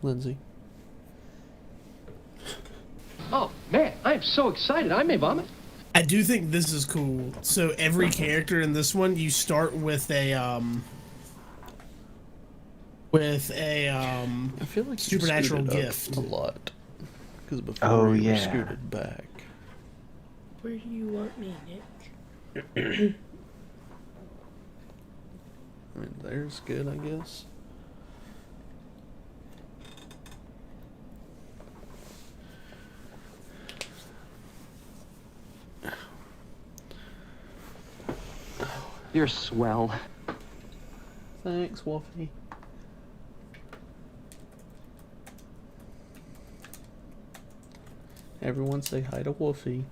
Lindsay. Oh, man, I am so excited. I may vomit. I do think this is cool. So every character in this one, you start with a I feel like supernatural you scooted gift. up a lot because before you were scooted back. Where do you want me, Nick? I mean, there's good, I guess. You're swell. Thanks, Wolfie. Everyone say hi to Wolfie.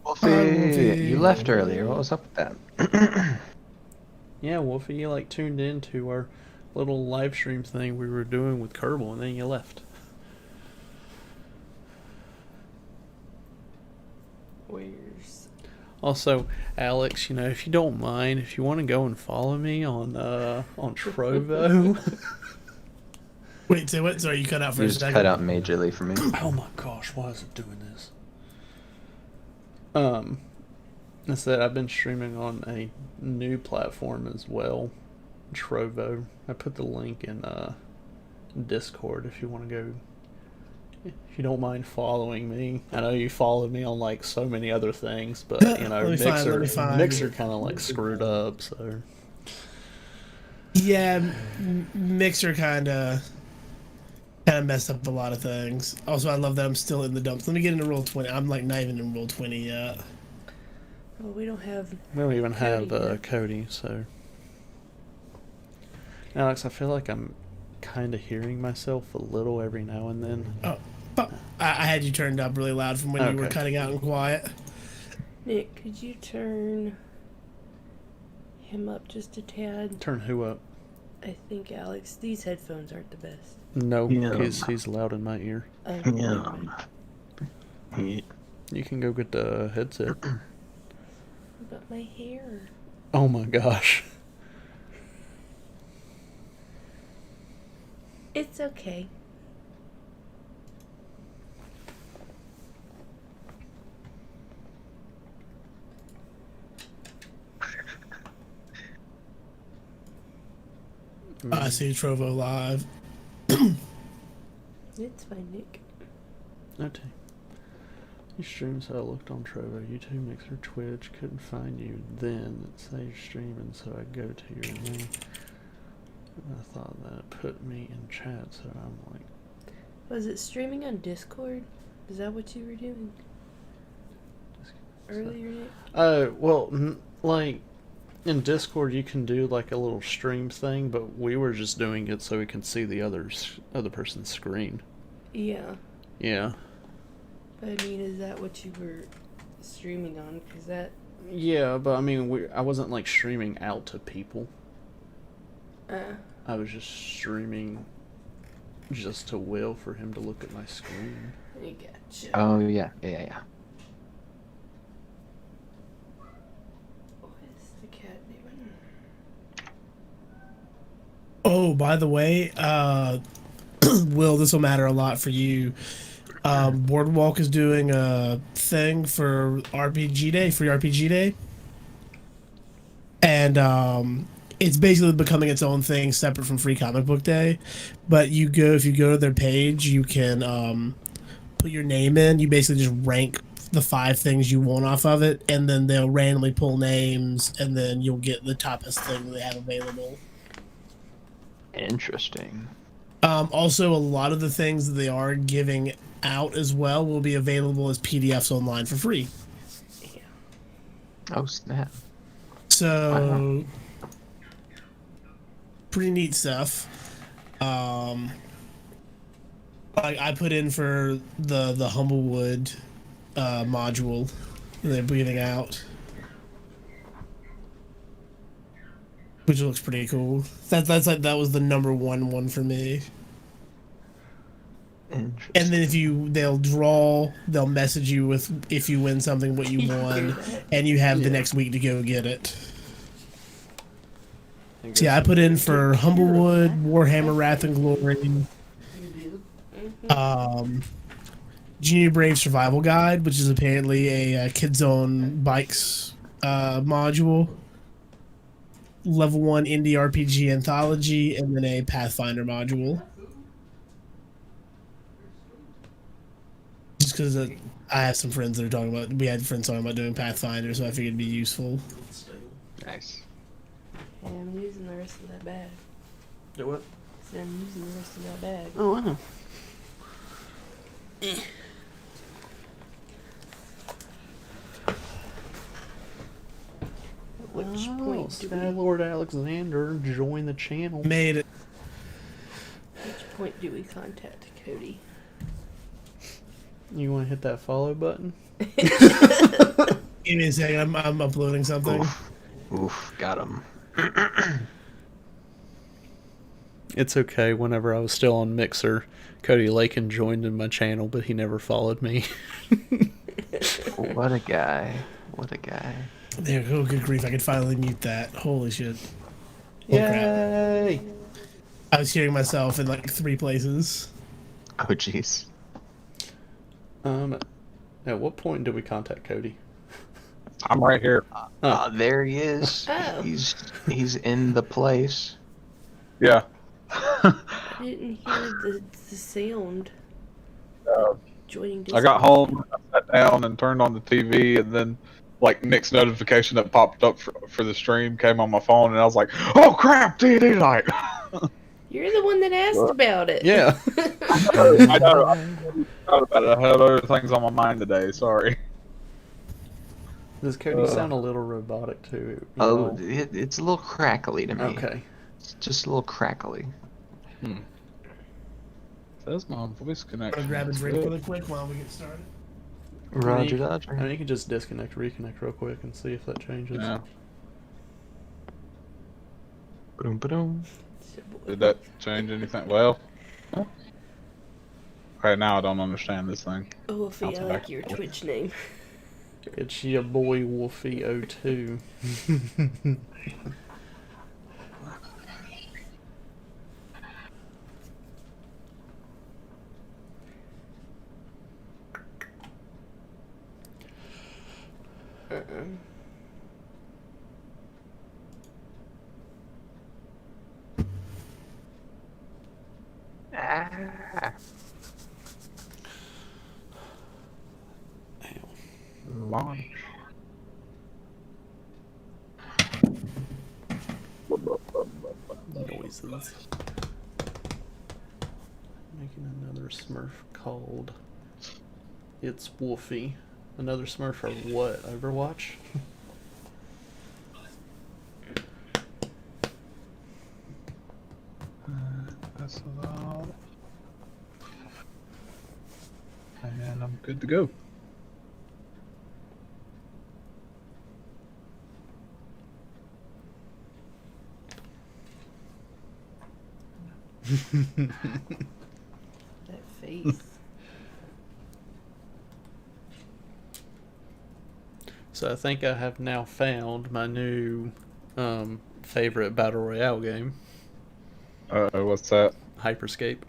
Wolfie, you left earlier. What was up with that? Yeah, Wolfie, you like tuned into our little live stream thing we were doing with Kerbal, and then you left. Where's... Also, Alex, you know, if you don't mind, if you want to go and follow me on Trovo. Wait, say what? Sorry, you cut out for You a just second. cut out majorly for me. Oh my gosh, why is it doing this? Instead, I've been streaming on a new platform as well, Trovo. I put the link in Discord if you want to go. If you don't mind following me. I know you followed me on like so many other things, but you know, Mixer kind of like screwed up, so. Yeah, Mixer kind of messed up a lot of things. Also, I love that I'm still in the dumps. Let me get into roll 20. I'm like not even in roll 20 yet. Oh, we don't have... We don't even have Cody, Cody, so. Alex, I feel like I'm kind of hearing myself a little every now and then. Oh, but I had you turned up really loud from when you were cutting out and quiet. Nick, could you turn him up just a tad? Turn who up? I think Alex. These headphones aren't the best. No, Yeah. he's loud in my ear. Yeah. You can go get the headset. But my hair. Oh my gosh. It's okay. I see Trovo live. It's fine, Nick. Okay. You stream, so I looked on Trovo, YouTube, Mixer, Twitch, couldn't find you. Then it says streaming, so I go to your name. I thought that it put me in chat, so I'm like... Was it streaming on Discord? Is that what you were doing earlier, Nick? Well, like, in Discord you can do like a little stream thing, but we were just doing it so we can see the other person's screen. Yeah. Yeah. But I mean, is that what you were streaming on? Cause that... Yeah, but I mean, I wasn't like streaming out to people. I was just streaming just to Will for him to look at my screen. I gotcha. Oh, yeah. What is the cat doing? Oh, by the way, Will, this will matter a lot for you. Boardwalk is doing a thing for RPG Day, free RPG Day. And it's basically becoming its own thing separate from Free Comic Book Day. But if you go to their page, you can put your name in. You basically just rank the 5 things you want off of it, and then they'll randomly pull names, and then you'll get the toppest thing they have available. Interesting. Also, a lot of the things that they are giving out as well will be available as PDFs online for free. Yeah. Oh, snap. So, pretty neat stuff. I put in for the Humblewood module that they're breathing out, which looks pretty cool. That was the number one for me. And then they'll message you with if you win something what you won, and you have the next week to go get it. So yeah, I put in for Humblewood, Warhammer Wrath and Glory, um, Junior Brave Survival Guide, which is apparently a Kids Own Bikes module, Level 1 Indie RPG Anthology, and then a Pathfinder module. Just because I have some friends that are talking about, we had friends talking about doing Pathfinder, so I figured it'd be useful. Nice. Yeah, I'm using the rest of that bag. Do what? So I'm using the rest of that bag. Oh, wow. At which point do we? Lord Alexander, join the channel. Made it. Which point do we contact Cody? You want to hit that follow button? Give me a second. I'm uploading something. Oof, got him. It's okay. Whenever I was still on Mixer, Cody Lakin joined in my channel, but he never followed me. What a guy. What a guy. There, oh, good grief! I could finally mute that. Holy shit! Oh, crap. Yay! I was hearing myself in like 3 places. Oh, jeez. At what point do we contact Cody? I'm right here. There he is. Oh. He's in the place. Yeah. I didn't hear the sound. Joining I got home, I sat down and turned on the TV, and then like Nick's notification that popped up for the stream came on my phone, and I was like, "Oh crap, D&D night!" You're the one that asked about it. Yeah. I know. I thought about it. I had other things on my mind today. Sorry. Does Cody sound a little robotic too? You Oh, know? it's a little crackly to me. Okay. It's just a little crackly. Says my voice I'm connection. gonna grab a is drink good. really quick while we get started. Roger, I Dodger. mean, you can just disconnect, reconnect real quick and see if that changes. Yeah. Boom, boom. Did that change anything? Well. Right now, I don't understand this thing. Wolfie, I like your Twitch name. It's your boy Wolfie02. Ah. Launch. Noises. Making another Smurf called It's Wolfie. Another Smurf for what? Overwatch? That's allowed. And I'm good to go. That face. So I think I have now found my new favorite Battle Royale game, What's that? Hyperscape.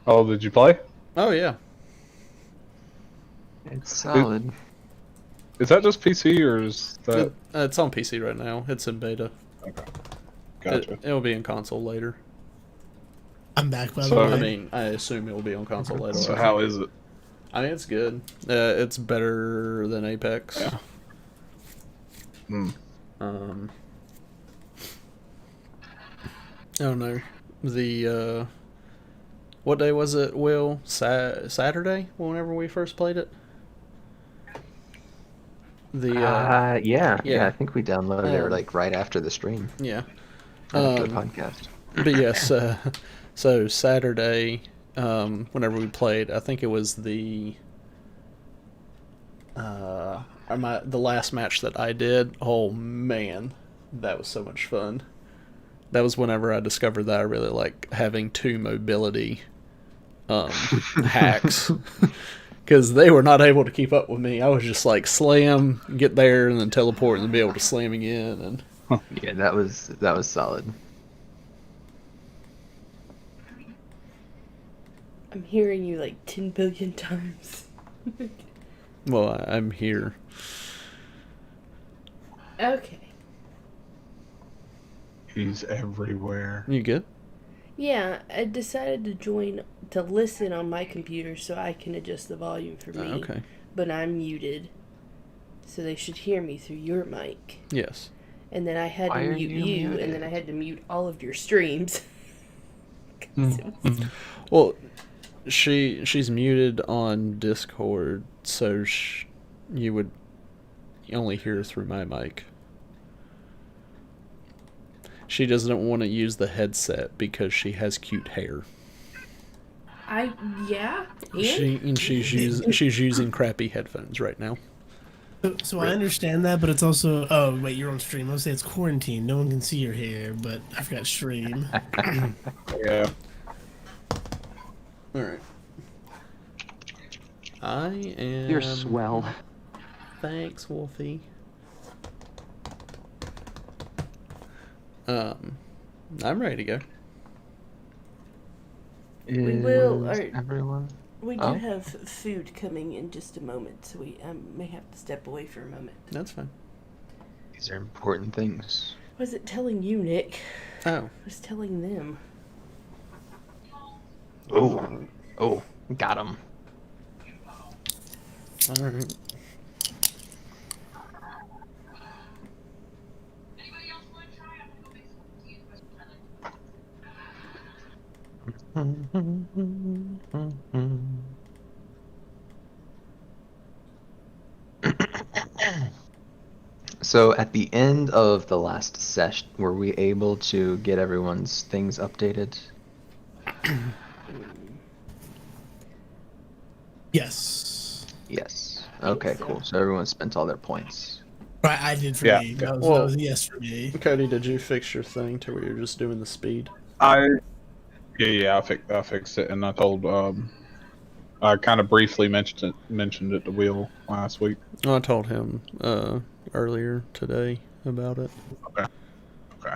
Oh, did you play? Oh yeah. It's solid. Is that just PC or is that? It's on PC right now. It's in beta. Okay. Gotcha. It'll be in console later. I'm back by the So- way. I mean, I assume it will be on console later. So how is it? I mean, it's good. It's better than Apex. Yeah. Hmm. I don't know. The what day was it, Will? Saturday, whenever we first played it? Yeah. I think we downloaded it like right after the stream, Yeah. right after the podcast. But yes, so Saturday, whenever we played, I think it was the last match that I did. Oh man, that was so much fun. That was whenever I discovered that I really like having 2 mobility hacks. Because they were not able to keep up with me. I was just like slam, get there, and then teleport, and then be able to slam again. And Yeah, that was solid. I'm hearing you like 10 billion times. Well, I'm here. Okay. He's everywhere. You good? Yeah, I decided to listen on my computer so I can adjust the volume for me. Okay. But I'm muted. So they should hear me through your mic. Yes. And then I had Why to are mute you you, and then muted? I had to mute all of your streams. 'Cause it was- Well, she's muted on Discord, so you would only hear through my mic. She doesn't want to use the headset because she has cute hair. yeah, She's using crappy headphones right now. So I understand that, but it's also wait, you're on stream. Let's say it's quarantine. No one can see your hair, but I forgot stream. Yeah. All right. I am. You're swell. Thanks, Wolfie. I'm ready to go. We will, Is or- everyone? we do Oh. have food coming in just a moment, so we may have to step away for a moment. That's fine. These are important things. I wasn't telling you, Nick. Oh. I was telling them. Oh, got him. All right. So at the end of the last session, were we able to get everyone's things updated? Yes. Yes. Okay, so. cool. So everyone spent all their points. Right, I did for Yeah. me. That Well- was a yes for me. Cody, did you fix your thing to where you're just doing the speed? I fixed it, and I told I kind of briefly mentioned it to Will last week. I told him earlier today about it. Okay.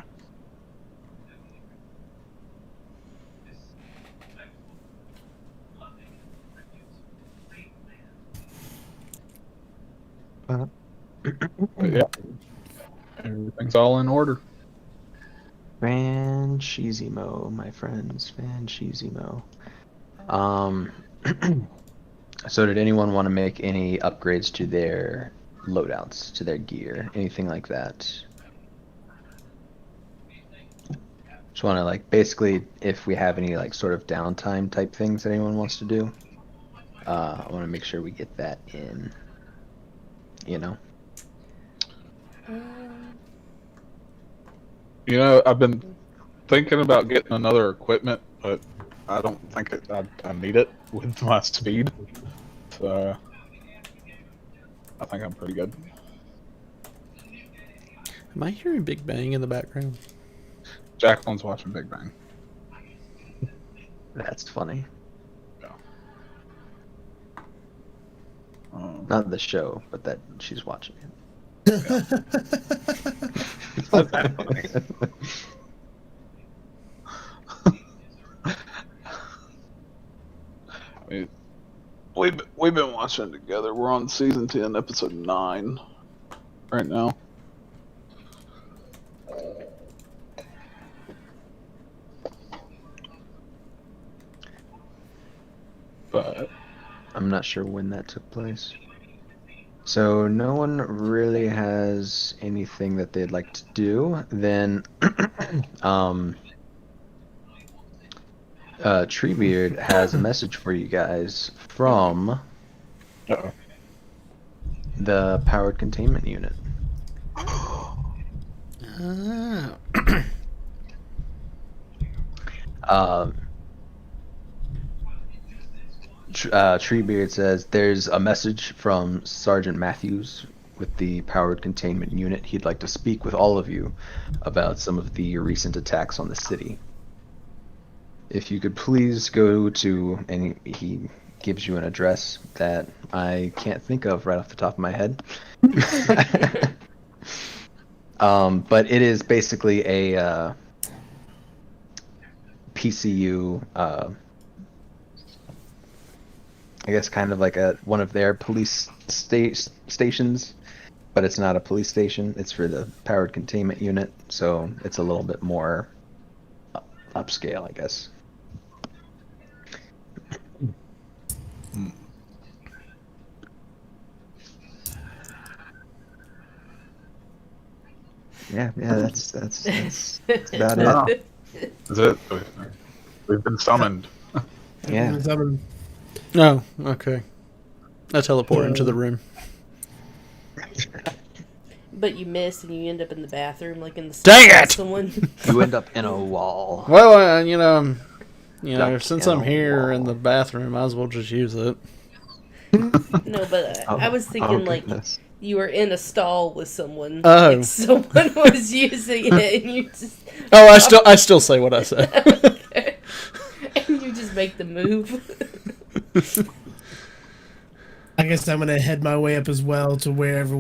But yeah, everything's all in order. Fancheesimo, my friends. Fancheesimo. So did anyone want to make any upgrades to their loadouts, to their gear, anything like that? Just want to like basically, if we have any like sort of downtime type things that anyone wants to do, I want to make sure we get that in. You know. You know, I've been thinking about getting another equipment, but I don't think I need it with my speed. So I think I'm pretty good. Am I hearing Big Bang in the background? Jacqueline's watching Big Bang. That's funny. Yeah. Not the show, but that she's watching it. It's not that funny. I mean, we've been watching it together. We're on season 10, episode 9 right now. But I'm not sure when that took place. So no one really has anything that they'd like to do. Then Treebeard has a message for you guys from uh-oh. the powered containment unit. Treebeard says there's a message from Sergeant Matthews with the powered containment unit. He'd like to speak with all of you about some of the recent attacks on the city. If you could please go to, and he gives you an address that I can't think of right off the top of my head. But it is basically a PCU. I guess kind of like one of their police stations, but it's not a police station. It's for the powered containment unit, so it's a little bit more upscale, I guess. Yeah, that's about it. That's it. We've been summoned. Yeah. Oh, okay. I teleport into the room. But you miss and you end up in the bathroom, like in the Dang stall with it! someone. You end up in a wall. Well, Duck since in I'm a here wall. in the bathroom, might as well just use it. No, but I was thinking like goodness. you were in a stall with someone. Oh. Like someone was using it, and you just Oh, I still say what I say. and you just make the move. I guess I'm gonna head my way up as well to wherever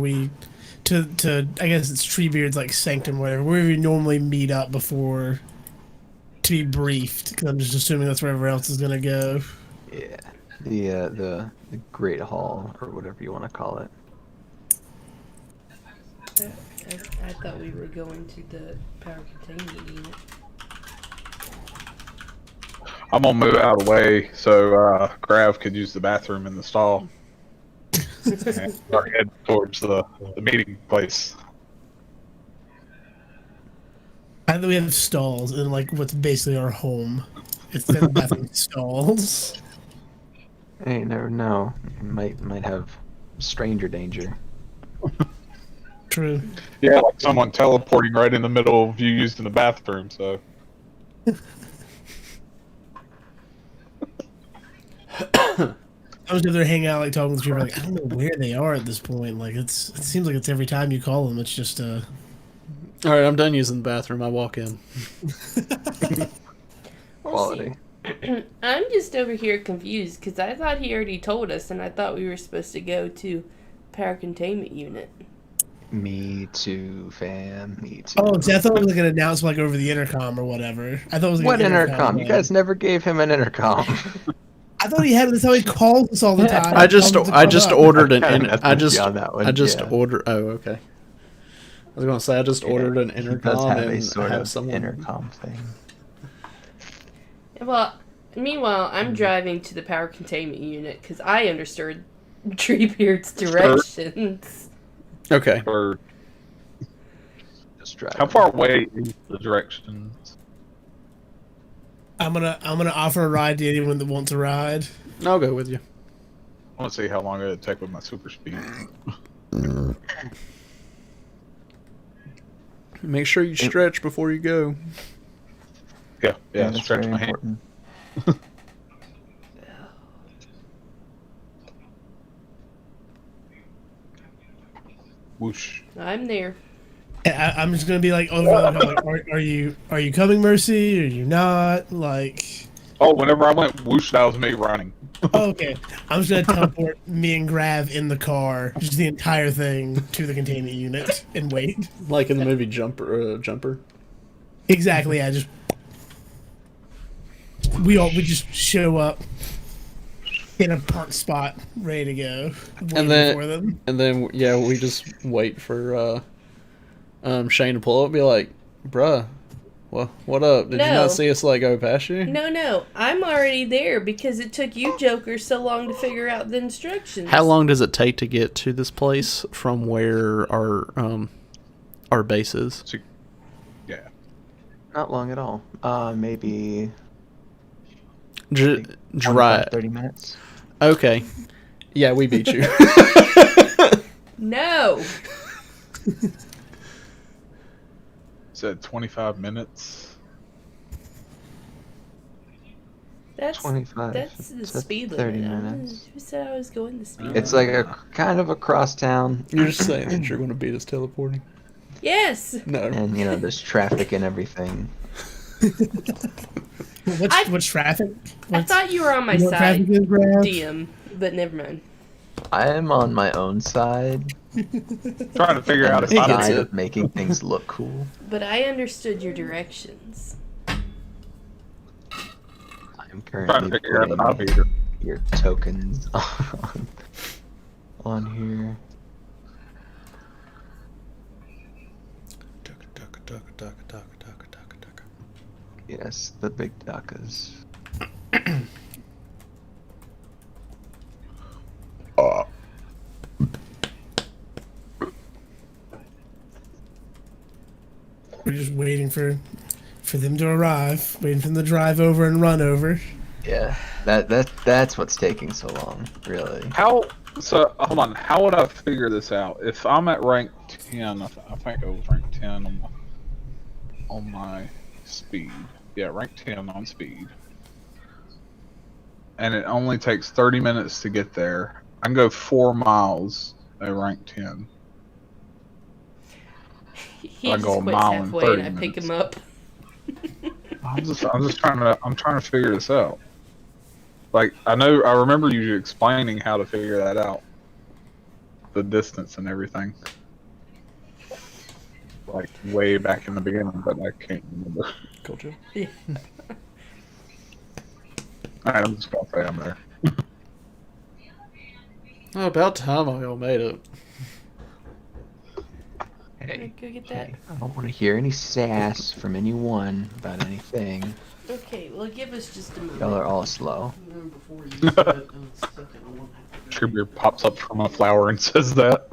to I guess it's Treebeard's like sanctum, whatever, wherever we normally meet up before to be briefed. Because I'm just assuming that's where everyone else is gonna go. Yeah. The Great Hall, or whatever you want to call it. I thought we were going to the power containment unit. I'm gonna move out of the way so Grav could use the bathroom in the stall. And start heading towards the meeting place. I think we have stalls in like what's basically our home. It's the bathroom stalls. Hey, you never know. You might have stranger danger. True. Yeah, like someone teleporting right in the middle of you using the bathroom. So I was there hanging out, like talking with people. Like, I don't know where they are at this point. Like, it seems like it's every time you call them, it's just All right, I'm done using the bathroom. I walk in. Quality. I'm just over here confused because I thought he already told us, and I thought we were supposed to go to power containment unit. Me too, fam. Me too. Oh, see, I thought it was like an announcement, like over the intercom or whatever. I thought it was like What an intercom? You thing. guys never gave him an intercom. I thought he had. That's how he calls us all the time. I just ordered an. Kinda I nothing just beyond that one, I just yeah. ordered. Oh, okay. I was gonna say I just ordered an He does intercom have a and sort have of someone. intercom thing. Well, meanwhile, I'm driving to the power containment unit because I understood Treebeard's directions. Okay. or Just drive. how far away is the directions? I'm gonna offer a ride to anyone that wants a ride. I'll go with you. I want to see how long it'll take with my super speed. Make sure you stretch before you go. Yeah, That's stretch very my hand. important. Whoosh. I'm there. I'm just gonna be like, oh, like, are you coming, Mercy? Are you not? Like, Oh, whenever I went whoosh, that was me running. oh, okay. I'm just gonna teleport me and Grav in the car, just the entire thing to the containment unit and wait. Like in the movie Jumper. Exactly. Yeah. Just we just show up in a park spot, ready to go, waiting for them. And then yeah, we just wait for Shane to pull up and be like, bruh, what up? Did you No. not see us like go past you? No, I'm already there because it took you jokers so long to figure out the instructions. How long does it take to get to this place from where our base is? So, yeah. Not long at all. Maybe Drive. 30 minutes. Okay. Yeah, we beat you. No. Said 25 minutes. That's 25 That's the to speed 30 limit. minutes. Who said I was going the speed? It's like a kind of a cross town, You're just saying that you're going to beat us teleporting. Yes. No. and there's traffic and everything. What's traffic? I thought you were on my You know what side, traffic is, Grav? DM, but never mind. I am on my own side, Trying to figure out if He I gets Side it. of making things look cool. But I understood your directions. I'm trying currently to figure out if putting I'm here. your tokens on here. Yes, the big duckas. We're just waiting for them to arrive, waiting for them to drive over and run over. Yeah, that's what's taking so long, really. How? So hold on. How would I figure this out? If I'm at rank 10, I think it was rank 10 on my speed. Yeah, rank 10 on speed. And it only takes 30 minutes to get there. I can go 4 miles at rank 10. He I just go a quits mile in halfway 30 and I pick him minutes. up. I'm just trying to figure this out. Like I remember you explaining how to figure that out. The distance and everything. Like way back in the beginning, but I can't remember. Cool, Joe. Yeah. Alright, I'm just gonna say I'm there. Oh, about time I all made it. Hey, Go get that. hey, I don't want to hear any sass from anyone about anything. Okay, well, give us just a moment. Y'all are all slow. Tribute pops up from a flower and says that.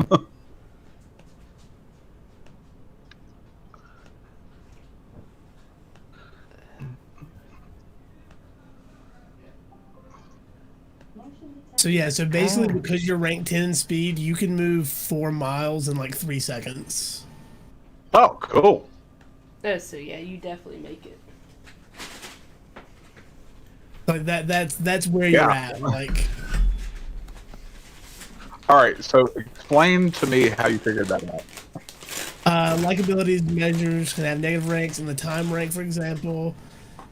So yeah, so basically because you're ranked 10 in speed, you can move 4 miles in like 3 seconds. Oh, cool. Oh, so yeah, you definitely make it. Like that's where you're at. Like Alright, so explain to me how you figured that out. like abilities measures can have negative ranks in the time rank, for example.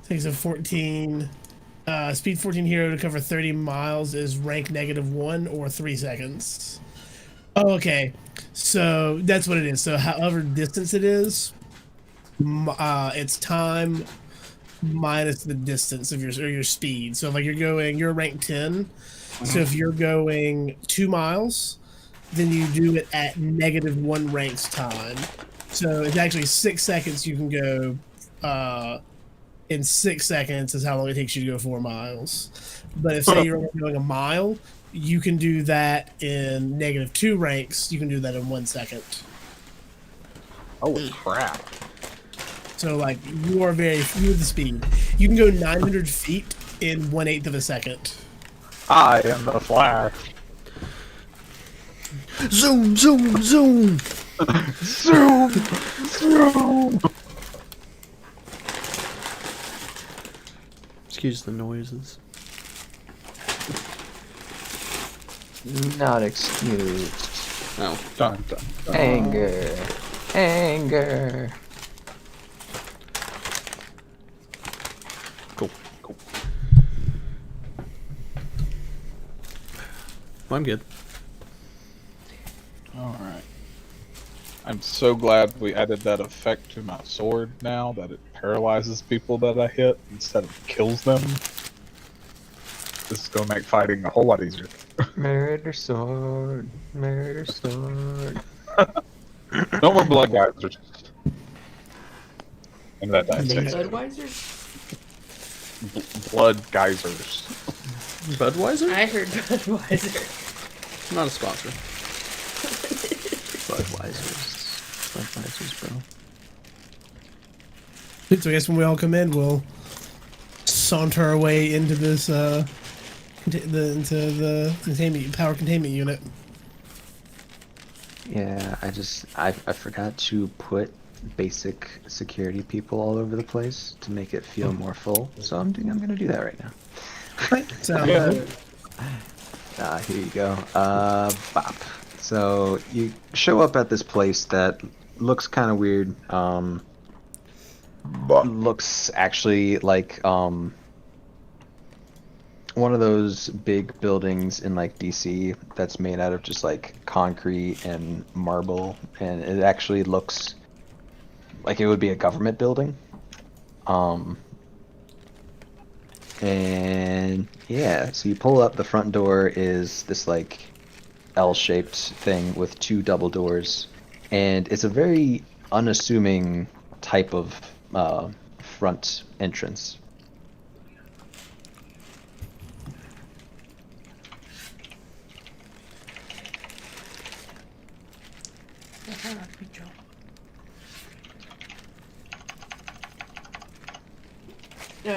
Takes a 14 speed 14 hero to cover 30 miles is rank -1 or 3 seconds. Oh, okay. So that's what it is. So however distance it is, it's time minus the distance of your speed. So like you're rank 10. So if you're going 2 miles, then you do it at -1 ranks time. So it's actually 6 seconds you can go. In 6 seconds is how long it takes you to go 4 miles. But if say you're only going a mile, you can do that in -2 ranks. You can do that in 1 second. Holy crap. So like you're the speed. You can go 900 feet in 1/8 of a second. I am the Flash. Zoom, zoom, zoom. Zoom! Zoom! Excuse the noises. Not excuse. Oh, Dun, dun, dun. Anger. Anger. cool. I'm good. Alright. I'm so glad we added that effect to my sword now that it paralyzes people that I hit instead of kills them. This is gonna make fighting a whole lot easier. Murder sword. Murder sword. No more blood geysers. And that dice takes Budweiser? blood geysers. Budweiser? I heard Budweiser. Not a sponsor. Budweiser's, bro. So I guess when we all come in, we'll saunter our way into this into the power containment unit. Yeah, I forgot to put basic security people all over the place to make it feel more full. So I'm gonna do that right now. Sounds good. Here you go. Bop. So you show up at this place that looks kind of weird. Looks actually like one of those big buildings in like DC that's made out of just like concrete and marble, and it actually looks like it would be a government building. And yeah, so you pull up, the front door is this like L-shaped thing with two double doors, and it's a very unassuming type of front entrance.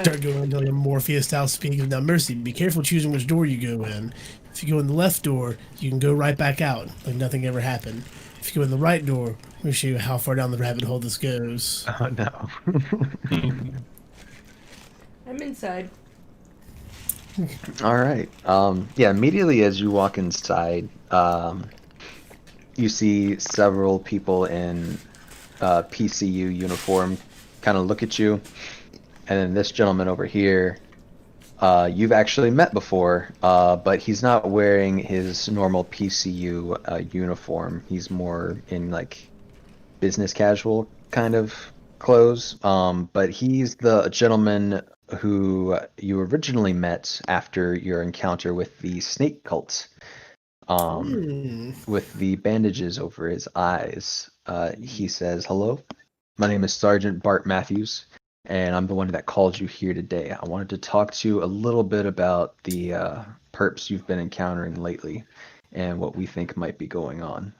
Start going into like a Morpheus style speak of now mercy. Be careful choosing which door you go in. If you go in the left door, you can go right back out, like nothing ever happened. If you go in the right door, we'll show you how far down the rabbit hole this goes. Oh no. I'm inside. All right. Yeah, immediately as you walk inside, you see several people in PCU uniform kind of look at you. And then this gentleman over here, you've actually met before, but he's not wearing his normal PCU uniform. He's more in like business casual kind of clothes. But he's the gentleman who you originally met after your encounter with the snake cult, with the bandages over his eyes. He says, "Hello, my name is Sergeant Bart Matthews, and I'm the one that called you here today. I wanted to talk to you a little bit about the perps you've been encountering lately and what we think might be going on."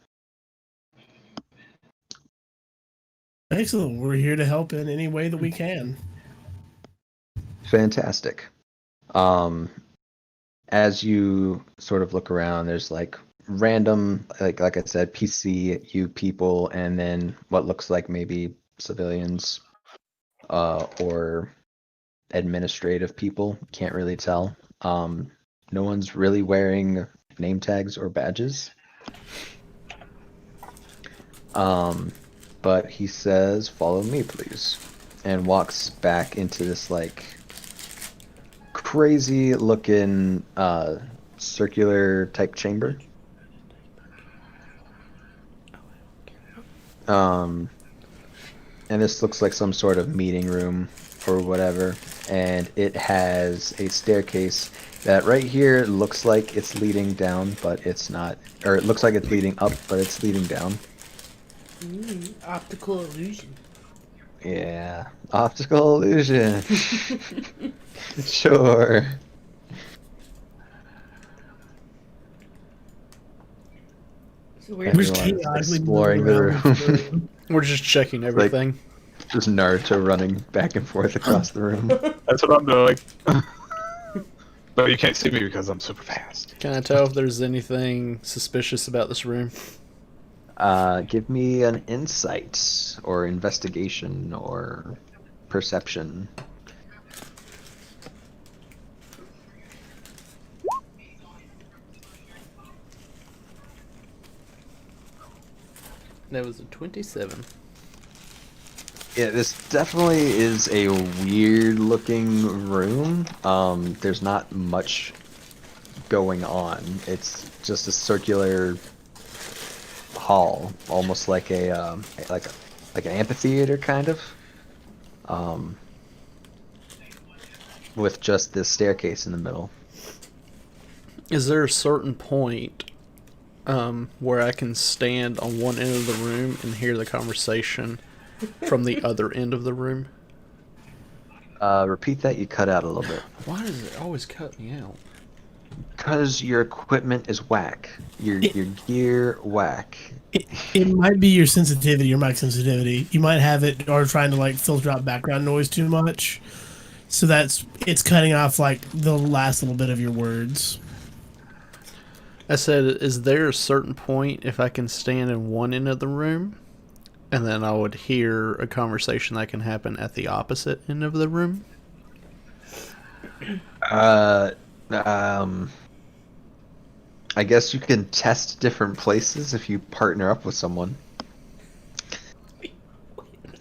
Excellent. We're here to help in any way that we can. Fantastic. As you sort of look around, there's like random, like I said, PCU people, and then what looks like maybe civilians or administrative people. Can't really tell. No one's really wearing name tags or badges. But he says, "Follow me, please," and walks back into this like crazy looking circular type chamber. And this looks like some sort of meeting room or whatever, and it has a staircase that right here looks like it's leading down, but it's not. Or it looks like it's leading up, but it's leading down. Optical illusion. Yeah, optical illusion. Sure. So We're Everyone's chaotically exploring moving the around room. We're just checking everything. Just Naruto running back and forth across the room. That's what I'm doing. But you can't see me because I'm super fast. Can I tell if there's anything suspicious about this room? Give me an insight or investigation or perception. That was a 27. Yeah, this definitely is a weird looking room. There's not much going on. It's just a circular hall, almost like a like an amphitheater kind of. With just this staircase in the middle. Is there a certain point where I can stand on one end of the room and hear the conversation from the other end of the room? Repeat that, you cut out a little bit. Why does it always cut me out? Because your equipment is whack. Your gear whack. It might be your sensitivity, your mic sensitivity. You might have it or trying to like filter out background noise too much. So it's cutting off like the last little bit of your words. I said, is there a certain point if I can stand in one end of the room and then I would hear a conversation that can happen at the opposite end of the room? I guess you can test different places if you partner up with someone.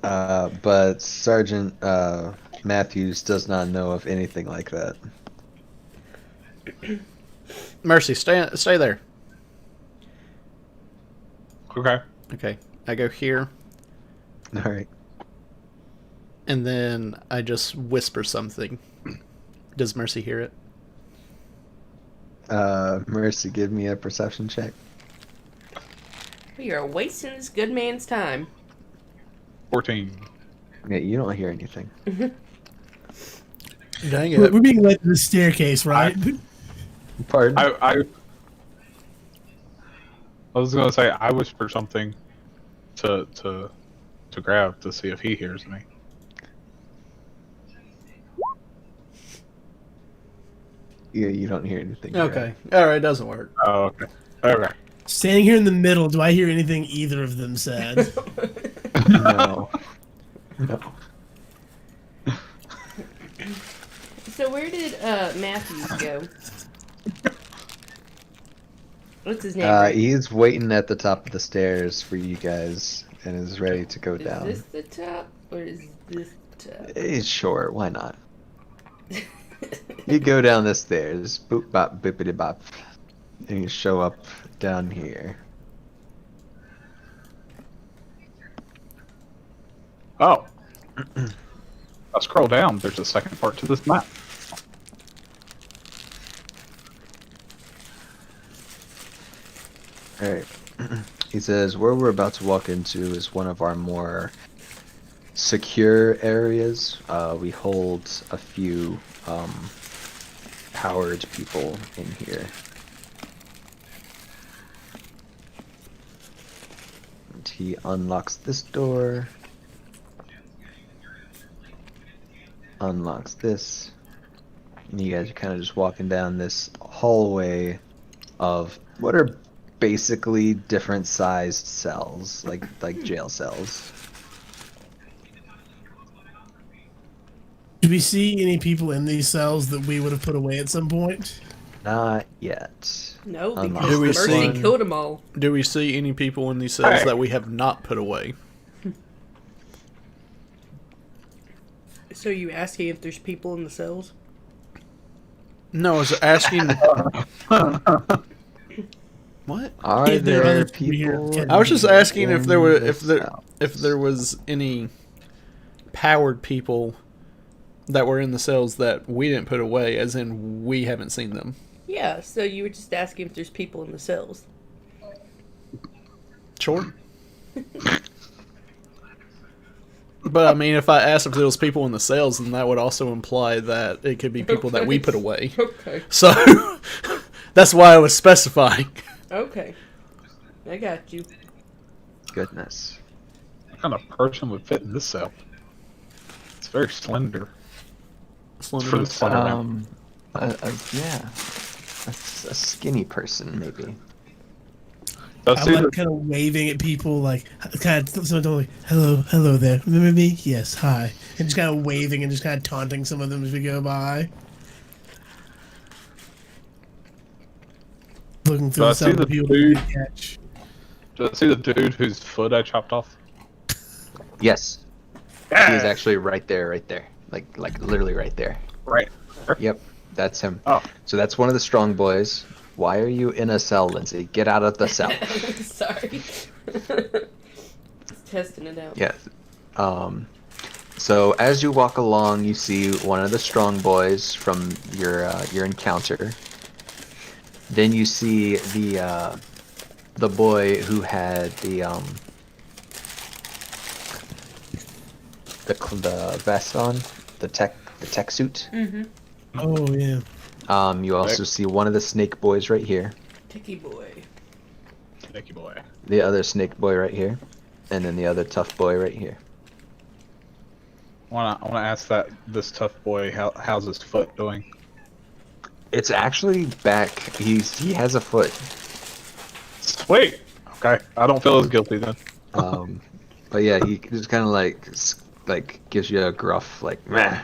But Sergeant Matthews does not know of anything like that. Mercy, stay there. Okay. Okay, I go here, All right. and then I just whisper something. Does Mercy hear it? Mercy, give me a perception check. We are wasting this good man's time. 14. Yeah, you don't hear anything. Dang We're it. being led to the staircase, right? Pardon? I was gonna say I whisper something to Grav to see if he hears me. Yeah, you don't hear anything. Okay. Alright, doesn't work. Oh, okay. Okay. Standing here in the middle, do I hear anything either of them said? No. No. So where did Matthews go? What's his name? He's waiting at the top of the stairs for you guys and is ready to go Is down. this the top or is this the top? It's short, why not? You go down the stairs, boop bop bippity bop, and you show up down here. Oh. I scroll down. There's a second part to this map. Alright. He says, where we're about to walk into is one of our more secure areas. We hold a few powered people in here. And he unlocks this door. Unlocks this. And you guys are kind of just walking down this hallway of what are basically different sized cells, like jail cells. Do we see any people in these cells that we would have put away at some point? Not yet. No, Unlock because Do we Mercy see- killed them all. Do we see any people in these cells Hey. that we have not put away? So you asking if there's people in the cells? No, I was asking. What? Are If there are there other people here, people? can- I was just asking if there were in if the there cell? if there was any powered people that were in the cells that we didn't put away, as in we haven't seen them. Yeah, so you were just asking if there's people in the cells. Sure. But I mean, if I asked if there was people in the cells, then that would also imply that it could be people that we put away. Okay. So that's why I was specifying. Okay. I got you. Goodness. What kind of person would fit in this cell? It's very slender. For the slender man. Yeah. A skinny person, maybe. Let's I'm see like the- kind of waving at people, like kind of someone told me, hello there, remember me? Yes, hi," and just kind of waving and just kind of taunting some of them as we go by. Looking through I the see cell the for people dude. to catch. Did I see the dude whose foot I chopped off? Yes. He is actually right there. Like literally right there. Right. Yep, that's him. Oh. So that's one of the strong boys. Why are you in a cell, Lindsay? Get out of the cell. Sorry. Just testing it out. Yeah. So as you walk along, you see one of the strong boys from your encounter. Then you see the boy who had the vest on, the tech suit. Oh yeah. You also see one of the snake boys right here, Ticky boy. Thank you, boy. the other snake boy right here, and then the other tough boy right here. I wanna ask this tough boy how's his foot doing? It's actually back. He has a foot. Sweet. Okay, I don't feel as guilty then. But yeah, he just kind of like gives you a gruff like meh.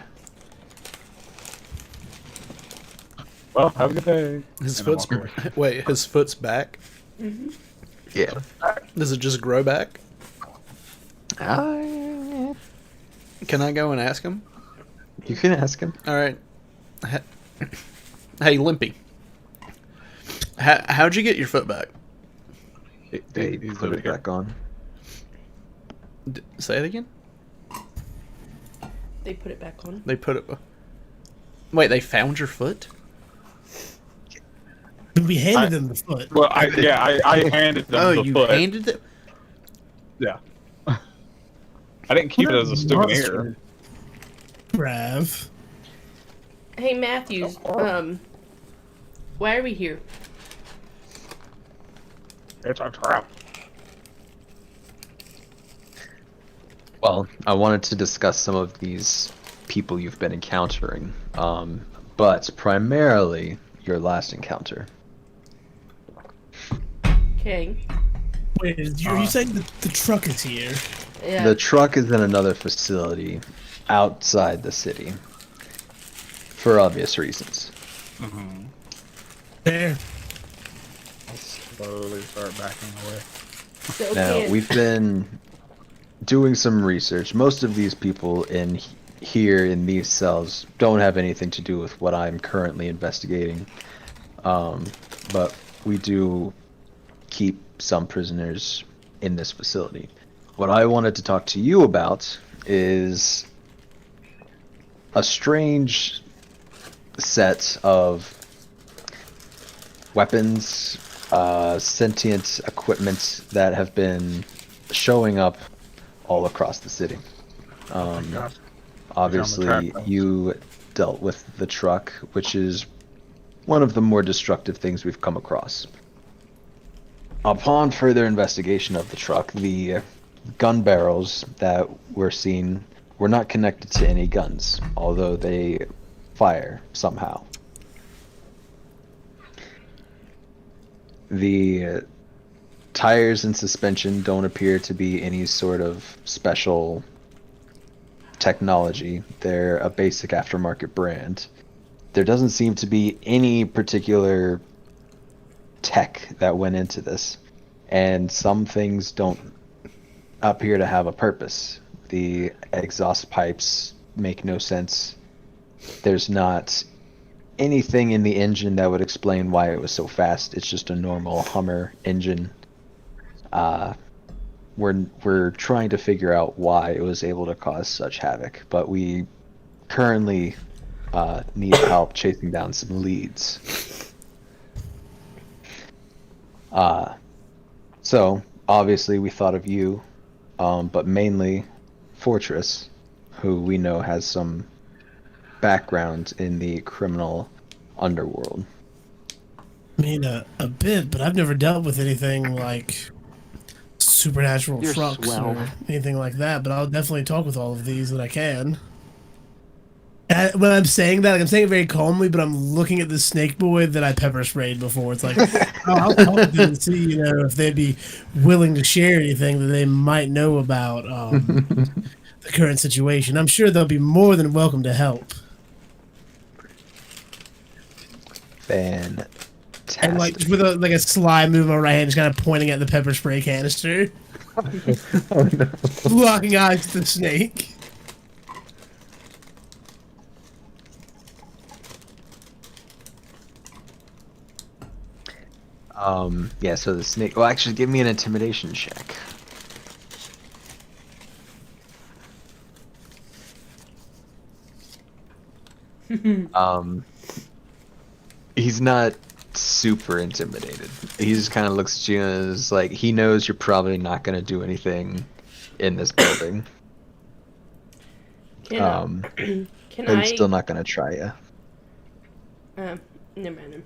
Well, have a good day. His And I foot's walk away. wait. His foot's back. Yeah. Does it just grow back? Uh, Can I go and ask him? you can ask him. All right. Hey, Limpy. How'd you get your foot back? They He's put over it here. back on. Say it again. They put it back on. They put it. Wait, they found your foot? We handed them the foot. Well, I handed them Oh, the you foot. handed it. Yeah. I didn't keep it as a souvenir. Rav. Hey Matthews, why are we here? It's a trap. Well, I wanted to discuss some of these people you've been encountering, but primarily your last encounter. Okay. Wait, are you saying the truck is here? Yeah. The truck is in another facility outside the city, for obvious reasons. There. I'll slowly start backing away. So, Now, okay. we've been doing some research. Most of these people here in these cells don't have anything to do with what I'm currently investigating. But we do keep some prisoners in this facility. What I wanted to talk to you about is a strange set of weapons, sentient equipment that have been showing up all across the city. Obviously, you dealt with the truck, which is one of the more destructive things we've come across. Upon further investigation of the truck, the gun barrels that were seen were not connected to any guns, although they fire somehow. The tires and suspension don't appear to be any sort of special technology. They're a basic aftermarket brand. There doesn't seem to be any particular tech that went into this, and some things don't appear to have a purpose. The exhaust pipes make no sense. There's not anything in the engine that would explain why it was so fast. It's just a normal Hummer engine. We're trying to figure out why it was able to cause such havoc, but we currently need help chasing down some leads. So obviously we thought of you, but mainly Fortress, who we know has some background in the criminal underworld. I mean, a bit, but I've never dealt with anything like supernatural You're trucks swell. or anything like that. But I'll definitely talk with all of these that I can. And when I'm saying that, like, I'm saying it very calmly, but I'm looking at the snake boy that I pepper sprayed before. It's like, I'll talk to them and see, if they'd be willing to share anything that they might know about the current situation. I'm sure they'll be more than welcome to help. Fantastic. And like just with a sly move of my right hand, just kind of pointing at the pepper spray canister, Oh, no. locking eyes to the snake. Yeah, so the snake. Well, actually, give me an intimidation check. He's not super intimidated. He just kind of looks at you and is like, he knows you're probably not going to do anything in this building. Can But I? he's still not going to try you. Never mind.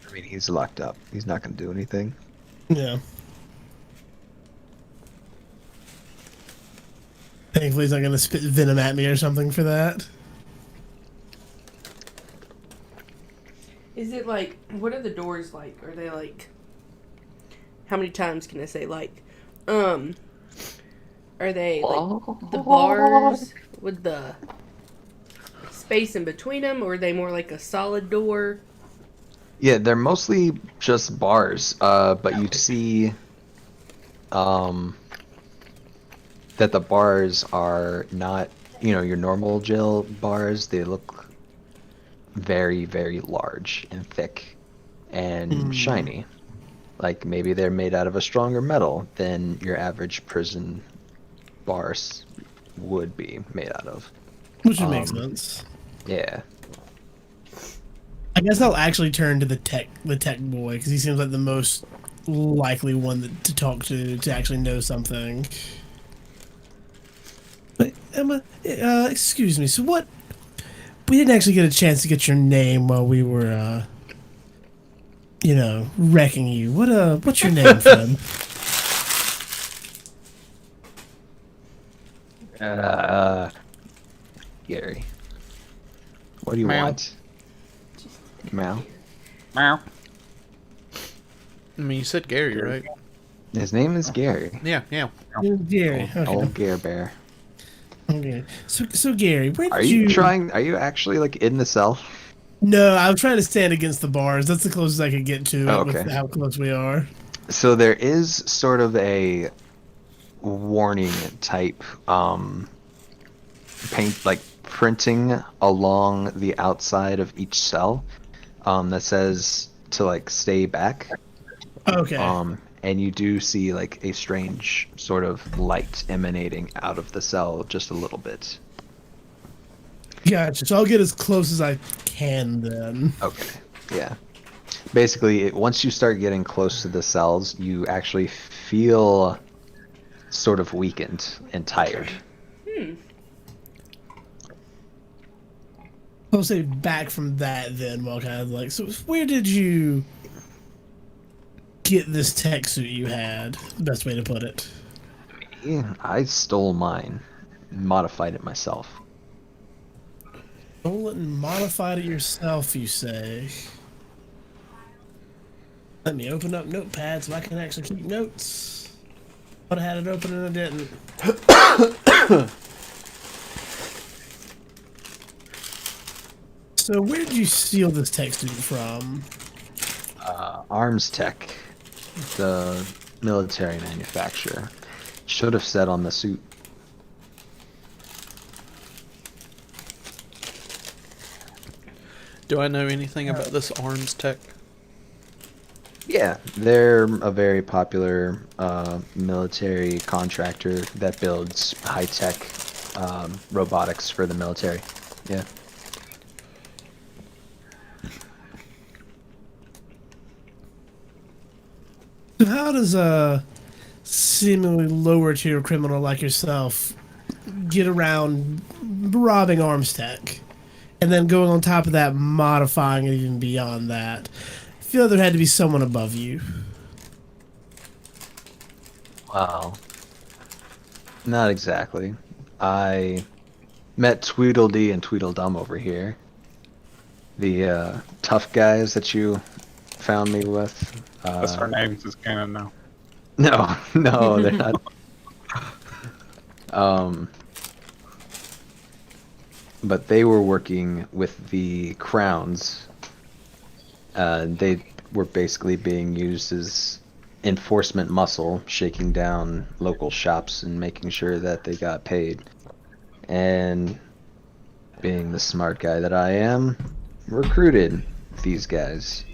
I mean, he's locked up. He's not going to do anything. Yeah. Thankfully, he's not going to spit venom at me or something for that. Is it like, what are the doors like? Are they like, how many times can I say like, are they like the bars with the space in between them, or are they more like a solid door? Yeah, they're mostly just bars, but you see that the bars are not, your normal jail bars. They look very, very large and thick and shiny. Like maybe they're made out of a stronger metal than your average prison bars would be made out of. Which would make sense. Yeah. I guess I'll actually turn to the tech boy because he seems like the most likely one to talk to actually know something. But Emma, excuse me. So what? We didn't actually get a chance to get your name while we were, wrecking you. What's your name, friend? Gary. What do you Meow. want? Meow. Meow. I mean, you said Gary, right? His name is Gary. Yeah. Gary. Okay. Old Gare Bear. Okay. So Gary, where did Are you trying? Are you actually like in the cell? No, I was trying to stand against the bars. That's the closest I could get to it Oh, with okay. how close we are. So there is sort of a warning type paint, like printing along the outside of each cell that says to like stay back. Okay. And you do see like a strange sort of light emanating out of the cell just a little bit. Gotcha. So I'll get as close as I can then. Okay. Yeah. Basically, once you start getting close to the cells, you actually feel sort of weakened and tired. I'll say back from that then, while kind of like, so where did you get this tech suit you had? The best way to put it. Yeah, I stole mine, modified it myself. Stole it and modified it yourself, you say? Let me open up Notepad so I can actually keep notes. But I had it open and I didn't. So where did you steal this tech suit from? Arms Tech, the military manufacturer, should have said on the suit. Do I know anything about this arms tech? Yeah, they're a very popular military contractor that builds high-tech robotics for the military. Yeah. So how does a seemingly lower tier criminal like yourself get around robbing arms tech? And then going on top of that, modifying it even beyond that. I feel like there had to be someone above you. Wow. Not exactly. I met Tweedledee and Tweedledum over here. The tough guys that you found me with. That's our names is canon now. No, they're not. But they were working with the Crowns. They were basically being used as enforcement muscle, shaking down local shops and making sure that they got paid. And being the smart guy that I am, recruited these guys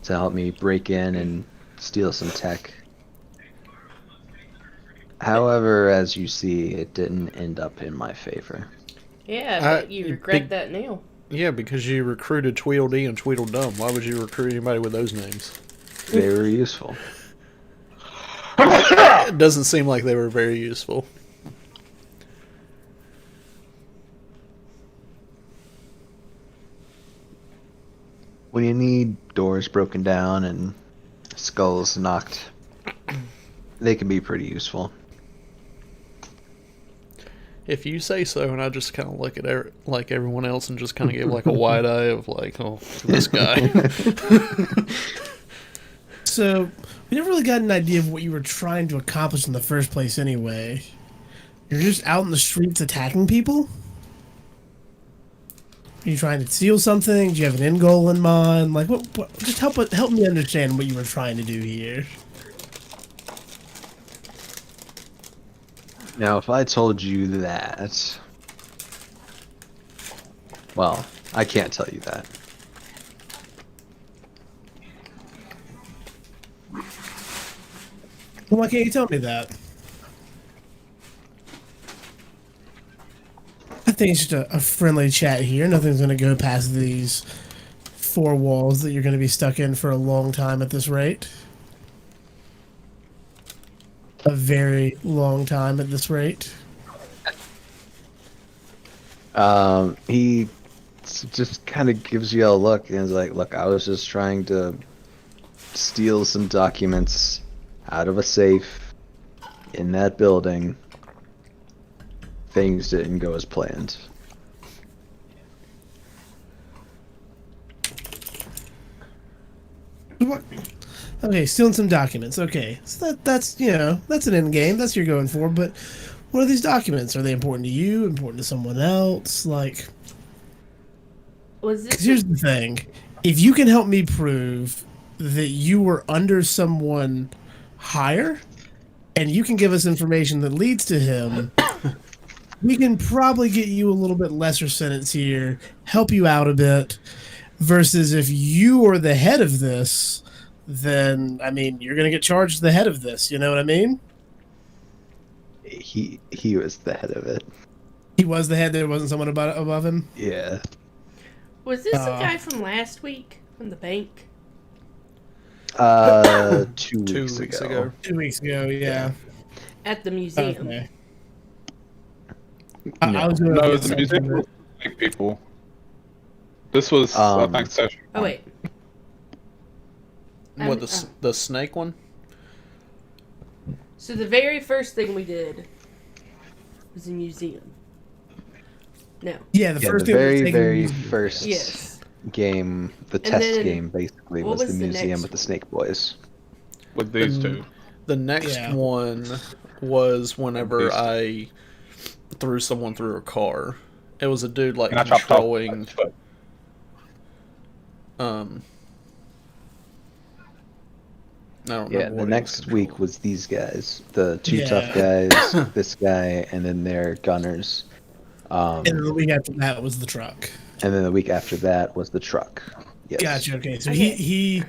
to help me break in and steal some tech. However, as you see, it didn't end up in my favor. Yeah, but you regret that now. Yeah, because you recruited Tweedledee and Tweedledum. Why would you recruit anybody with those names? They were useful. It doesn't seem like they were very useful. When you need doors broken down and skulls knocked, they can be pretty useful. If you say so, and I just kind of look at like everyone else and just kind of give like a wide eye of like, oh, this guy. So, we never really got an idea of what you were trying to accomplish in the first place anyway. You're just out in the streets attacking people? Are you trying to steal something? Do you have an end goal in mind? Like, what just help me understand what you were trying to do here. Now, if I told you that... Well, I can't tell you that. Well, why can't you tell me that? I think it's just a friendly chat here. Nothing's going to go past these four walls that you're going to be stuck in for a long time at this rate. A very long time at this rate. He just kind of gives you a look and is like, look, I was just trying to steal some documents out of a safe in that building. Things didn't go as planned. What? Okay, stealing some documents. Okay, so that's that's an end game. That's what you're going for. But what are these documents? Are they important to you? Important to someone else? Like, Was this? 'cause here's the thing: if you can help me prove that you were under someone higher, and you can give us information that leads to him, we can probably get you a little bit lesser sentence here, help you out a bit. Versus if you are the head of this, then I mean you're gonna get charged the head of this. You know what I mean? He was the head of it. He was the head. There wasn't someone above him. Yeah. Was this the guy from last week from the bank? 2 weeks, 2 weeks ago. 2 weeks ago, yeah. At the museum. Okay. I was going No, to the museum was like people. This was, I think, session. Oh wait. What, the snake one? So the very first thing we did was a museum. No. Yeah, the Yeah, first the thing very, was very first Yes. game, the And test then- game, basically, what was the was the museum next with the Snake Boys. With these two. The next Yeah. one was whenever These two. I threw someone through a car. It was a dude like And I chopped off controlling. his foot. I don't Yeah, remember the what next week was these guys, the two Yeah. tough guys, this guy, and then their gunners. And then the week after that was the truck. And then the week after that was the truck. Yes. Gotcha. Okay, so Okay. he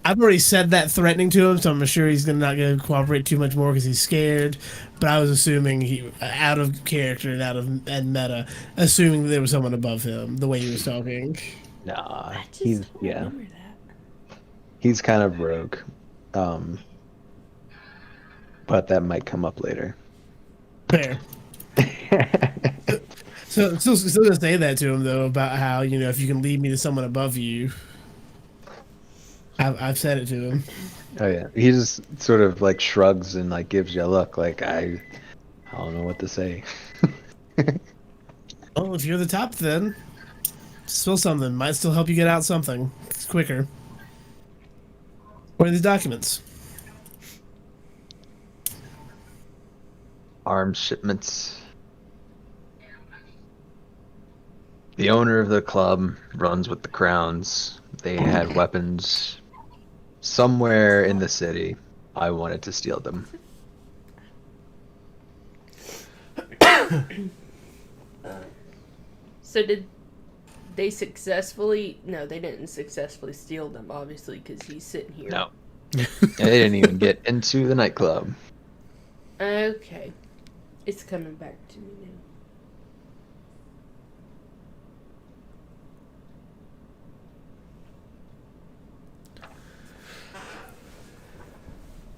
I've already said that threatening to him, so I'm sure he's not going to cooperate too much more because he's scared. But I was assuming he, out of character and and meta, assuming that there was someone above him the way he was talking. Nah, I just he's don't yeah, remember that. he's kind of rogue. But that might come up later. Fair. So still gonna say that to him though about how if you can lead me to someone above you. I've said it to him. Oh yeah, he just sort of like shrugs and like gives you a look, like I don't know what to say. Well, if you're the top, then spill something. Might still help you get out something. It's quicker. What are these documents? Arms shipments. The owner of the club runs with the Crowns. They had weapons somewhere in the city. I wanted to steal them. So did they successfully? No, they didn't successfully steal them, obviously, because he's sitting here. No. They didn't even get into the nightclub. Okay. It's coming back to me now.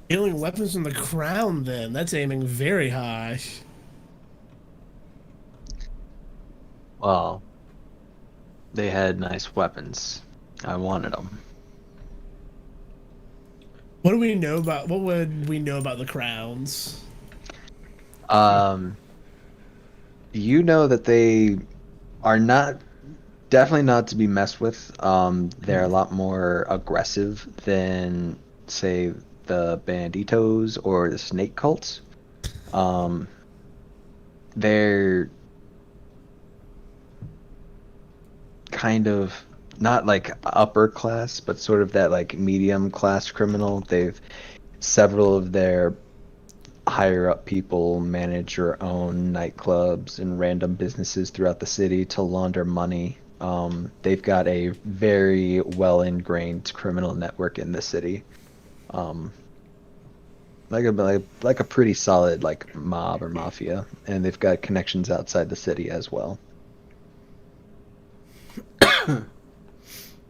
Stealing weapons from the crown, then. That's aiming very high. Well, they had nice weapons. I wanted them. What do we know about? What would we know about the crowns? You know that they are definitely not to be messed with. They're a lot more aggressive than, say, the Banditos or the Snake Cults. They're kind of not like upper class, but sort of that like medium class criminal. Several of their higher up people manage or own nightclubs and random businesses throughout the city to launder money. They've got a very well ingrained criminal network in the city. like a pretty solid like mob or mafia, and they've got connections outside the city as well.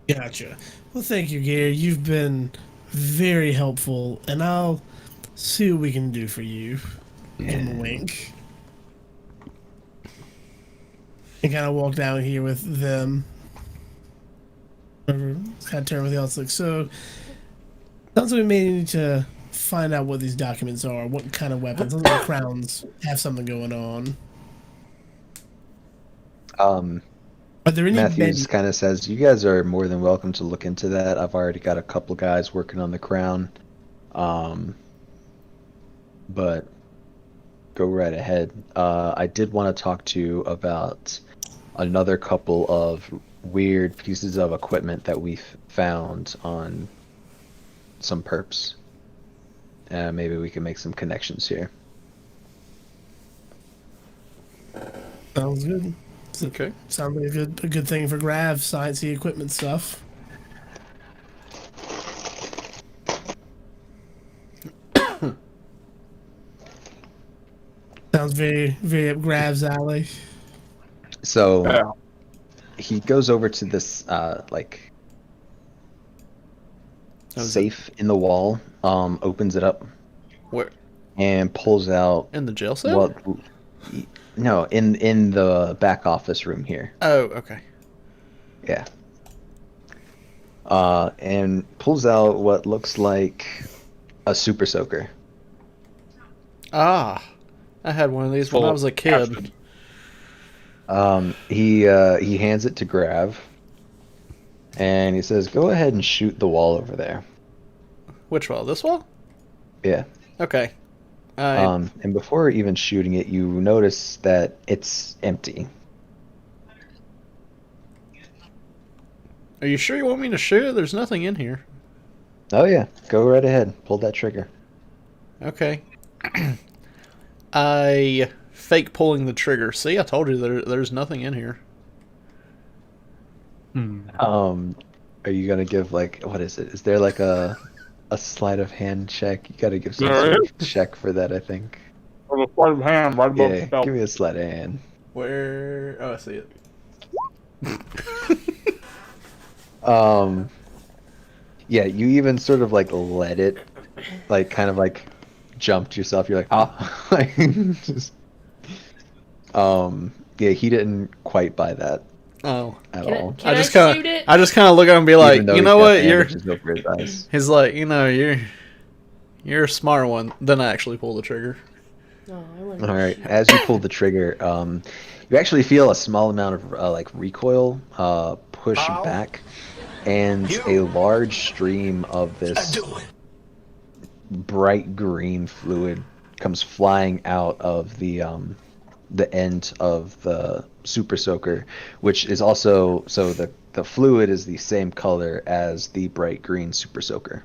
Gotcha. Well, thank you, Gary. You've been very helpful, and I'll see what we can do for you. Give him a wink. And kind of walk down here with them. Kind of turn everything else. Like, so, sounds like we may need to find out what these documents are, what kind of weapons. Sounds like the Crowns have something going on. Are there any Matthews kind of says, "You guys are more than welcome to look into that. I've already got a couple guys working on the crown, but go right ahead. I did want to talk to you about another couple of weird pieces of equipment that we found on some perps. Maybe we can make some connections here." Sounds good. Okay. Sounds like a good thing for Grav, sciencey equipment stuff. Sounds very up Grav's alley. So he goes over to this like safe in the wall, opens it up Where? and pulls out In the jail cell? no, in the back office room here. Oh, okay. Yeah. And pulls out what looks like a super soaker. Ah, I had one of these when I was a kid. He hands it to Grav, and he says, "Go ahead and shoot the wall over there." Which wall? This wall? Yeah. Okay. And before even shooting it, you notice that it's empty. Are you sure you want me to shoot it? There's nothing in here. Oh yeah, go right ahead. Pull that trigger. Okay. I fake pulling the trigger. See, I told you there's nothing in here. Are you gonna give like, what is it? Is there like a sleight of hand check? You gotta give some There sort of check for that, I think. Or the sleight of hand right above Yeah, the belt. give me a sleight of hand. Where? Oh, I see it. Yeah, you even sort of like let it, like kind of like jumped yourself. You're like, ah, like, just, yeah, he didn't quite buy that Oh. at Can all. Can I just shoot kind it? of, I just kind of look at him and be like, Even though you he's know got what, you're. bandages over his eyes. He's like, you're a smart one. Then I actually pull the trigger. Oh, I wouldn't All right, as you pull the trigger, you actually feel a small amount of like recoil push back, and a large stream of this bright green fluid comes flying out of the end of the super soaker, which is also, so the fluid is the same color as the bright green super soaker.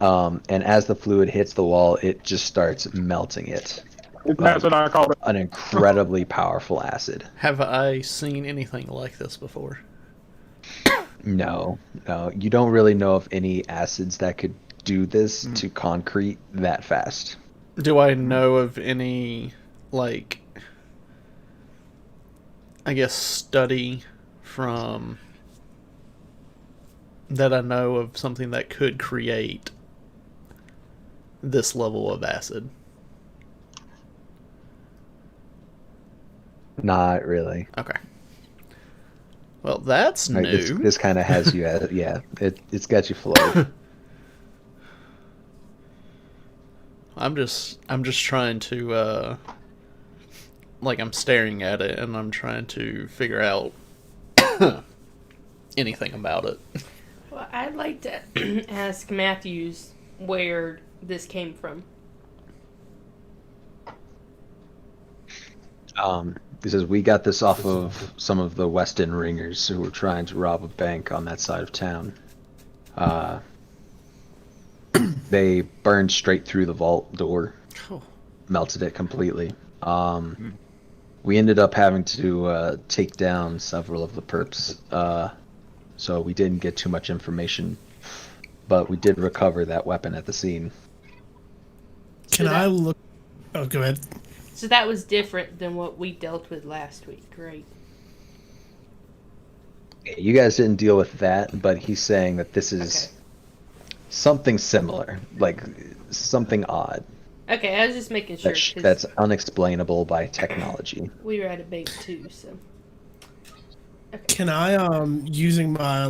And as the fluid hits the wall, it just starts melting it. That's what I call it. An incredibly powerful acid. Have I seen anything like this before? No, you don't really know of any acids that could do this to concrete that fast. Do I know of any, like, I guess, study from that I know of something that could create this level of acid? Not really. Okay. Well, that's Right, new. this kind of has you at, yeah, it's got you floated. I'm just trying to like, I'm staring at it and I'm trying to figure out anything about it. Well, I'd like to ask Matthews where this came from. He says, we got this off of some of the West End ringers who were trying to rob a bank on that side of town. They burned straight through the vault door, Oh. melted it completely. We ended up having to take down several of the perps, so we didn't get too much information, but we did recover that weapon at the scene. Can I look? Oh, go ahead. So that was different than what we dealt with last week, right? You guys didn't deal with that, but he's saying that this is something similar, like something odd. Okay, I was just making sure. That's unexplainable by technology. We were at a base too, so. Okay. Can I, using my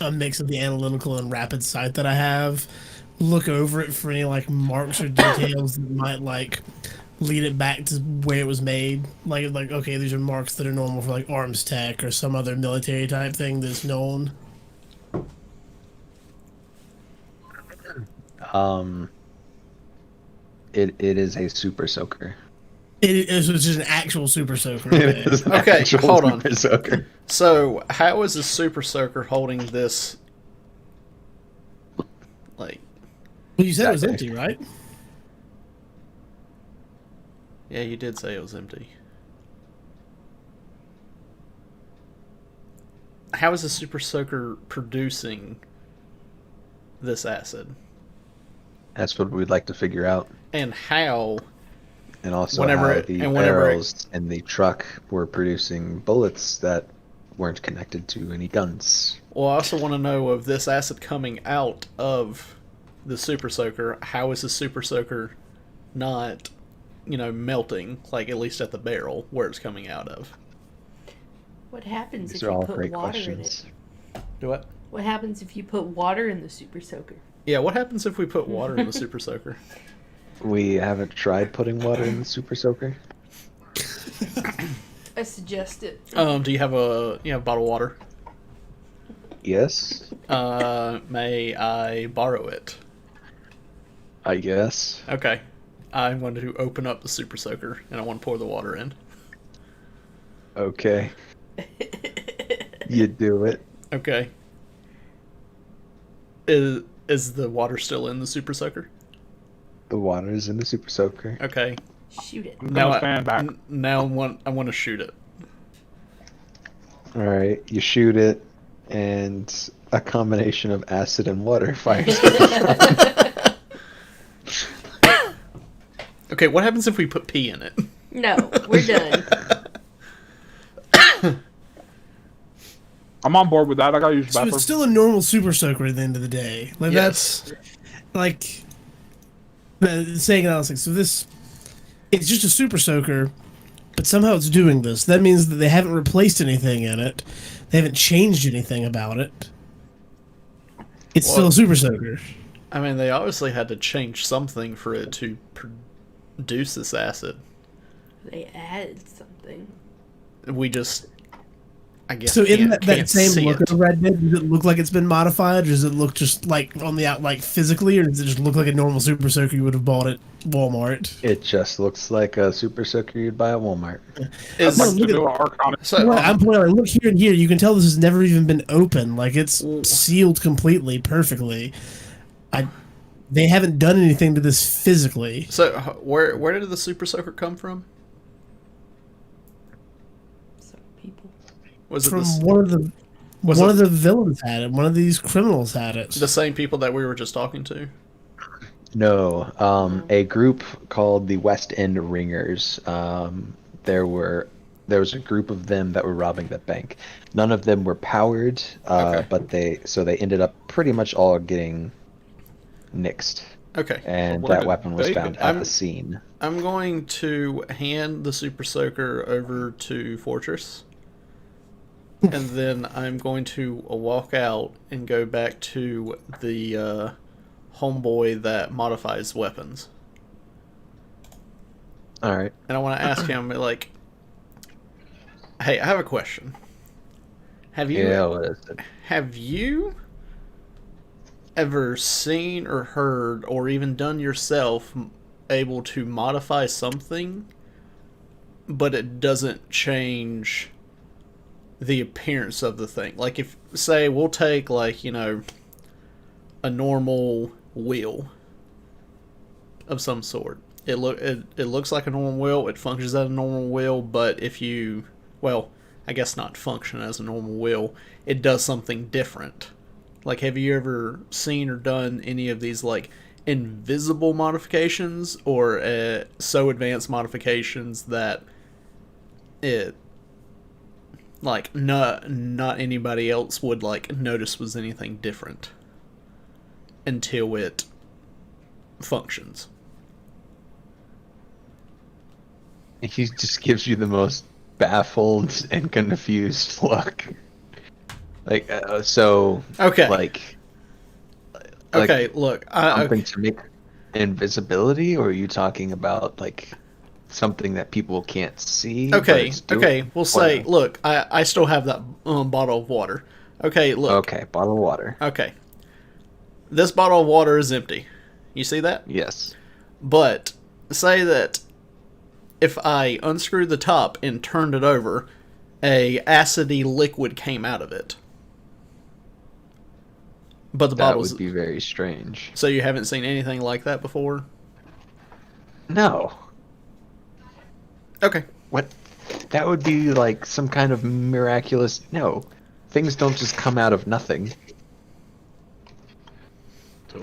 a mix of the analytical and rapid sight that I have, look over it for any marks or details that might lead it back to where it was made? Okay, these are marks that are normal for arms tech or some other military type thing that's known. It is a super soaker. It's just an actual super soaker. It is an Okay, actual hold on. super soaker. So, how is a super soaker holding this? Well, you said it was Exactly. empty, right? Yeah, you did say it was empty. How is a super soaker producing this acid? That's what we'd like to figure out. And how? And also Whenever how it- the and whenever it- barrels in the truck were producing bullets that weren't connected to any guns. Well, I also want to know of this acid coming out of the super soaker. How is the super soaker not, melting, at least at the barrel where it's coming out of? What happens These if are you all put great water questions. in it? Do what? What happens if you put water in the super soaker? Yeah, what happens if we put water in the super soaker? We haven't tried putting water in the super soaker. I suggest it. Do you have a bottled water? Yes, May I borrow it? I guess. Okay. I'm going to open up the super soaker and I want to pour the water in. Okay. You do it. Okay. Is the water still in the super soaker? The water is in the super soaker. Okay. Shoot it. I'm Now gonna stand back. Now I want to shoot it. All right, you shoot it, and a combination of acid and water fires. Okay, what happens if we put pee in it? No, we're done. I'm on board with that. I gotta use the So bathroom. it's still a normal super soaker at the end of the day. Yes. Saying analysis. So it's just a super soaker, but somehow it's doing this. That means that they haven't replaced anything in it. They haven't changed anything about it. It's still Well- a super soaker. I mean, they obviously had to change something for it to produce this acid. They added something. We just, I guess, So in can't that same see look it. of Red Dead, does it look like it's been modified, or does it look just on the out physically, or does it just look like a normal super soaker you would have bought at Walmart? It just looks like a super soaker you'd buy at Walmart. Is- No, To look at do an arcana. so, Right, I'm pointing out, look here and here. You can tell this has never even been open. It's sealed completely, perfectly. They haven't done anything to this physically. so where did the super soaker come from? Some people. Was it From the, one of the Was one it- of the villains had it. One of these criminals had it. the same people that we were just talking to? No, a group called the West End Ringers. There was a group of them that were robbing the bank. None of them were powered, Okay. but they ended up pretty much all getting nixed, Okay. and Where that did weapon was they found get- at I'm- the scene. I'm going to hand the super soaker over to Fortress. And then I'm going to walk out and go back to the homeboy that modifies weapons. All right. And I want to ask him, hey, I have a question. Have you Yeah, what is it? have you ever seen or heard or even done yourself able to modify something, but it doesn't change the appearance of the thing? Like, if, say, we'll take, a normal wheel of some sort. It looks like a normal wheel, it functions as a normal wheel, but if you, well, I guess not function as a normal wheel, it does something different. Like, have you ever seen or done any of these, invisible modifications or so advanced modifications that it like not anybody else would like notice was anything different until it functions. He just gives you the most baffled and confused look. Like, so... Okay. Like... Okay, look. Something to make invisibility, or are you talking about, like, something that people can't see? Okay, but it's doing- okay. We'll say, Whatever. look, I still have that bottle of water. Okay, look. Okay, bottle of water. Okay. This bottle of water is empty. You see that? Yes. But say that if I unscrewed the top and turned it over, a acidy liquid came out of it. But the That bottle's... would be very strange. So you haven't seen anything like that before? No. Okay. What? That would be like some kind of miraculous... No. Things don't just come out of nothing.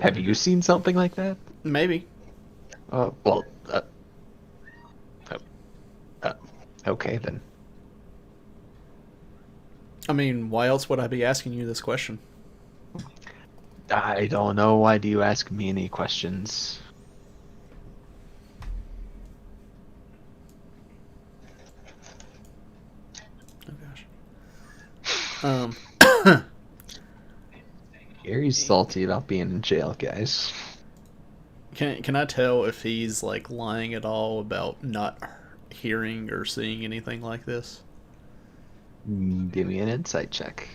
Have you seen something like that? Maybe. Well, okay then. I mean, why else would I be asking you this question? I don't know. Why do you ask me any questions? Oh gosh. Gary's salty about being in jail, guys. Can I tell if he's like lying at all about not hearing or seeing anything like this? Give me an insight check.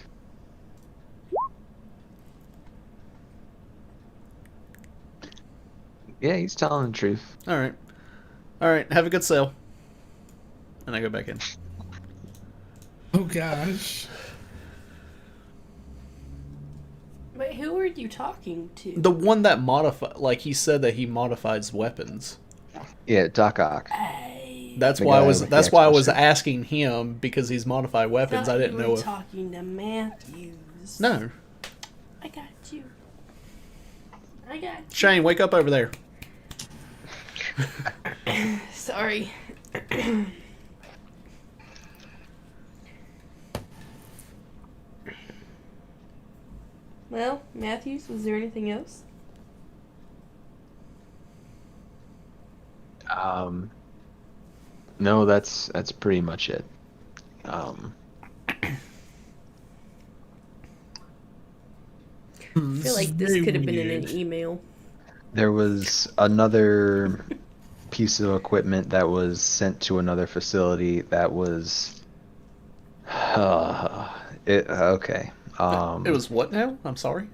Yeah, he's telling the truth. All right. All right. Have a good sail. And I go back in. Oh gosh. Wait, who are you talking to? The one that like he said that he modifies weapons. Yeah, Doc Ock. That's The why I guy was. with That's the why I was extra suit. asking him because he's modified weapons. I didn't know if. Talking to Matthews. No, I got you. I got you. Shane, wake up over there. Sorry. Well, Matthews, was there anything else? No, that's pretty much it. I feel like this Very could have been in weird. an email. There was another piece of equipment that was sent to another facility that was okay. It was what now? I'm sorry.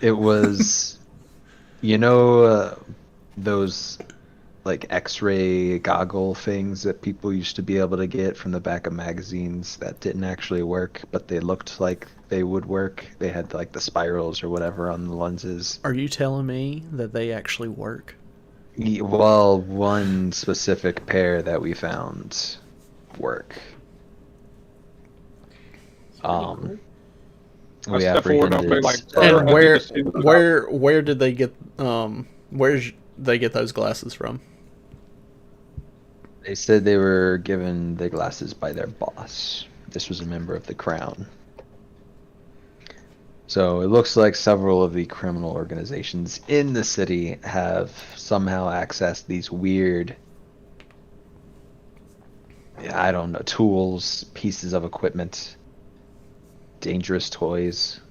It was those like X-ray goggle things that people used to be able to get from the back of magazines that didn't actually work, but they looked like they would work. They had like the spirals or whatever on the lenses. Are you telling me that they actually work? Well, one specific pair that we found work. I We step forward, I'll be apprehended. like, And I need to see the where did they get where's they get those glasses from? They said they were given the glasses by their boss. This was a member of the Crown. So it looks like several of the criminal organizations in the city have somehow accessed these weird, I don't know, tools, pieces of equipment, dangerous toys,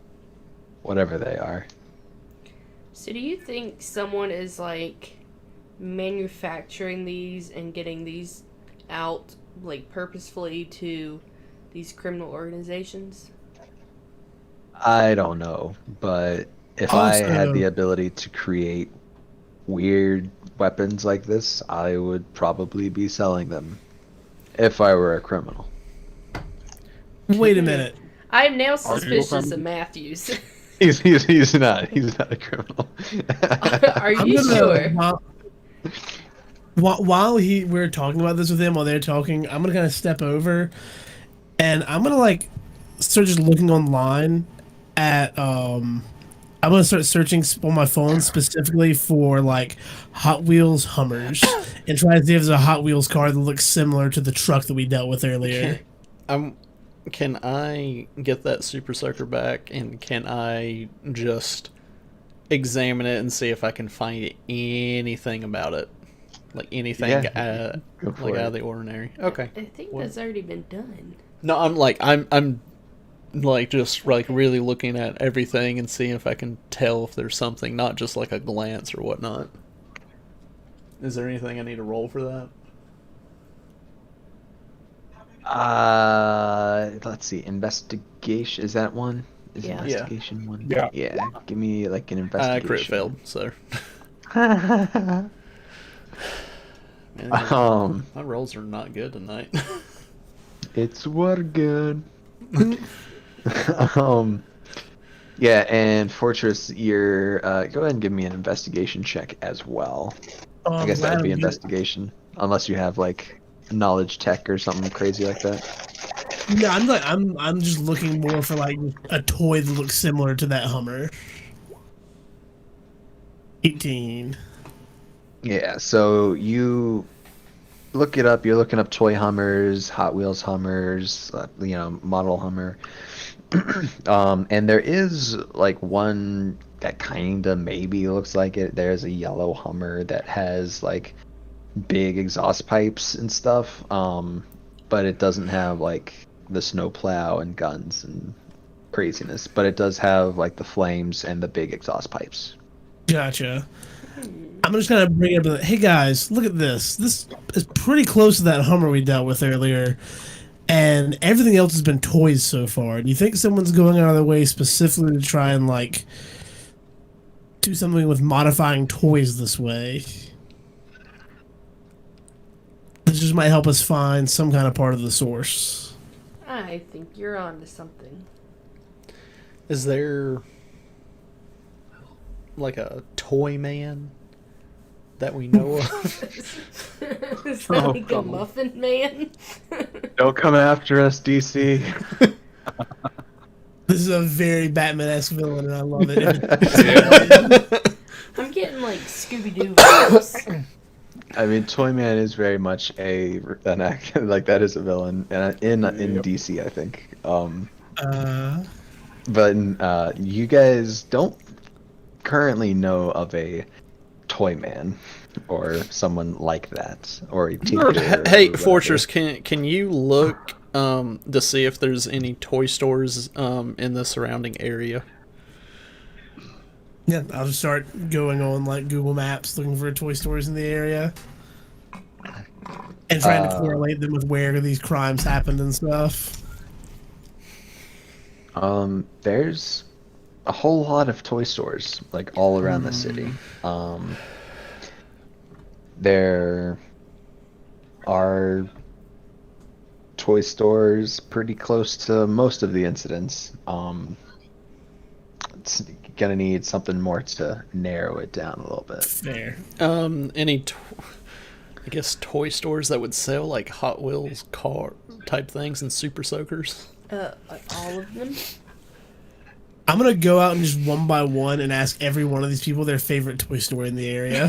whatever they are. So do you think someone is like manufacturing these and getting these out like purposefully to these criminal organizations? I don't know, but if I had Also- the ability to create weird weapons like this, I would probably be selling them if I were a criminal. Wait a minute. I am now you a suspicious criminal? of Matthews. He's not a criminal. Are I'm you gonna- sure? While we're talking about this with him, while they're talking, I'm gonna kind of step over, and I'm gonna like start just looking online at I'm gonna start searching on my phone specifically for like Hot Wheels Hummers and try to see if there's a Hot Wheels car that looks similar to the truck that we dealt with earlier. Can I get that Super Soaker back, and can I just examine it and see if I can find anything about it? Like anything Yeah, go for like it. out of the ordinary. Okay. I think Well- that's already been done. No, I'm like just like really looking at everything and seeing if I can tell if there's something, not just like a glance or whatnot. Is there anything I need to roll for that? Let's see. Investigation, is that one? Is Yeah. investigation one? Yeah. Yeah. Give me like an I investigation. crit failed, so man, my rolls are not good tonight. It's what good. Yeah, and Fortress, you're go ahead and give me an investigation check as well. I guess that would be investigation, unless you have like knowledge tech or something crazy like that. No, I'm just looking more for like a toy that looks similar to that Hummer. 18. Yeah, so you look it up. You're looking up toy Hummers, Hot Wheels Hummers, model Hummer. And there is like one that kind of maybe looks like it. There's a yellow Hummer that has like big exhaust pipes and stuff, but it doesn't have like the snowplow and guns and craziness. But it does have like the flames and the big exhaust pipes. Gotcha. I'm just gonna bring it up. Hey guys, look at this. This is pretty close to that Hummer we dealt with earlier, and everything else has been toys so far. Do you think someone's going out of their way specifically to try and like do something with modifying toys this way? This just might help us find some kind of part of the source. I think you're on to something. Is there like a toy man that we know of? Is that like a muffin man? Don't come after us, DC. This is a very Batman-esque villain, and I love it. I'm getting like Scooby-Doo vibes. I mean, Toyman is very much an act like that is a villain, and in DC, I think. But you guys don't currently know of a Toyman or someone like that, or a tinker. Hey, Fortress, can you look to see if there's any toy stores in the surrounding area? Yeah, I'll just start going on like Google Maps looking for toy stores in the area and trying to correlate them with where these crimes happened and stuff. There's a whole lot of toy stores like all around the city. There are toy stores pretty close to most of the incidents. It's gonna need something more to narrow it down a little bit. Fair. Any I guess toy stores that would sell like Hot Wheels car type things and Super Soakers? All of them? I'm gonna go out and just one by one and ask every one of these people their favorite toy store in the area.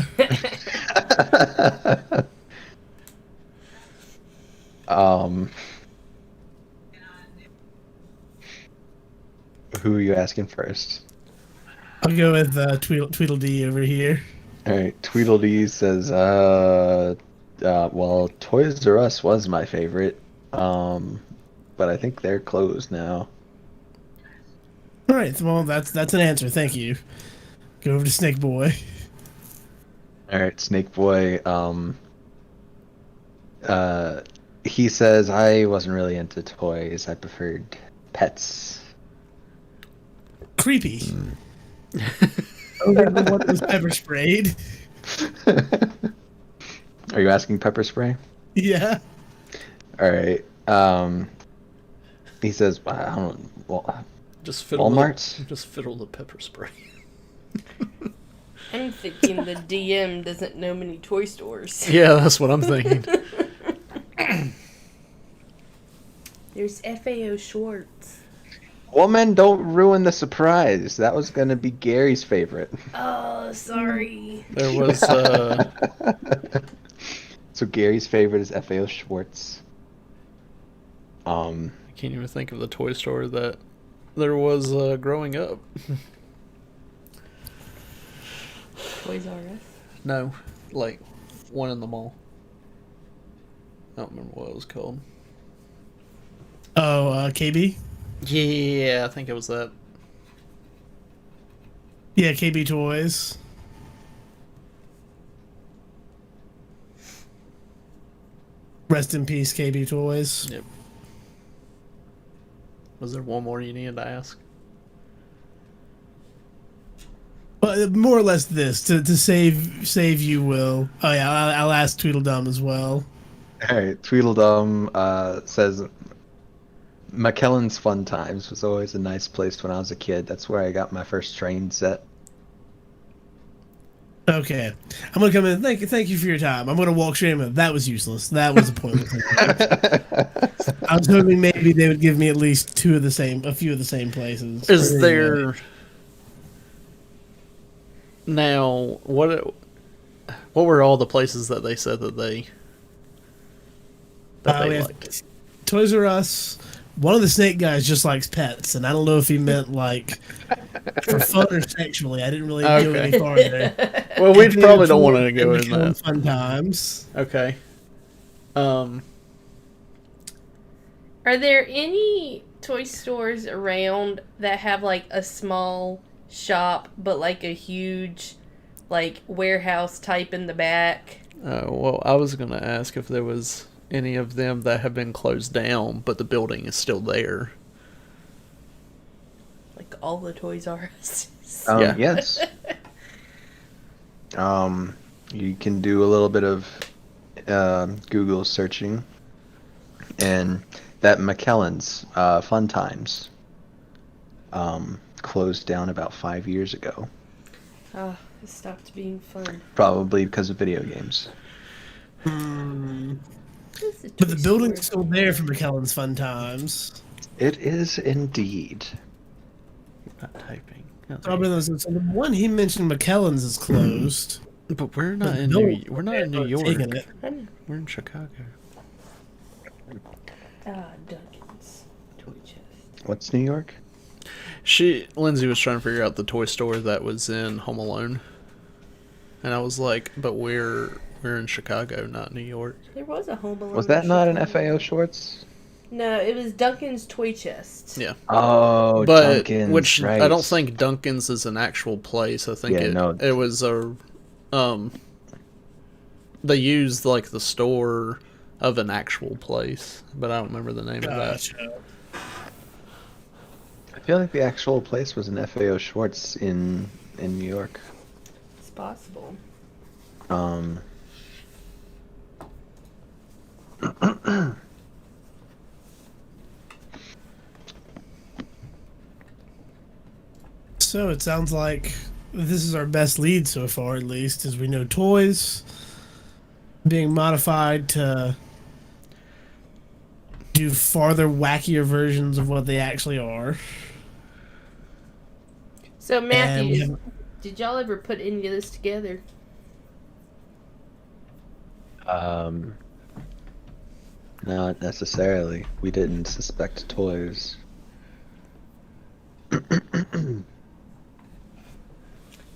Who are you asking first? I'll go with Tweedledee over here. All right, Tweedledee says, well, Toys R Us was my favorite, but I think they're closed now. All right, well that's an answer. Thank you. Go over to Snake Boy. All right, Snake Boy. He says, I wasn't really into toys. I preferred pets. Creepy. Okay, the one that was pepper sprayed. Are you asking pepper spray? Yeah. All right. He says, I don't. Well, Just fiddle Walmart? Just fiddle the pepper spray. I'm thinking the DM doesn't know many toy stores. Yeah, that's what I'm thinking. There's FAO Schwartz. Woman, don't ruin the surprise. That was gonna be Gary's favorite. Oh, sorry. There was So Gary's favorite is FAO Schwartz. I can't even think of the toy store that there was growing up. Toys R Us. No, like one in the mall. I don't remember what it was called. Oh, KB. Yeah, I think it was that. Yeah, KB Toys. Rest in peace, KB Toys. Yep. Was there one more you needed to ask? But more or less this to save you, Will. Oh yeah, I'll ask Tweedledum as well. All right, Tweedledum says McKellen's Fun Times was always a nice place when I was a kid. That's where I got my first train set. Okay, I'm gonna come in. Thank you for your time. I'm gonna walk straight in. That was useless. That was a pointless. I was hoping maybe they would give me at least a few of the same places. Is there now what were all the places that they said that they We have liked? Toys R Us. One of the snake guys just likes pets, and I don't know if he meant like for fun or sexually. I didn't really go Okay. any farther. Well, we probably don't want to go in that. Fun times. Okay. Are there any toy stores around that have like a small shop but like a huge like warehouse type in the back? Well, I was gonna ask if there was any of them that have been closed down, but the building is still there. Like all the Toys R Us. Yeah. Yes. You can do a little bit of Google searching, and that McKellen's Fun Times closed down about 5 years ago, Oh, it stopped being fun. probably because of video games. But the building's still there for McKellen's Fun Times. It is indeed. Not typing. Probably so the one he mentioned, McKellen's, is closed. But we're not But in no we're not in New one's York. taking it. We're in Chicago. Duncan's toy chest. What's New York? Lindsay was trying to figure out the toy store that was in Home Alone, and I was like, "But we're in Chicago, not New York." There was a Home Alone. Was that not an Chicago. FAO Schwartz? No, it was Duncan's toy chest. Yeah, Oh, but Duncan's, which right. I don't think Duncan's is an actual place. I think Yeah, no. it was a they used like the store of an actual place, but I don't remember the name of that. Gotcha. I feel like the actual place was an FAO Schwartz in New York. It's possible. So it sounds like this is our best lead so far, at least, as we know toys being modified to do farther wackier versions of what they actually are. So And we Matthew, have- did y'all ever put any of this together? Not necessarily. We didn't suspect toys.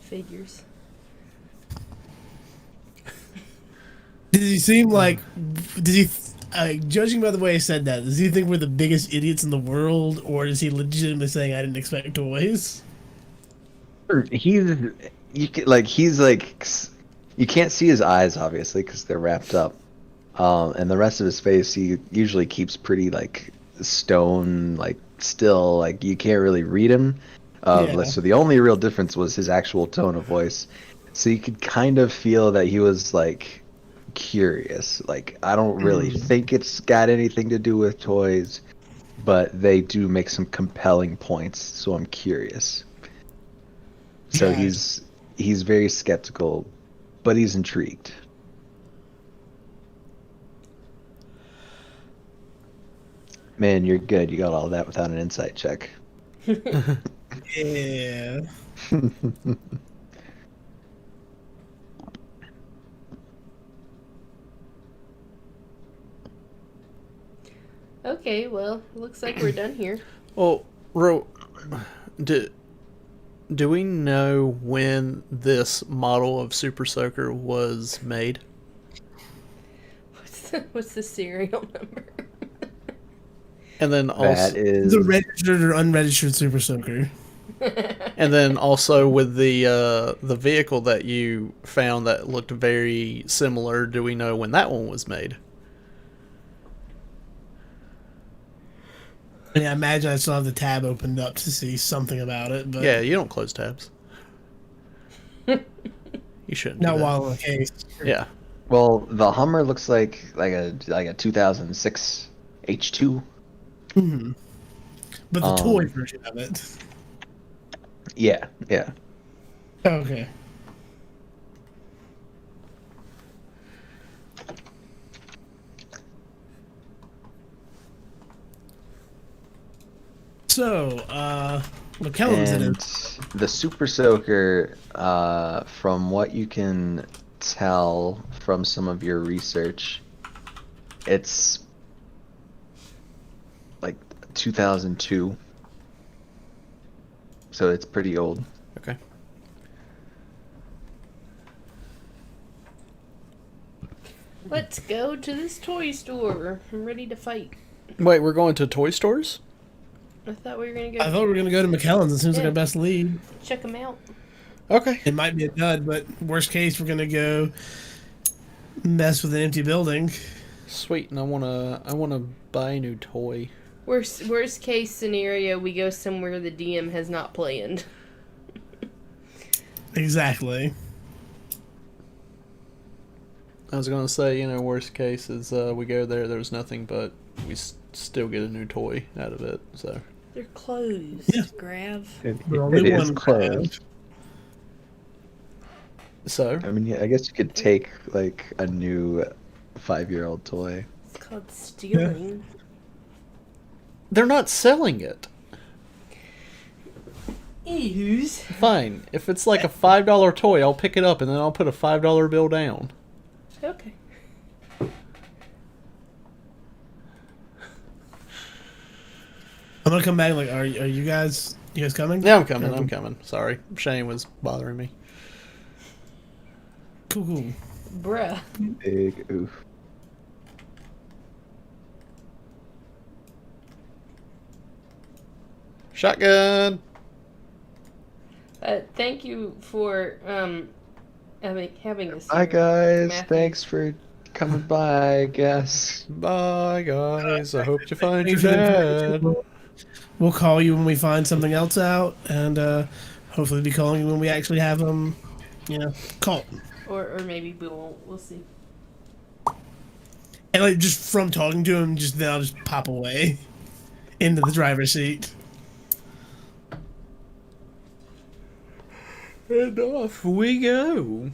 Figures. Did he seem like? Did he? Judging by the way he said that, does he think we're the biggest idiots in the world, or is he legitimately saying I didn't expect toys? He's you can't see his eyes obviously because they're wrapped up, and the rest of his face he usually keeps pretty like stone, like still, like you can't really read him. Yeah. So the only real difference was his actual tone of voice. So you could kind of feel that he was like curious. Like I don't really think it's got anything to do with toys, but they do make some compelling points. So I'm curious. So Yeah. he's very skeptical, but he's intrigued. Man, you're good. You got all that without an insight check. Yeah. Okay, well, looks like we're done here. Well, do, do we know when this model of Super Soaker was made? What's the serial number? And then That also, is The registered or unregistered Super Soaker. and then also with the vehicle that you found that looked very similar, do we know when that one was made? I mean, I imagine I still have the tab opened up to see something about it, but Yeah, you don't close tabs. You shouldn't. not do that. while in the case. Yeah. well, the Hummer looks like a 2006 H2. Hmm. But the Um, toy version of it. Yeah, yeah. Okay. So, McKellen's in And it. the Super Soaker, from what you can tell from some of your research, it's like 2002. So it's pretty old. Okay. Let's go to this toy store. I'm ready to fight. Wait, we're going to toy stores? I thought we were gonna go I thought we were gonna go to McKellen's. It seems like Yeah. our best lead. check them out. Okay. It might be a dud, but worst case, we're gonna go mess with an empty building. Sweet, and I wanna buy a new toy. Worst case scenario, we go somewhere the DM has not planned. Exactly. I was gonna say, worst case is we go there's nothing, but we still get a new toy out of it. So They're closed. Yeah. Grav. But only one closed. so I mean, yeah, I guess you could take like a new 5-year-old toy. It's called stealing. they're not selling it. Ews. Fine, if it's like a $5 toy, I'll pick it up and then I'll put a $5 bill down. Okay. I'm gonna come back. Like, are you guys coming? Yeah, I'm coming. I'm coming. Sorry, Shane was bothering me. Cool. Bruh. Big oof. Shotgun. Thank you for having us. Hi here, guys, Matthew. thanks for coming by, I guess. Bye, guys. I hope you find your Thanks for the dad. information. We'll call you when we find something else out, and hopefully be calling you when we actually have them, caught. Or maybe we won't. We'll see. And like just from talking to him, then I'll just pop away into the driver's seat. And off we go.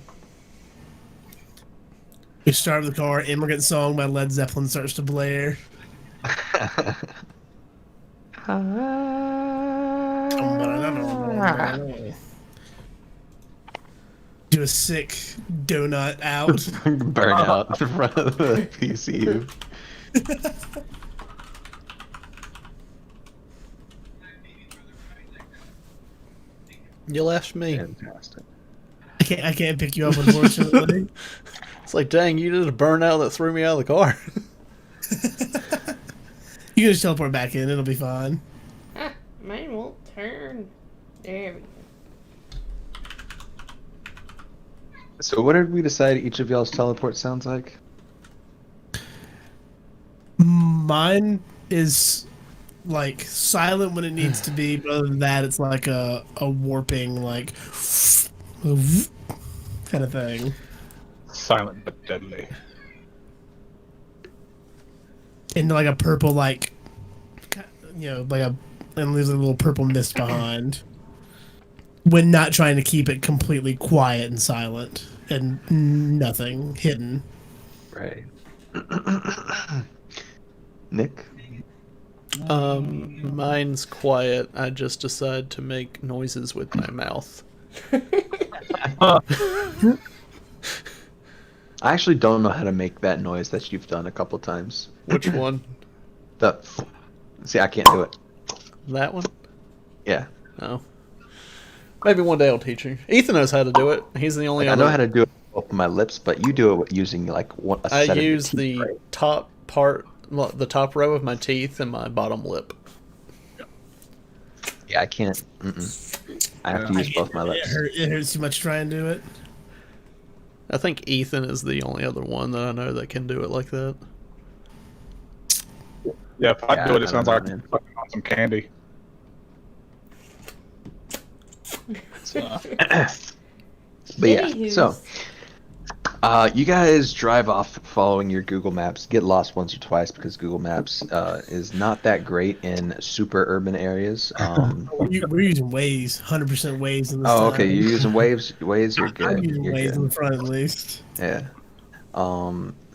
We start with the car. Immigrant Song by Led Zeppelin starts to blare. Do a sick donut out. Burn out in front of the PCU. You left me. Fantastic. I can't pick you up, unfortunately. It's like, dang, you did a burnout that threw me out of the car. You can just teleport back in. It'll be fine. Ah, mine won't turn. There we go. So what did we decide each of y'all's teleport sounds like? Mine is like silent when it needs to be, but other than that, it's like a warping, like kind of thing. Silent but deadly. Into like a purple, like and leaves a little purple mist behind. When not trying to keep it completely quiet and silent and nothing hidden. Right. Nick? Mine's quiet. I just decide to make noises with my mouth. I actually don't know how to make that noise that you've done a couple times. Which one? The See, I can't do it. That one? Yeah. No. Maybe one day I'll teach you. Ethan knows how to do it. He's the only I other. know how to do it with my lips, but you do it using like a I set of your use teeth, the right? top part, the top row of my teeth and my bottom lip. Yeah, I can't. Mm-mm. I have to use both my lips. It hurts too much to try and do it. I think Ethan is the only other one that I know that can do it like that. Yeah, if I Yeah, do it, I it sounds don't like know, man. I'm sucking on some candy. So, But yeah, Anywho's. so you guys drive off following your Google Maps. Get lost once or twice because Google Maps is not that great in super urban areas. We're using Waze, 100% Waze in this Oh, time. okay. You're using Waze. You're I'm good. using You're Waze in good. the front at least. Yeah.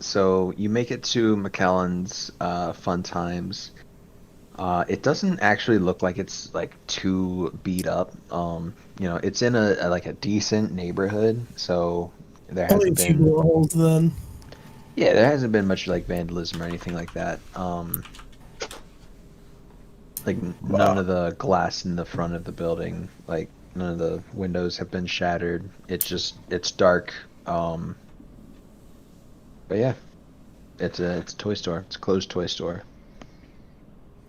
So you make it to McAllen's Fun Times. It doesn't actually look like it's like too beat up. It's in a decent neighborhood, so there Only a hasn't few been bullet holes then. yeah, there hasn't been much like vandalism or anything like that. Like none of the glass in the front of the building, like none of the windows have been shattered. It's dark. But yeah, it's a toy store. It's a closed toy store.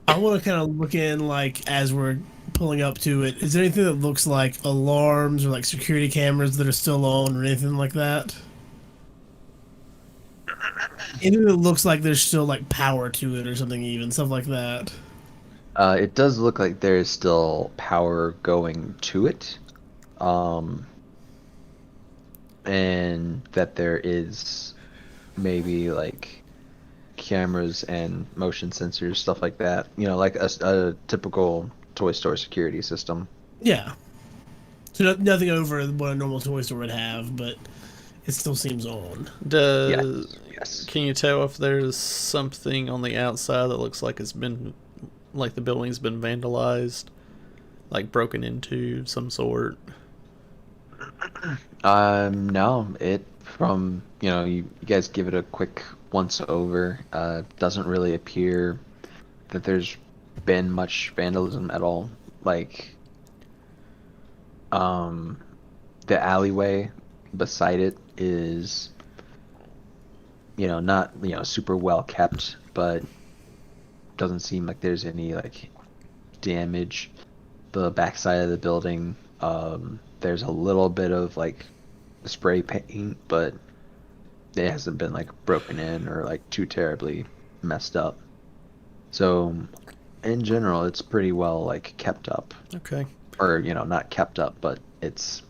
I want to kind of look in, like, as we're pulling up to it. Is there anything that looks like alarms or like security cameras that are still on or anything like that? Anything that looks like there's still like power to it or something, even stuff like that. It does look like there is still power going to it. And that there is maybe like cameras and motion sensors, stuff like that. Like a typical toy store security system. Yeah. So nothing over what a normal toy store would have, but it still seems on. Yes. Can you tell if there's something on the outside that looks like it's been, like the building's been vandalized, like broken into some sort? No, you guys give it a quick once over. Doesn't really appear that there's been much vandalism at all. Like, the alleyway beside it is, not, super well kept, but doesn't seem like there's any like damage. The backside of the building, there's a little bit of like spray paint, but it hasn't been like broken in or like too terribly messed up. So in general, it's pretty well like kept up. Okay. Or, not kept up, but it's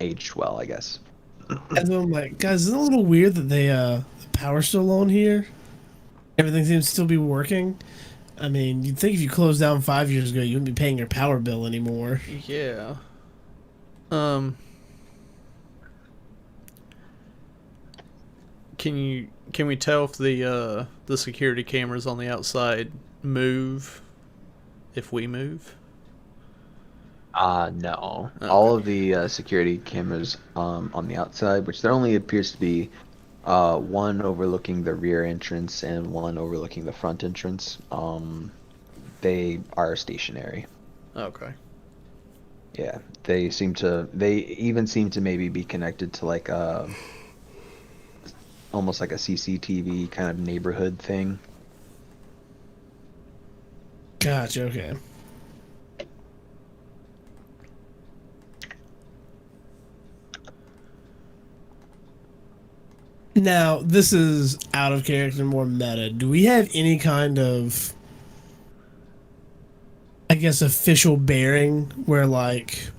aged well, I guess. And then I'm like, guys, isn't it a little weird that the power's still on here? Everything seems to still be working. I mean, you'd think if you closed down 5 years ago, you wouldn't be paying your power bill anymore. Yeah. Can we tell if the security cameras on the outside move if we move? No. Okay. All of the security cameras on the outside, which there only appears to be one overlooking the rear entrance and one overlooking the front entrance, they are stationary. Okay. Yeah, they even seem to maybe be connected to like almost like a CCTV kind of neighborhood thing. Gotcha, okay. Now, this is out of character, more meta. Do we have any kind of, I guess, official bearing where, like,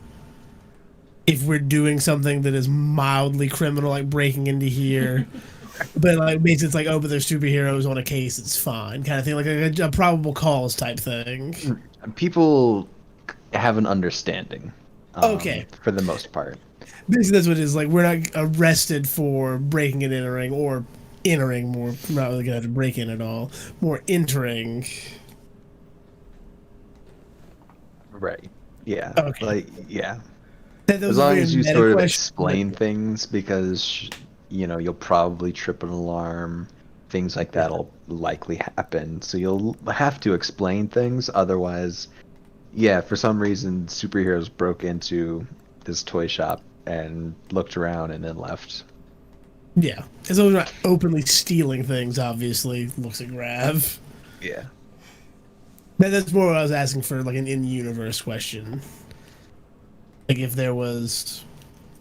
if we're doing something that is mildly criminal, like breaking into here, but like basically it's like, oh, but there's superheroes on a case, it's fine, kind of thing, like a probable cause type thing. People have an understanding. Okay. For the most part. Basically, that's what it is. Like, we're not arrested for breaking and entering, or entering more. We're not really gonna have to break in at all. More entering. Right. Yeah. Okay. Like, yeah. That As was a long very as you meta sort of question, explain but- things, because you'll probably trip an alarm. Things like that'll likely happen. So you'll have to explain things. Otherwise, yeah, for some reason, superheroes broke into this toy shop and looked around and then left. Yeah, as long as we're not openly stealing things, obviously looks like Rav. Yeah. That's more what I was asking for, like an in-universe question. Like if there was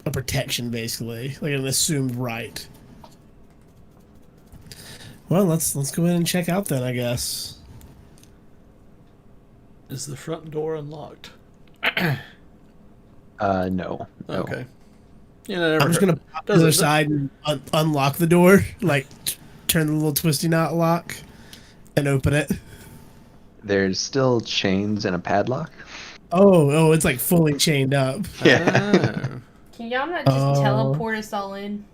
a protection, basically, like an assumed right. Well, let's go in and check out then, I guess. Is the front door unlocked? No. Okay. You know, never I'm just heard. gonna pop to the other Doesn't side and unlock the door, like turn the little twisty knot lock, and open it. There's still chains and a padlock. Oh, it's like fully chained up. Yeah. Oh. Can y'all not just teleport us all in?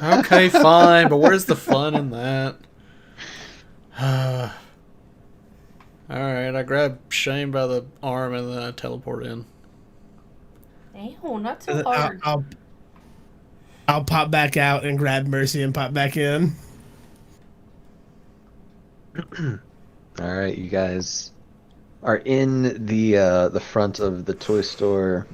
Okay, fine, but where's the fun in that? Alright, I grab Shane by the arm and then I teleport in. Ew, not so I'll, hard. I'll pop back out and grab Mercy and pop back in. All right, you guys are in the front of the toy store.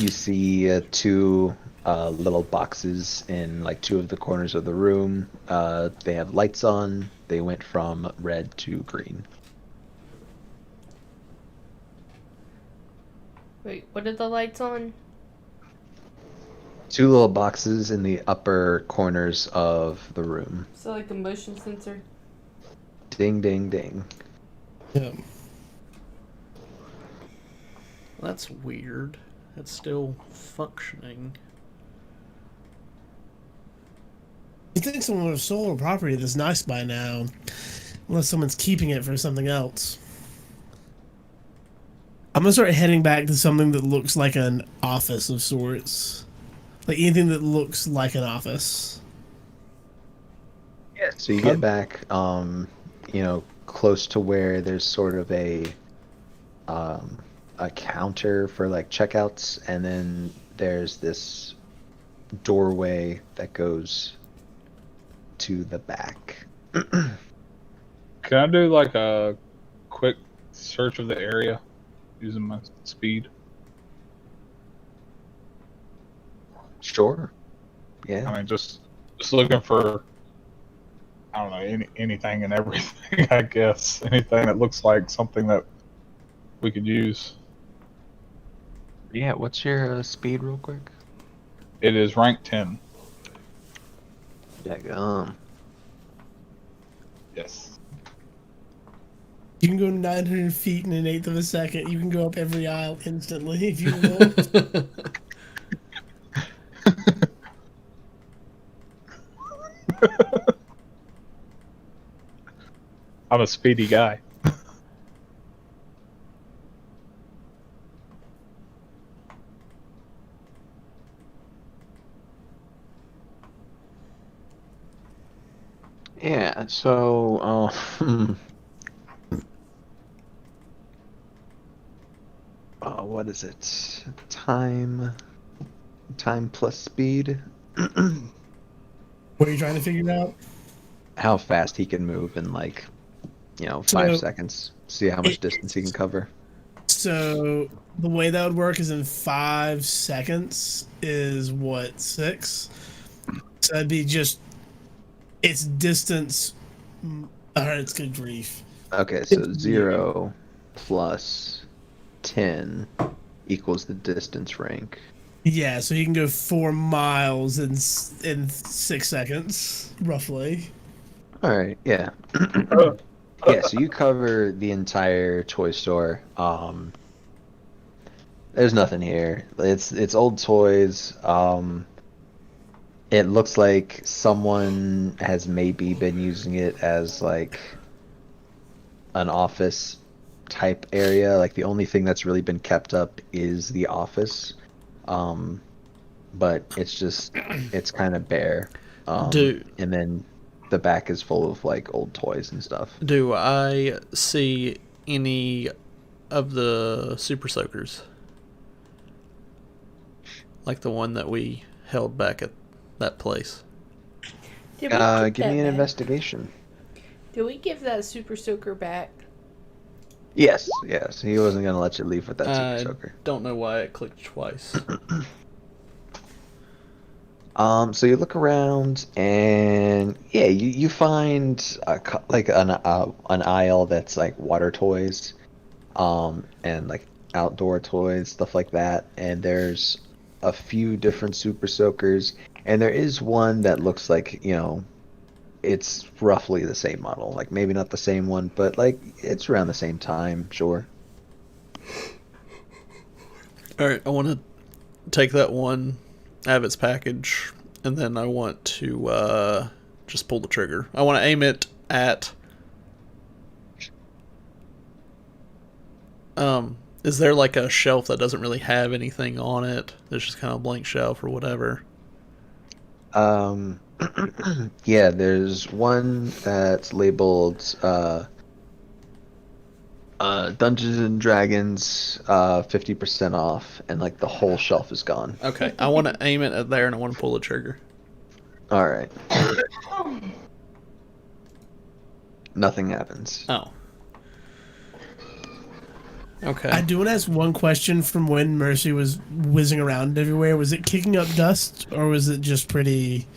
You see two little boxes in like two of the corners of the room. They have lights on. They went from red to green. Wait, what are the lights on? Two little boxes in the upper corners of the room. So like a motion sensor. Ding, ding, ding. Yeah. That's weird. It's still functioning. You think someone would have sold a property that's nice by now, unless someone's keeping it for something else. I'm gonna start heading back to something that looks like an office of sorts. Like anything that looks like an office. Yeah, so you get back, close to where there's sort of a counter for like checkouts, and then there's this doorway that goes to the back. Can I do like a quick search of the area using my speed? Sure. Yeah. I mean, just looking for, I don't know, anything and everything. I guess anything that looks like something that we could use. Yeah. What's your speed, real quick? It is rank 10. Yeah. Yes. You can go 900 feet in an eighth of a second. You can go up every aisle instantly if you want. I'm a speedy guy. Yeah. So, what is it? Time plus speed. What are you trying to figure out? How fast he can move in 5 So- seconds. See how much distance he can cover. So the way that would work is in 5 seconds is what, 6? So that'd be just its distance. Alright, it's good grief. Okay, so It's 0 plus 10 equals the distance rank. Yeah, so he can go 4 miles in 6 seconds, roughly. All right, yeah. Yeah, so you cover the entire toy store. There's nothing here. It's old toys. It looks like someone has maybe been using it as like an office type area. Like the only thing that's really been kept up is the office. But it's kind of bare. And then the back is full of like old toys and stuff. Do I see any of the super soakers? Like the one that we held back at that place. Did we give Give me that an back? investigation. Did we give that super soaker back? Yes, yes. He wasn't gonna let you leave with that super I soaker. don't know why it clicked twice. So you look around, and yeah, you find like an aisle that's like water toys, and like outdoor toys, stuff like that. And there's a few different super soakers, and there is one that looks like, it's roughly the same model. Like maybe not the same one, but like it's around the same time, sure. Alright, I want to take that one out of its package, and then I want to just pull the trigger. I want to aim it at... is there like a shelf that doesn't really have anything on it? There's just kind of a blank shelf or whatever. Um, yeah, there's one that's labeled Dungeons and Dragons 50% off, and like the whole shelf is gone. Okay, I want to aim it at there, and I want to pull the trigger. All right. Nothing happens. Oh. Okay. I do want to ask one question from when Mercy was whizzing around everywhere. Was it kicking up dust, or was it just pretty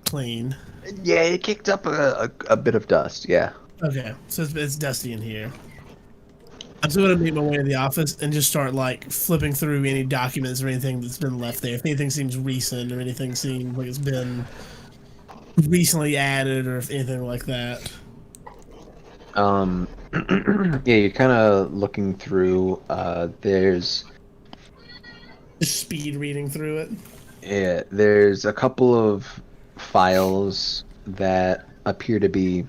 clean? Yeah, it kicked up a bit of dust, yeah. Okay, so it's dusty in here. I'm still gonna make my way to the office and just start like flipping through any documents or anything that's been left there. If anything seems recent or anything seems like it's been recently added or if anything like that. Yeah, you're kind of looking through. There's Just speed reading through it. Yeah, there's a couple of files that appear to be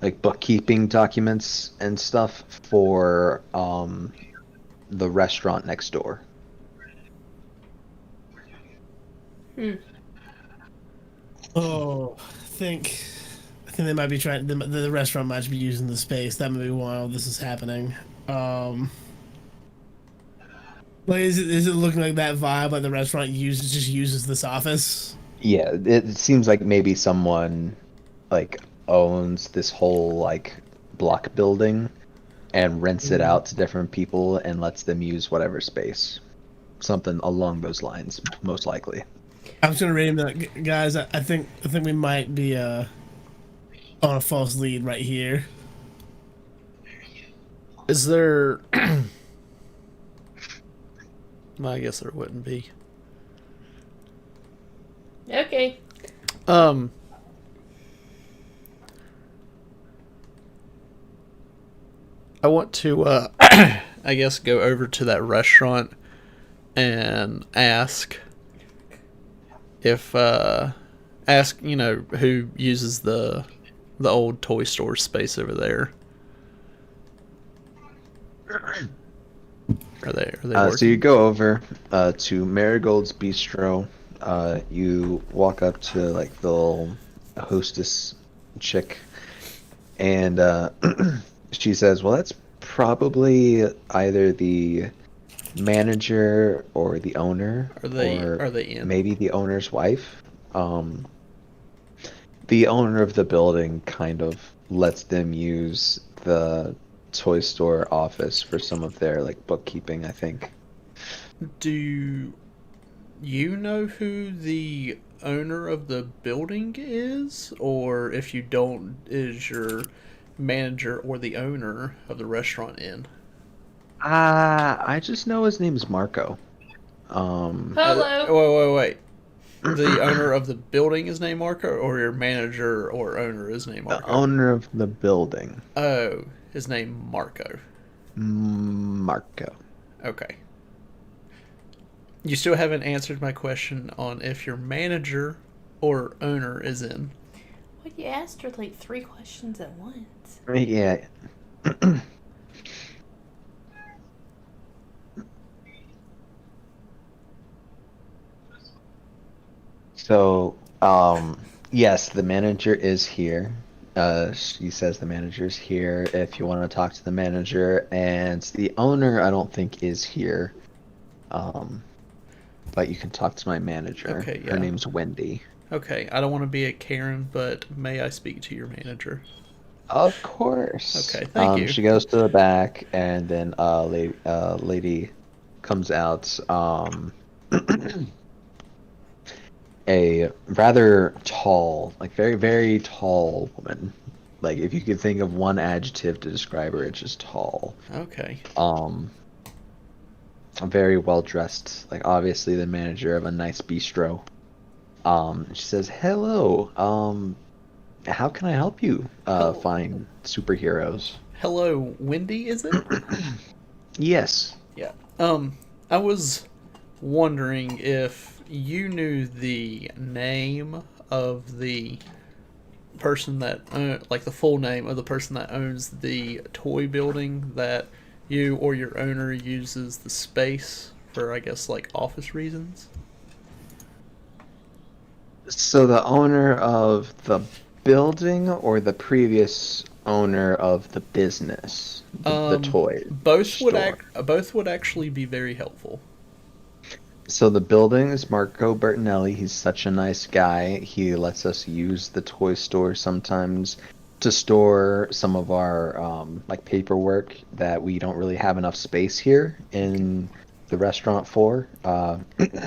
like bookkeeping documents and stuff for the restaurant next door. Oh, I think they might be trying. The restaurant might be using the space. That might be why all this is happening. Like, is it looking like that vibe? Like the restaurant uses this office? Yeah, it seems like maybe someone like owns this whole like block building and rents it out to different people and lets them use whatever space. Something along those lines, most likely. I'm just gonna rate him that, guys. I think we might be on a false lead right here. Is there... Well, I guess there wouldn't be. Okay. I want to, I guess, go over to that restaurant and ask if, who uses the old toy store space over there. Are they working? So you go over to Marigold's Bistro. You walk up to like the little hostess chick, and she says, "Well, that's probably either the manager or the owner, Are they in? maybe the owner's wife." The owner of the building kind of lets them use the toy store office for some of their like bookkeeping, I think. Do you know who the owner of the building is? Or if you don't, is your manager or the owner of the restaurant in? I just know his name's Marco. Hello. Wait. The owner of the building is named Marco, or your manager or owner is named Marco? The owner of the building. Oh, his name Marco. Marco. Okay. You still haven't answered my question on if your manager or owner is in. Well, you asked her like 3 questions at once. Yeah. So, yes, the manager is here. She says the manager's here if you want to talk to the manager, and the owner I don't think is here. But you can talk to my manager. Okay, Her yeah. name's Wendy. Okay, I don't want to be a Karen, but may I speak to your manager? Of course. Okay, thank you. She goes to the back, and then lady comes out. A rather tall, like very, very tall woman. Like if you could think of one adjective to describe her, it's just tall. Okay. Very well dressed, like obviously the manager of a nice bistro. She says, "Hello. How can I help you find superheroes?" Hello, Wendy, is it? Yes. Yeah. I was wondering if you knew the name of the person that, like the full name of the person that owns the toy building that you or your owner uses the space for, I guess, like office reasons. So the owner of the building or the previous owner of the business, the toy store? Both would actually be very helpful. So the building is Marco Bertinelli. He's such a nice guy. He lets us use the toy store sometimes to store some of our like paperwork that we don't really have enough space here in the restaurant for.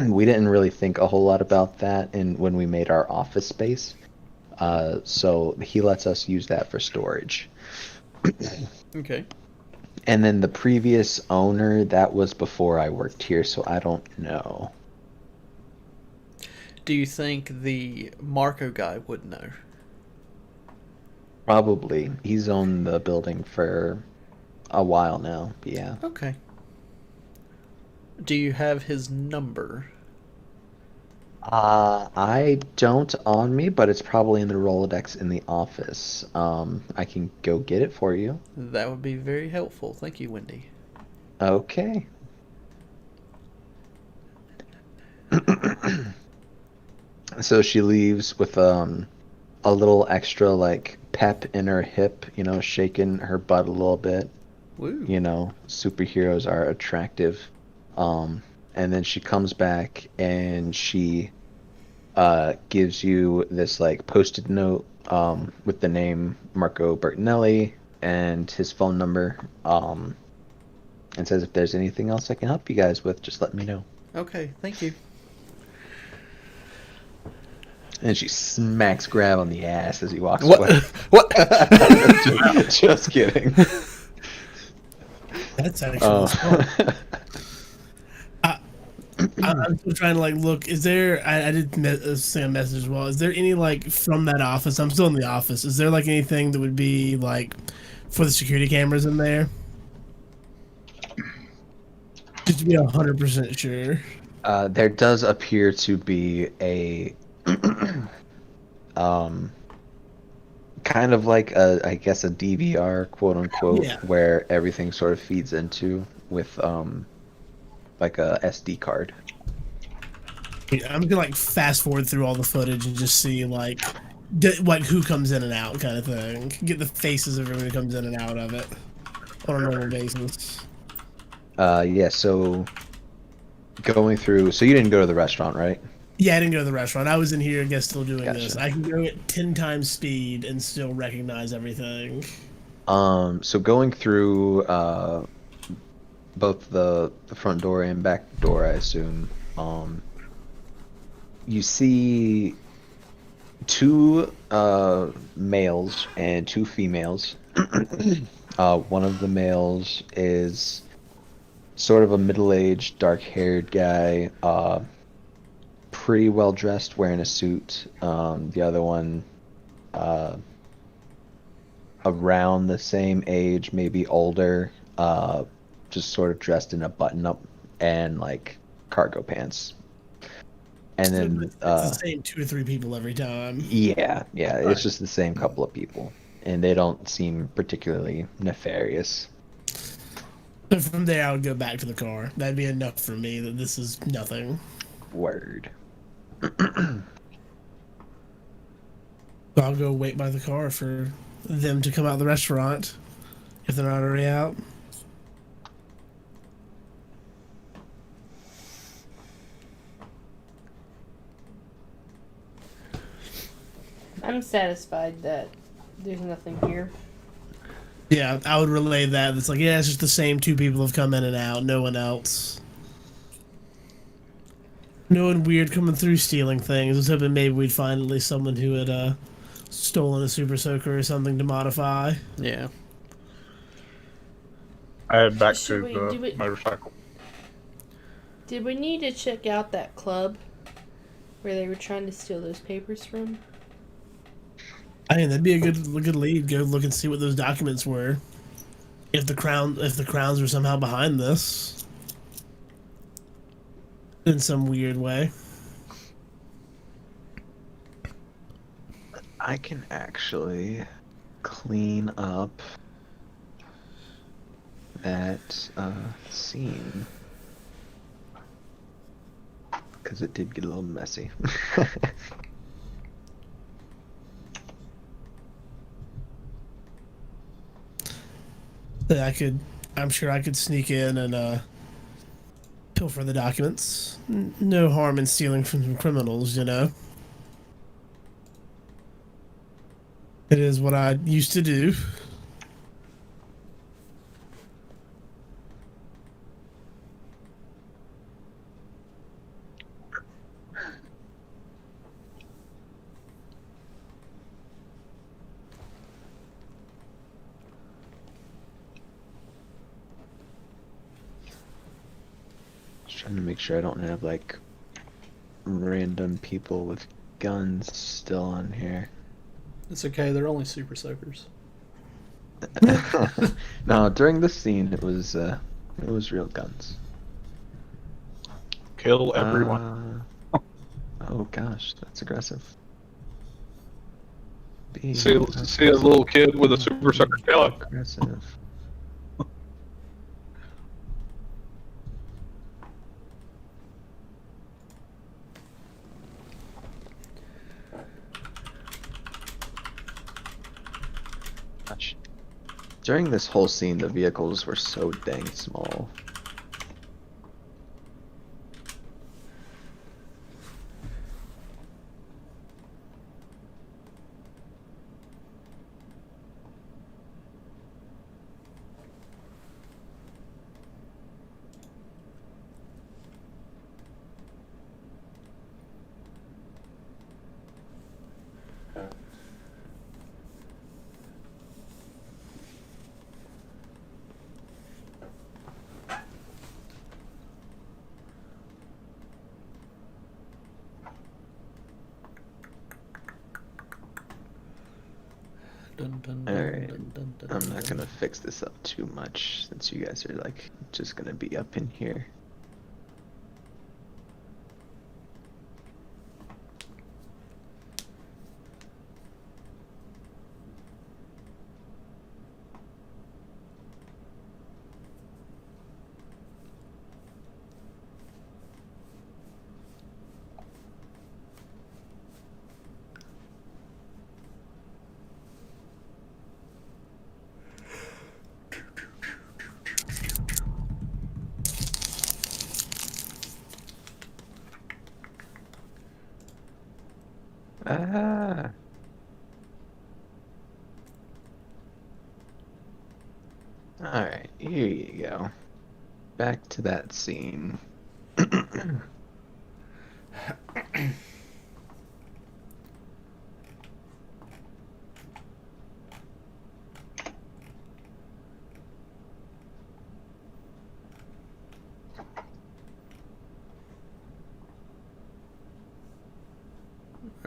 We didn't really think a whole lot about that when we made our office space. So he lets us use that for storage. Okay. And then the previous owner, that was before I worked here, so I don't know. Do you think the Marco guy would know? Probably. He's owned the building for a while now, but yeah. Okay. Do you have his number? I don't on me, but it's probably in the Rolodex in the office. I can go get it for you. That would be very helpful. Thank you, Wendy. Okay. So she leaves with a little extra like pep in her hip, shaking her butt a little bit. Woo. Superheroes are attractive. And then she comes back and she gives you this like post-it note with the name Marco Bertinelli and his phone number, and says if there's anything else I can help you guys with, just let me know. Okay, thank you. And she smacks Grab on the ass as he walks What? away. What? Just kidding. That's actually smart. I'm still trying to like look. Is there? I did send a message as well. Is there any like from that office? I'm still in the office. Is there like anything that would be like for the security cameras in there? Just to be 100% sure. There does appear to be a kind of like I guess a DVR, quote unquote, Yeah. where everything sort of feeds into with like a SD card. I'm gonna like fast forward through all the footage and just see like who comes in and out kind of thing. Get the faces of everyone who comes in and out of it on a normal basis. Yeah. So going through. So you didn't go to the restaurant, right? Yeah, I didn't go to the restaurant. I was in here, I guess, still doing Gotcha. this. I can go at 10 times speed and still recognize everything. So going through both the front door and back door, I assume. You see two males and two females. One of the males is sort of a middle-aged, dark-haired guy, pretty well dressed, wearing a suit. The other one, around the same age, maybe older, just sort of dressed in a button-up and like cargo pants. And then It's the same 2 or 3 people every time. yeah, it's Right. just the same couple of people, and they don't seem particularly nefarious. So from there, I would go back to the car. That'd be enough for me that this is nothing. Word. But I'll go wait by the car for them to come out of the restaurant if they're not already out. I'm satisfied that there's nothing here. Yeah, I would relay that. It's like, yeah, it's just the same two people have come in and out. No one else. No one weird coming through stealing things. I was hoping maybe we'd find at least someone who had stolen a super soaker or something to modify. Yeah. I head back Should to we the do it- motorcycle. Did we need to check out that club where they were trying to steal those papers from? I mean, that'd be a good lead. Go look and see what those documents were. If the crowns were somehow behind this, in some weird way. I can actually clean up that scene. Because it did get a little messy. I'm sure I could sneak in and pilfer the documents. No harm in stealing from some criminals, you know. It is what I used to do. Just trying to make sure I don't have like random people with guns still on here. It's okay. They're only super soakers. No, during this scene it was real guns. Kill everyone. Oh gosh, that's aggressive. See a little kid with a super sucker killer. Aggressive. Gosh. During this whole scene, the vehicles were so dang small. Dun, dun, Alright. dun, dun, dun, I'm not dun. gonna fix this up too much since you guys are like just gonna be up in here. Ah. Alright, here you go. Back to that scene.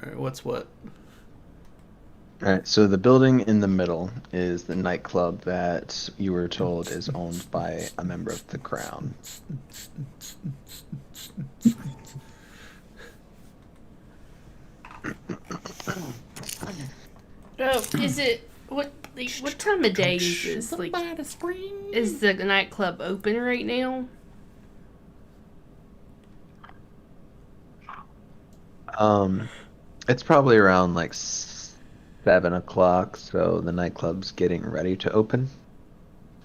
Alright, what's what? Alright, so the building in the middle is the nightclub that you were told is owned by a member of the Crown. Oh, is it what time of day is this? Like, is the nightclub open right now? It's probably around like 7 o'clock, so the nightclub's getting ready to open,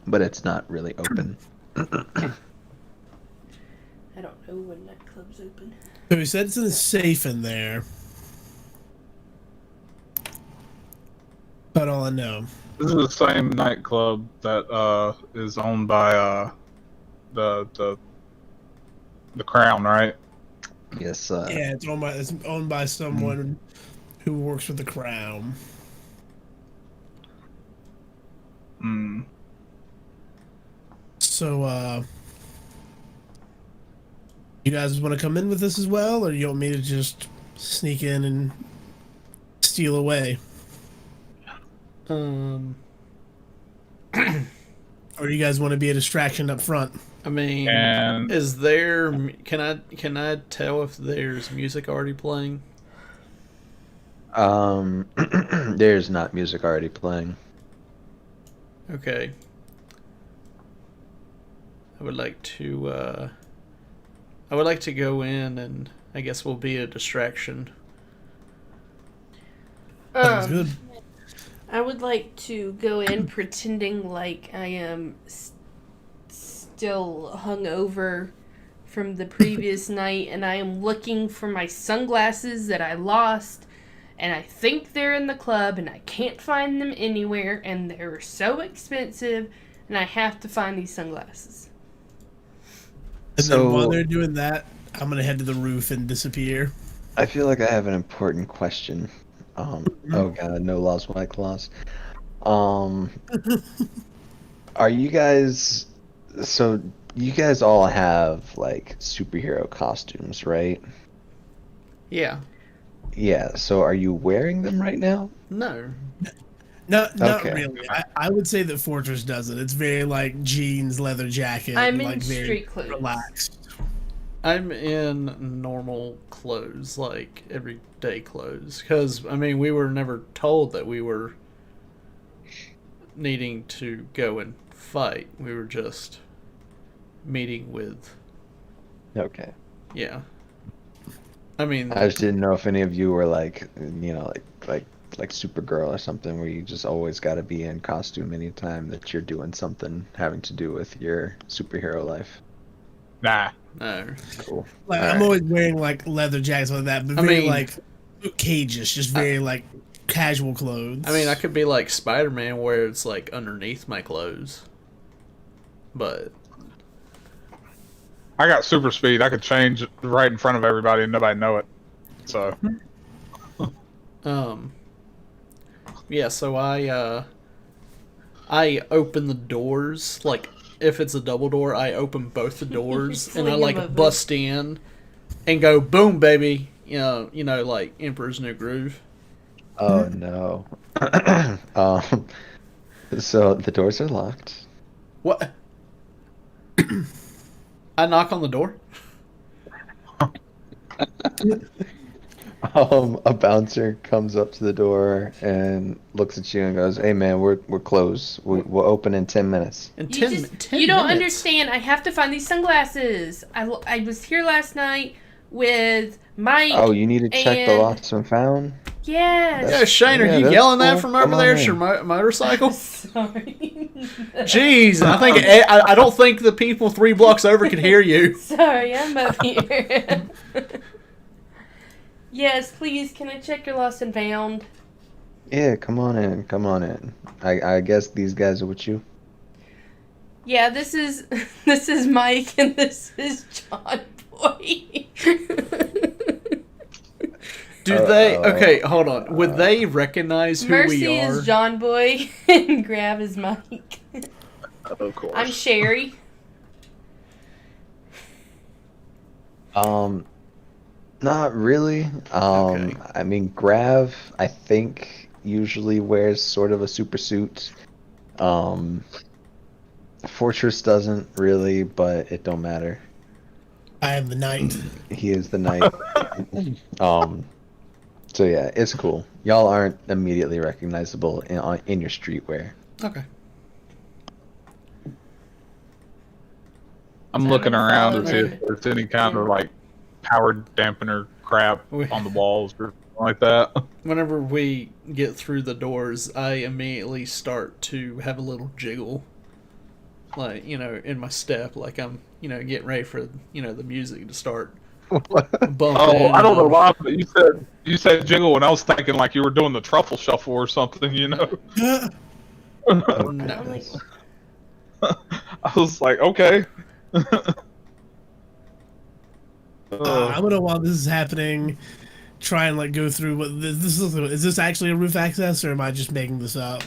but it's not really open. I don't know when nightclub's open. So he said it's safe in there. But all I know. This is the same nightclub that is owned by the Crown, right? Yes. Yeah, it's owned by someone who works for the Crown. Hmm. So, you guys want to come in with us as well, or you want me to just sneak in and steal away? Or Or you guys want to be a distraction up front? I mean, And is there? Can I tell if there's music already playing? There's not music already playing. Okay. I would like to. I would like to go in, and I guess we'll be a distraction. Sounds good. I would like to go in pretending like I am still hungover from the previous night, and I am looking for my sunglasses that I lost, and I think they're in the club, and I can't find them anywhere, and they're so expensive, and I have to find these sunglasses. And So- then while they're doing that, I'm gonna head to the roof and disappear. I feel like I have an important question. Oh god, no laws like laws. Are you guys? So you guys all have like superhero costumes, right? Yeah. Yeah. So are you wearing them right now? No. Not Okay. really. I would say that Fortress does it. It's very like jeans, leather jacket, I'm and, in like very street clothes. relaxed. I'm in normal clothes, like everyday clothes, because I mean we were never told that we were needing to go and fight. We were just meeting with, Okay. yeah. I mean, I just didn't know if any of you were like, like Supergirl or something, where you just always got to be in costume anytime that you're doing something having to do with your superhero life. nah. no. Cool. Like All I'm right. always wearing like leather jackets like that, but I very mean- like cages, just very like casual clothes. I mean, I could be like Spider-Man, where it's like underneath my clothes, but I got super speed. I could change right in front of everybody and nobody know it. So yeah. So I open the doors, like if it's a double door, I open both the doors and I Fling 'em like open. bust in and go boom, baby. You know, like Emperor's New Groove. Oh no. So the doors are locked. What? I knock on the door. A bouncer comes up to the door and looks at you and goes, "Hey man, we're closed. We'll open in 10 minutes." In You 10 just 10 you don't minutes. understand. I have to find these sunglasses. I was here last night with Mike. Oh, you need to check the And- lost and found? Yes. Yeah, Shane, are Yeah, you that's yelling that cool. from Come over on there? in. It's your motorcycle? Sorry. Jeez, I don't think the people 3 blocks over can hear you. Sorry, I'm up here. Yes, please. Can I check your lost and found? Yeah, come on in. Come on in. I guess these guys are with you. Yeah, this is Mike and this is John Boy. Do they? Okay, hold on. Would they recognize who Mercy we are? is John Boy and Grab is Mike. of course. I'm Sherry. Not really. Okay. I mean, Grav, I think, usually wears sort of a super suit. Fortress doesn't really, but it don't matter. I am the knight. He is the knight. So yeah, it's cool. Y'all aren't immediately recognizable in your streetwear. Okay. I'm looking gonna around follow to see me. if there's any kind of like power dampener crap We- on the walls or like that. Whenever we get through the doors, I immediately start to have a little jiggle, like in my step, like I'm getting ready for the music to start bumping. Oh, I don't know and why, but you said jiggle, and I was thinking like you were doing the truffle shuffle or something. Oh, No. goodness. I was like, okay. I'm gonna, while this is happening, try and like go through what this is. Is this actually a roof access, or am I just making this up?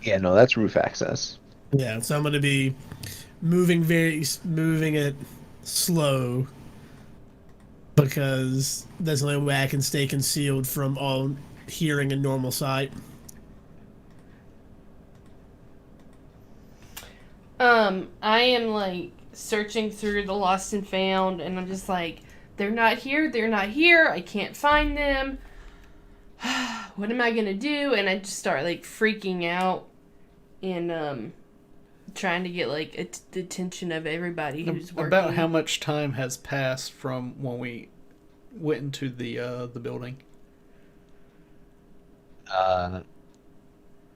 Yeah, no, that's roof access. Yeah, so I'm gonna be moving it slow because that's the only way I can stay concealed from all hearing and normal sight. I am like searching through the lost and found, and I'm just like, they're not here, they're not here, I can't find them. What am I gonna do? And I just start like freaking out and trying to get like the attention of everybody who's working. About how much time has passed from when we went into the building?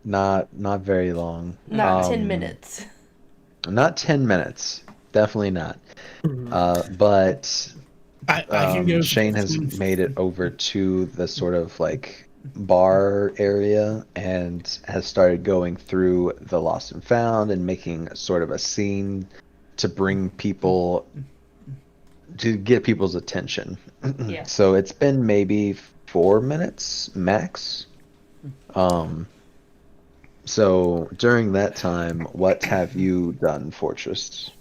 Not very long. Not 10 minutes. Not 10 minutes. Definitely not. But I can go. Shane has made it over to the sort of like bar area and has started going through the lost and found and making sort of a scene to bring people to get people's attention. Yeah. So it's been maybe 4 minutes max. So during that time, what have you done, Fortress?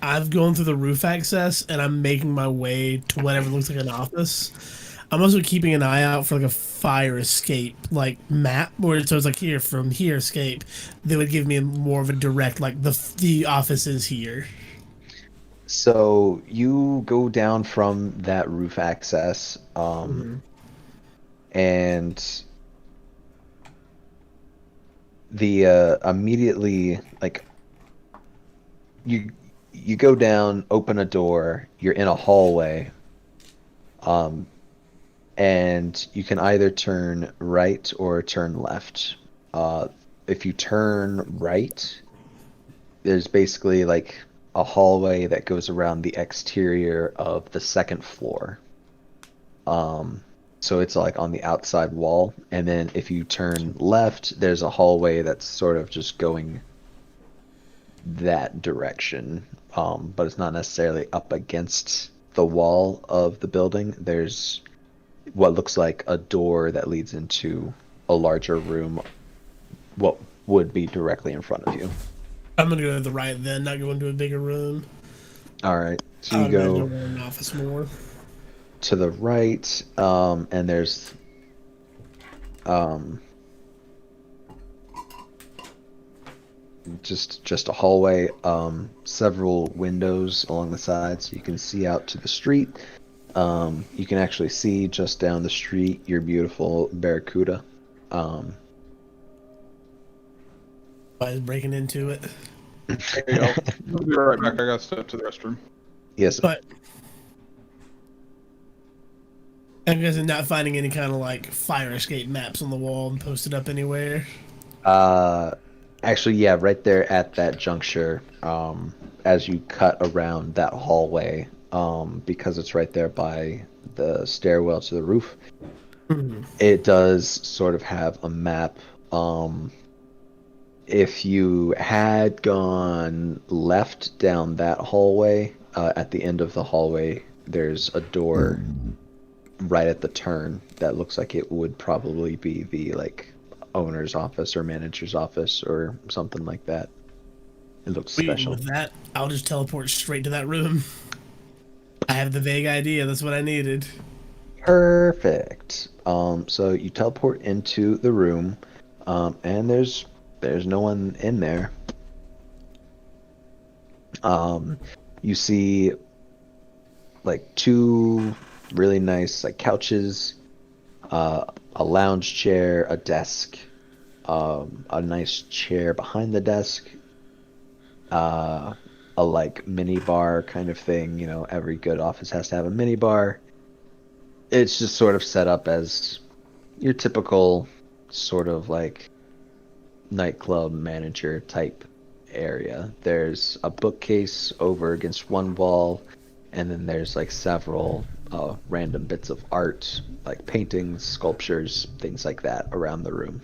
I've gone through the roof access and I'm making my way to whatever looks like an office. I'm also keeping an eye out for like a fire escape like map where so it's like here from here escape. They would give me more of a direct like the office is here. So you go down from that roof access, and the immediately like you go down, open a door, you're in a hallway, and you can either turn right or turn left. If you turn right, there's basically like a hallway that goes around the exterior of the second floor. So it's like on the outside wall, and then if you turn left, there's a hallway that's sort of just going that direction, but it's not necessarily up against the wall of the building. There's what looks like a door that leads into a larger room, what would be directly in front of you. I'm gonna go to the right then, not go into a bigger room. All right, so I you would go imagine we're in an office more. to the right, and there's just a hallway, several windows along the sides. You can see out to the street. You can actually see just down the street your beautiful Barracuda. I was breaking into it. There you go. I'll be right back. I got to step to the restroom. Yes. But I'm guessing not finding any kind of like fire escape maps on the wall and posted up anywhere. Actually, yeah, right there at that juncture, as you cut around that hallway, because it's right there by the stairwell to the roof, it does sort of have a map. If you had gone left down that hallway, at the end of the hallway, there's a door right at the turn that looks like it would probably be the like owner's office or manager's office or something like that. It looks special. With that, I'll just teleport straight to that room. I have the vague idea. That's what I needed. Perfect. So you teleport into the room, and there's no one in there. You see like two really nice like couches, a lounge chair, a desk, a nice chair behind the desk, a like mini bar kind of thing. You know, every good office has to have a mini bar. It's just sort of set up as your typical sort of like nightclub manager type area. There's a bookcase over against one wall, and then there's like several random bits of art, like paintings, sculptures, things like that around the room.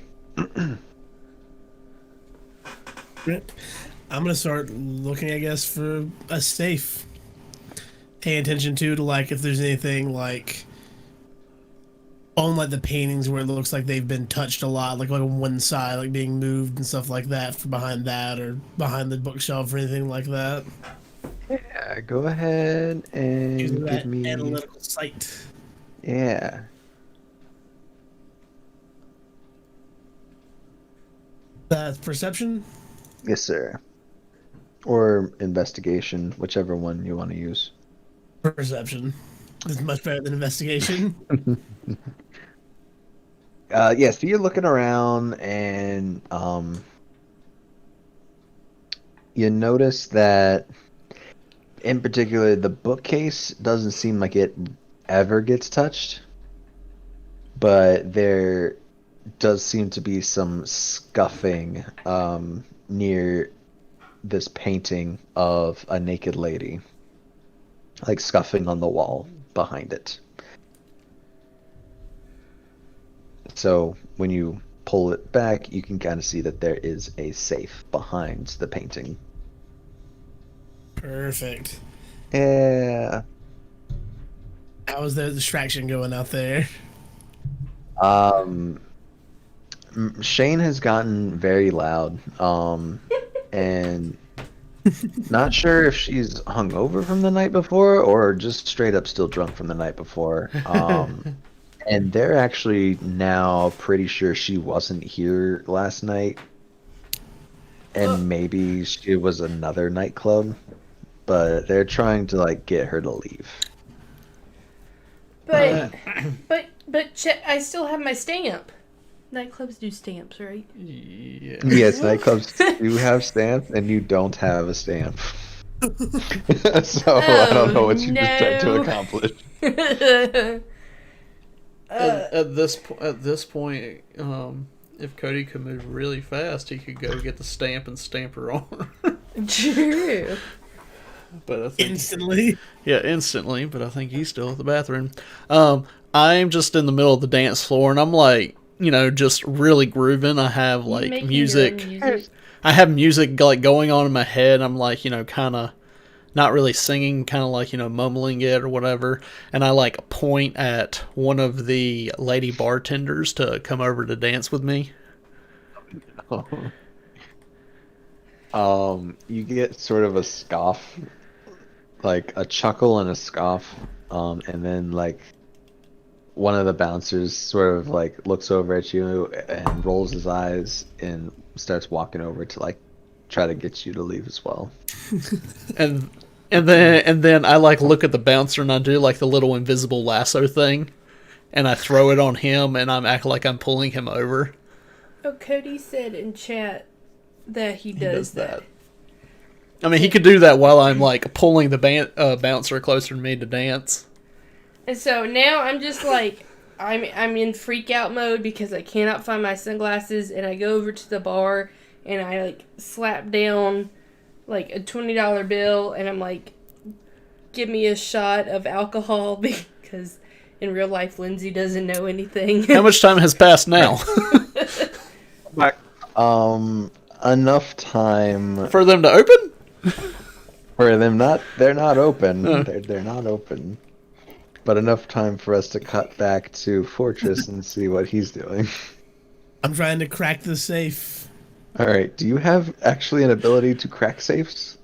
I'm gonna start looking, I guess, for a safe. Pay attention to like if there's anything like on like the paintings where it looks like they've been touched a lot, like on one side, like being moved and stuff like that, for behind that or behind the bookshelf or anything like that. Yeah, go ahead Using and that give me. analytical sight. Yeah. That's perception. Yes, sir. Or investigation, whichever one you want to use. Perception is much better than investigation. Yeah, so you're looking around and you notice that in particular the bookcase doesn't seem like it ever gets touched, but there does seem to be some scuffing near this painting of a naked lady, like scuffing on the wall behind it. So when you pull it back, you can kind of see that there is a safe behind the painting. Perfect. Yeah. How was the distraction going out there? Shane has gotten very loud. And not sure if she's hungover from the night before or just straight up still drunk from the night before. And they're actually now pretty sure she wasn't here last night. And maybe it was another nightclub, but they're trying to like get her to leave. But I still have my stamp. Nightclubs do stamps, right? Yeah. Yes, nightclubs do have stamps, and you don't have a stamp. So I don't know what you just tried to no. accomplish. At this point, if Cody could move really fast, he could go get the stamp and stamp her on. True. But I think, Instantly. yeah, instantly. But I think he's still at the bathroom. I'm just in the middle of the dance floor, and I'm like, just really grooving. I have like Making music. your own music. I have music like going on in my head. I'm like, kind of not really singing, kind of like, mumbling it or whatever. And I like point at one of the lady bartenders to come over to dance with me. You get sort of a scoff, like a chuckle and a scoff, and then like one of the bouncers sort of like looks over at you and rolls his eyes and starts walking over to like try to get you to leave as well. And then I like look at the bouncer and I do like the little invisible lasso thing, and I throw it on him and I'm acting like I'm pulling him over. Oh, Cody said in chat that he does that. I mean, he could do that while I'm like pulling the bouncer closer to me to dance. And so now I'm just like, I'm in freak out mode because I cannot find my sunglasses, and I go over to the bar and I like slap down like a $20 bill, and I'm like, give me a shot of alcohol because in real life Lindsay doesn't know anything. How much time has passed now? Enough time For them to open? for them they're not open. They're not open. But enough time for us to cut back to Fortress and see what he's doing. I'm trying to crack the safe. All right. Do you have actually an ability to crack safes?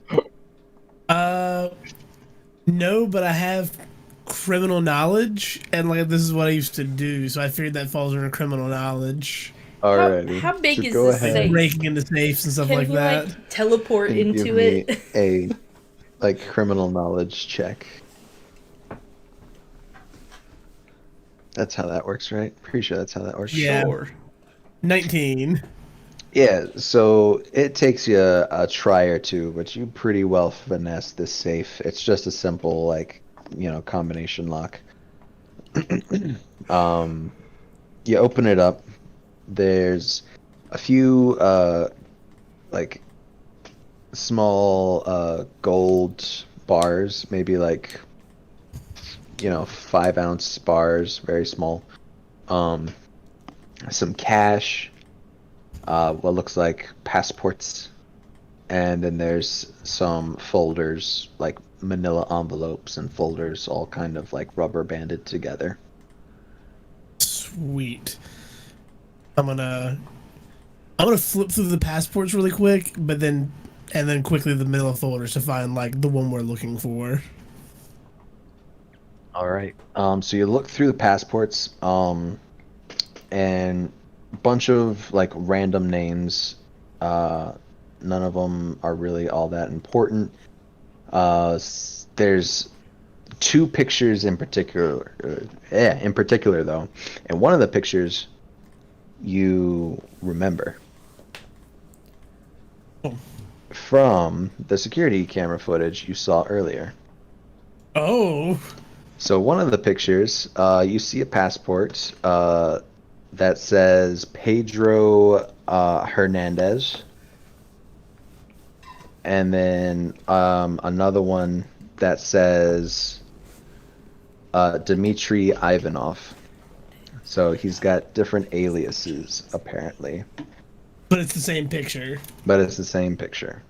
No, but I have criminal knowledge, and like this is what I used to do, so I figured that falls under criminal knowledge. Alrighty. How big So is go this ahead safe? Breaking into safes and stuff Can like he that. like teleport and into give me it? a like criminal knowledge check. That's how that works, right? Pretty sure that's how that works. Yeah. Sure. 19. Yeah, so it takes you a try or two, but you pretty well finesse this safe. It's just a simple, like, combination lock. You open it up. There's a few like small gold bars, maybe like 5-ounce bars, very small. Some cash, what looks like passports, and then there's some folders, like manila envelopes and folders, all kind of like rubber banded together. Sweet. I'm gonna flip through the passports really quick, but then quickly the middle folders to find like the one we're looking for. All right. So you look through the passports, and a bunch of like random names. None of them are really all that important. There's two pictures in particular. In particular though, and one of the pictures you remember from the security camera footage you saw earlier. Oh. So one of the pictures, you see a passport that says Pedro Hernandez, and then another one that says Dmitry Ivanov. So he's got different aliases, apparently. But it's the same picture. But it's the same picture.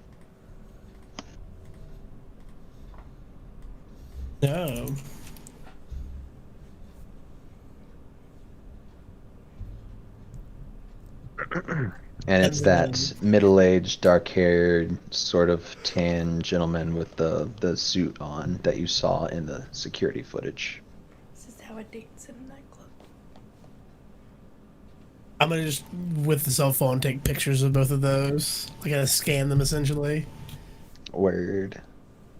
No. And it's that middle-aged, dark-haired, sort of tan gentleman with the suit on that you saw in the security footage. This is how I dance in a nightclub. I'm gonna just, with the cell phone, take pictures of both of those. I gotta scan them essentially, Word.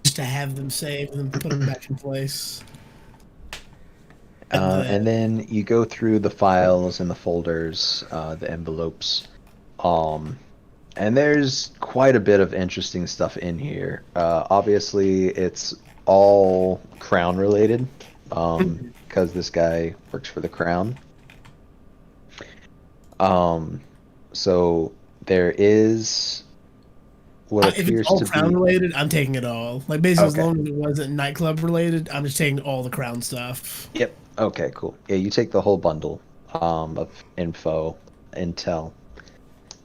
just to have them saved and then put them back in place. And then you go through the files and the folders, the envelopes, and there's quite a bit of interesting stuff in here. Obviously, it's all Crown related, because this guy works for the Crown. So there is what If appears it's all to Crown be related, I'm taking it all. Like basically, Okay. as long as it wasn't nightclub related, I'm just taking all the Crown stuff. Yep. Okay, cool. Yeah, you take the whole bundle of intel.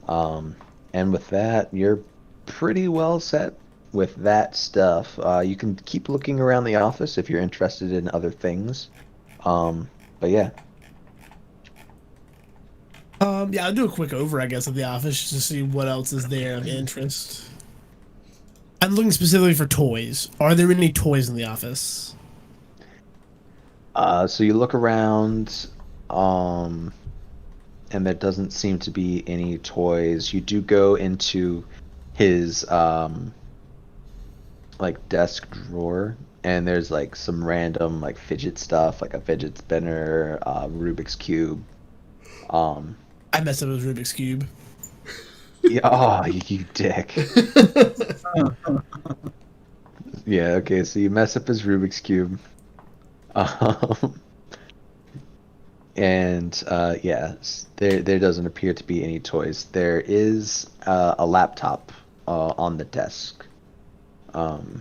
And with that, you're pretty well set with that stuff. You can keep looking around the office if you're interested in other things. But yeah. Yeah, I'll do a quick over, I guess, of the office just to see what else is there of interest. I'm looking specifically for toys. Are there any toys in the office? So you look around, and there doesn't seem to be any toys. You do go into his like desk drawer, and there's like some random like fidget stuff, like a fidget spinner, Rubik's cube. I messed up with Rubik's Cube. Yeah, oh, you dick. Yeah, okay, so you mess up his Rubik's cube. And yeah, there doesn't appear to be any toys. There is a laptop on the desk. But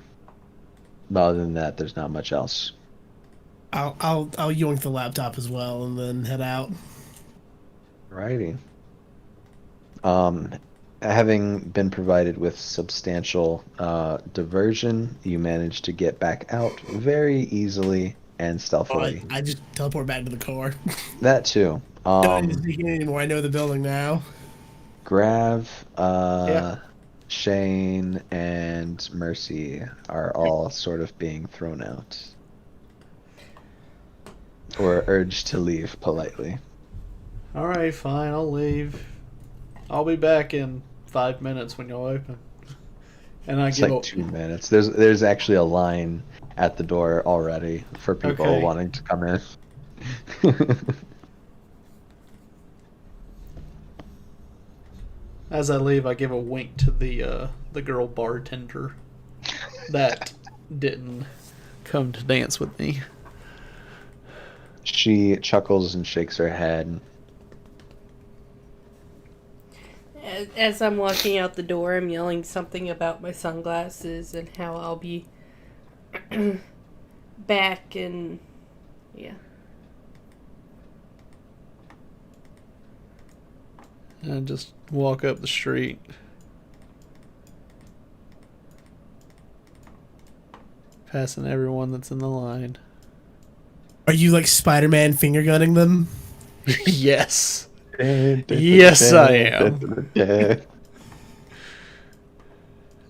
other than that, there's not much else. I'll yoink the laptop as well and then head out. Righty. Having been provided with substantial diversion, you manage to get back out very easily and stealthily. I just teleport back to the car. That too. Don't need to sneak in anymore. I know the building now. Grav, Shane, and Mercy are all sort of being thrown out. Or urged to leave politely. Alright, fine, I'll leave. I'll be back in 5 minutes when y'all open. And I It's give like 2 minutes. There's actually a line at the door already for people Okay. wanting to come in. As I leave, I give a wink to the girl bartender that didn't come to dance with me. She chuckles and shakes her head. As I'm walking out the door, I'm yelling something about my sunglasses and how I'll be back and yeah. And just walk up the street. Passing everyone that's in the line. Are you like Spider-Man finger gunning them? Yes. Yes, I am.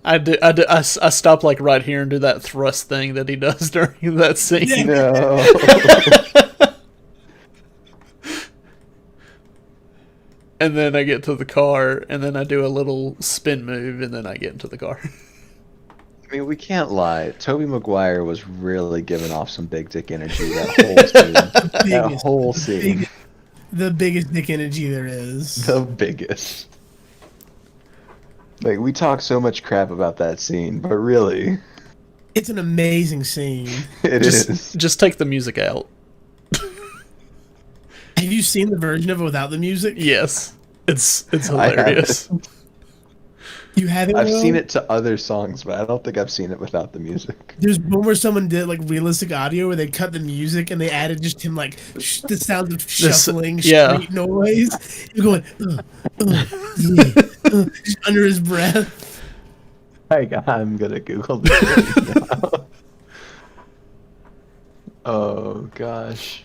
I stop like right here and do that thrust thing that he does during that scene. No. And then I get to the car, and then I do a little spin move, and then I get into the car. I mean, we can't lie. Tobey Maguire was really giving off some big dick energy that whole scene. The biggest dick energy there is. The biggest. Like, we talk so much crap about that scene, but really, It's an amazing scene. it is. Just take the music out. Have you seen the version of it without the music? Yes. It's I hilarious. haven't. You haven't? I've Will? seen it to other songs, but I don't think I've seen it without the music. There's one where someone did like realistic audio where they cut the music and they added just him like the sound of shuffling yeah. street noise. You're going just under his breath. I'm gonna Google this right now. Oh gosh.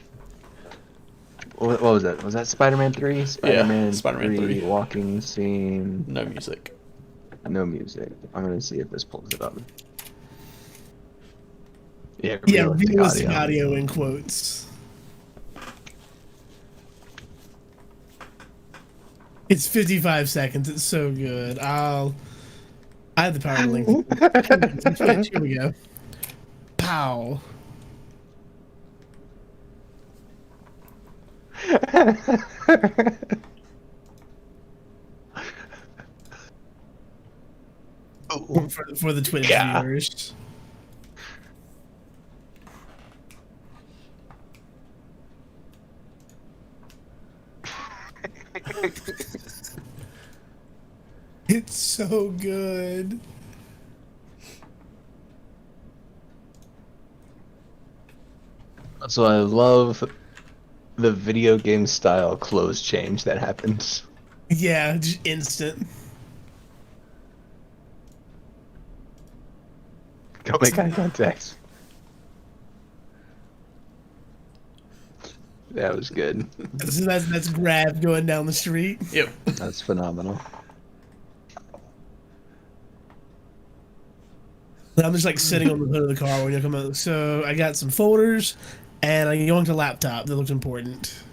What was that? Was that Spider-Man 3? Spider-Man Spider-Man 3. Walking scene. No music. No music. I'm gonna see if this pulls it up. Yeah, Yeah, realistic realistic audio in quotes. It's 55 seconds. It's so good. I have the power link. Here we go. Pow. For the Twitch viewers. It's so good. So I love the video game style clothes change that happens. Yeah, just instant. Don't make eye contact. That was good. So that's Grab going down the street. Yep. That's phenomenal. I'm just like sitting on the hood of the car when you come out. So I got some folders and I yoinked a laptop that looked important.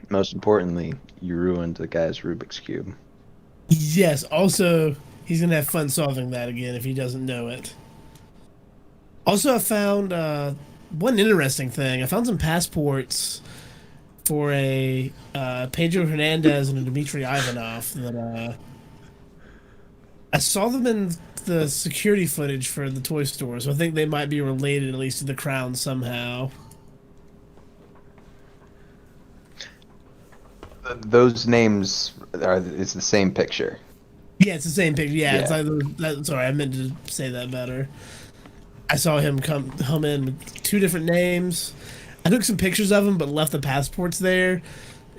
Most importantly, you ruined the guy's Rubik's Cube. Yes, also, he's going to have fun solving that again if he doesn't know it. Also, I found one interesting thing. I found some passports for a Pedro Hernandez and a Dmitry Ivanov that I saw them in the security footage for the toy store, so I think they might be related at least to the Crown somehow. Those names it's the same picture. Yeah, it's the same picture. Yeah, Yeah. it's like sorry, I meant to say that better. I saw him come in with two different names. I took some pictures of them, but left the passports there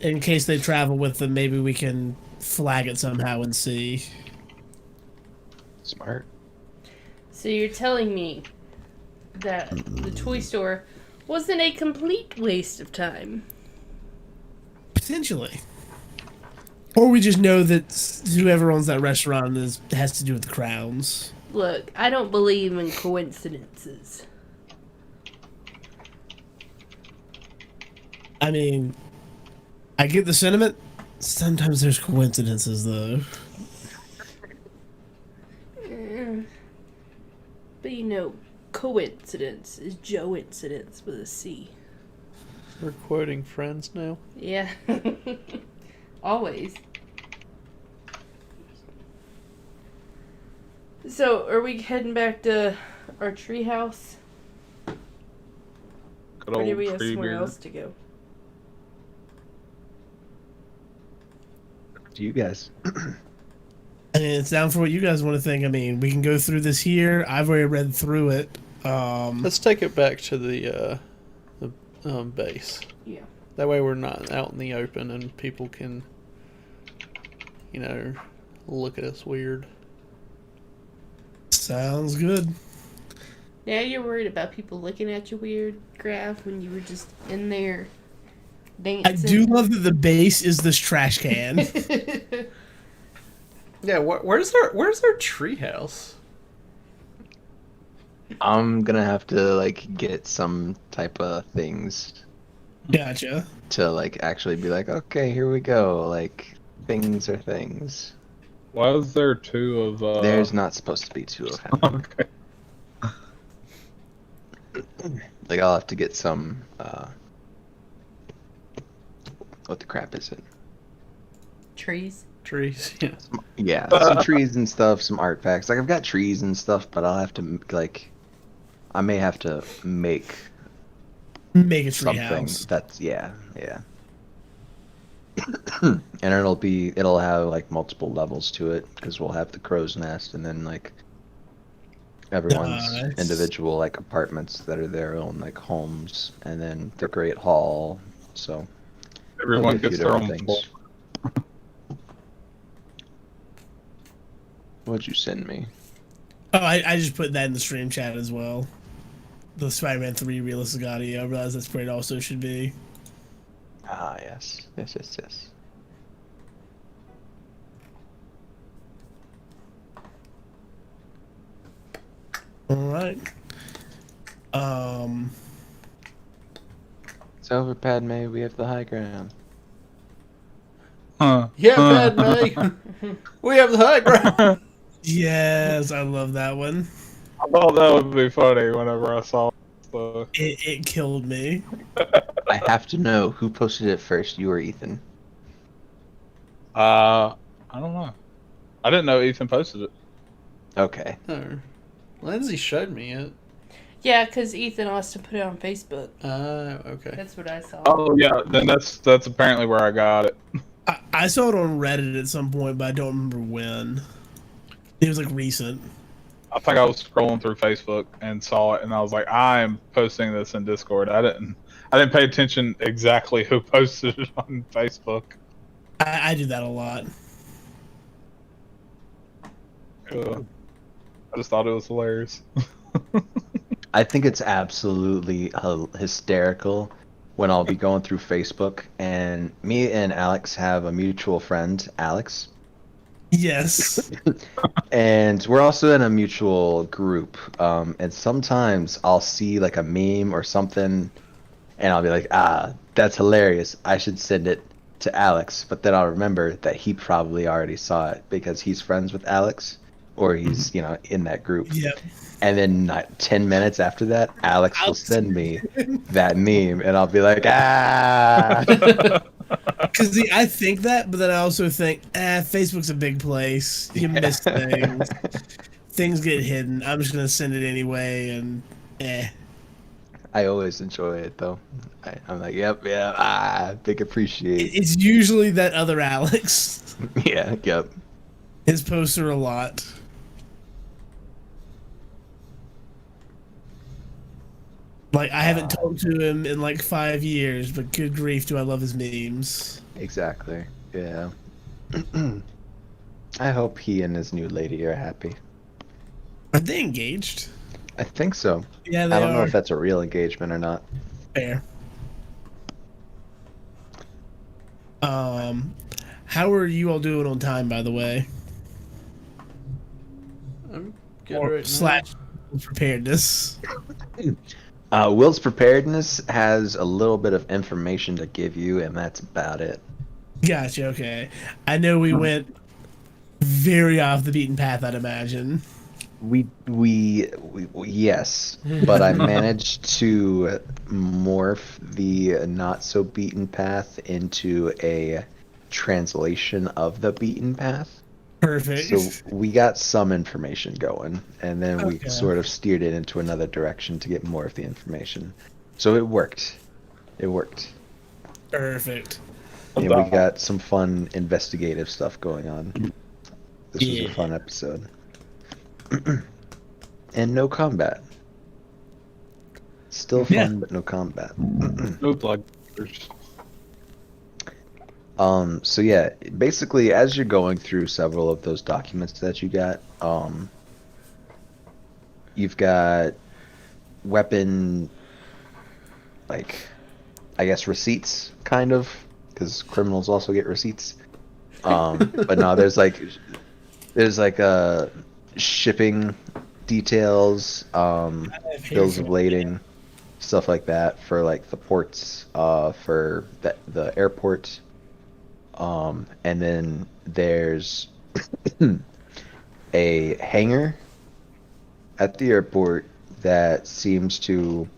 in case they travel with them. Maybe we can flag it somehow and see. Smart. So you're telling me that the toy store wasn't a complete waste of time? Potentially. Or we just know that whoever owns that restaurant has to do with the crowns. Look, I don't believe in coincidences. I mean, I get the sentiment. Sometimes there's coincidences, though. But you know, coincidence is Joe-incidence with a C. We're quoting Friends now. Yeah. Always. So, are we heading back to our treehouse? Good Or do old we have tree somewhere beard. else to go? Do you guys? I mean, it's down for what you guys want to think. I mean, we can go through this here. I've already read through it. Let's take it back to the base. Yeah. That way we're not out in the open and people can, look at us weird. Sounds good. Now you're worried about people looking at you weird, Graf, when you were just in there I dancing. do love that the base is this trash can. Yeah, where's our treehouse? I'm gonna have to get some type of things Gotcha. to actually be okay, here we go. Things are things. Why is there two of There's not supposed to be two of him. Okay. I'll have to get some what the crap is it? Trees. Trees, yeah. Yeah, some trees and stuff, some artifacts. I've got trees and stuff, but I'll have to I may have to make Make a something treehouse. that's yeah. And it'll have multiple levels to it because we'll have the crow's nest and then everyone's Nice. individual apartments that are their own homes and then the great hall. So Everyone there'll be a gets few their own different floor. things. What'd you send me? Oh, I just put that in the stream chat as well. The Spider-Man 3 realistic audio. I realize that's where it also should be. Ah, yes. Yes. All right. It's over, Padme. We have the high ground. Huh. Yeah, Padme. We have the high ground. Yes, I love that one. I thought that would be funny whenever I saw the. It killed me. I have to know who posted it first, you or Ethan. I don't know. I didn't know Ethan posted it. Okay. Oh. Lindsay showed me it. Yeah, because Ethan asked to put it on Facebook. Okay. That's what I saw. Oh yeah, then that's apparently where I got it. I saw it on Reddit at some point, but I don't remember when. It was recent. I think I was scrolling through Facebook and saw it, and I was like, I am posting this in Discord. I didn't pay attention exactly who posted it on Facebook. I do that a lot. I just thought it was hilarious. I think it's absolutely hysterical when I'll be going through Facebook and me and Alex have a mutual friend, Alex. Yes. And we're also in a mutual group. And sometimes I'll see a meme or something and I'll be like, that's hilarious. I should send it to Alex. But then I'll remember that he probably already saw it because he's friends with Alex or he's, in that group. Yep. And then 10 minutes after that, Alex will send me that meme, and I'll be like, Because I think that, but then I also think, Facebook's a big place. You miss things. Things get hidden. I'm just going to send it anyway, and I always enjoy it, though. I'm like, yep, big appreciate. It's usually that other Alex. Yeah, yep. His posts are a lot. I haven't talked to him in 5 years, but good grief, do I love his memes. Exactly, yeah. I hope he and his new lady are happy. Are they engaged? I think so. Yeah, they I don't know are. if that's a real engagement or not. Fair. How are you all doing on time, by the way? I'm good Or right slash preparedness. Will's preparedness has a little bit of information to give you, and that's about it. Gotcha, okay. I know we went very off the beaten path, I'd imagine. We yes, but I managed to morph the not so beaten path into a translation of the beaten path. Perfect. So we got some information going, and then we Okay. sort of steered it into another direction to get more of the information. So it worked. It worked. Perfect. And we got some fun investigative stuff going on. This was a Yeah. fun episode. And no combat. Still fun, Yeah. but no combat. No blood. So yeah, basically as you're going through several of those documents that you got, you've got weapon, like, I guess receipts, kind of, because criminals also get receipts. But no, there's like shipping details, bills of lading, stuff like that for like the ports, for the airport. And then there's a hangar at the airport that seems to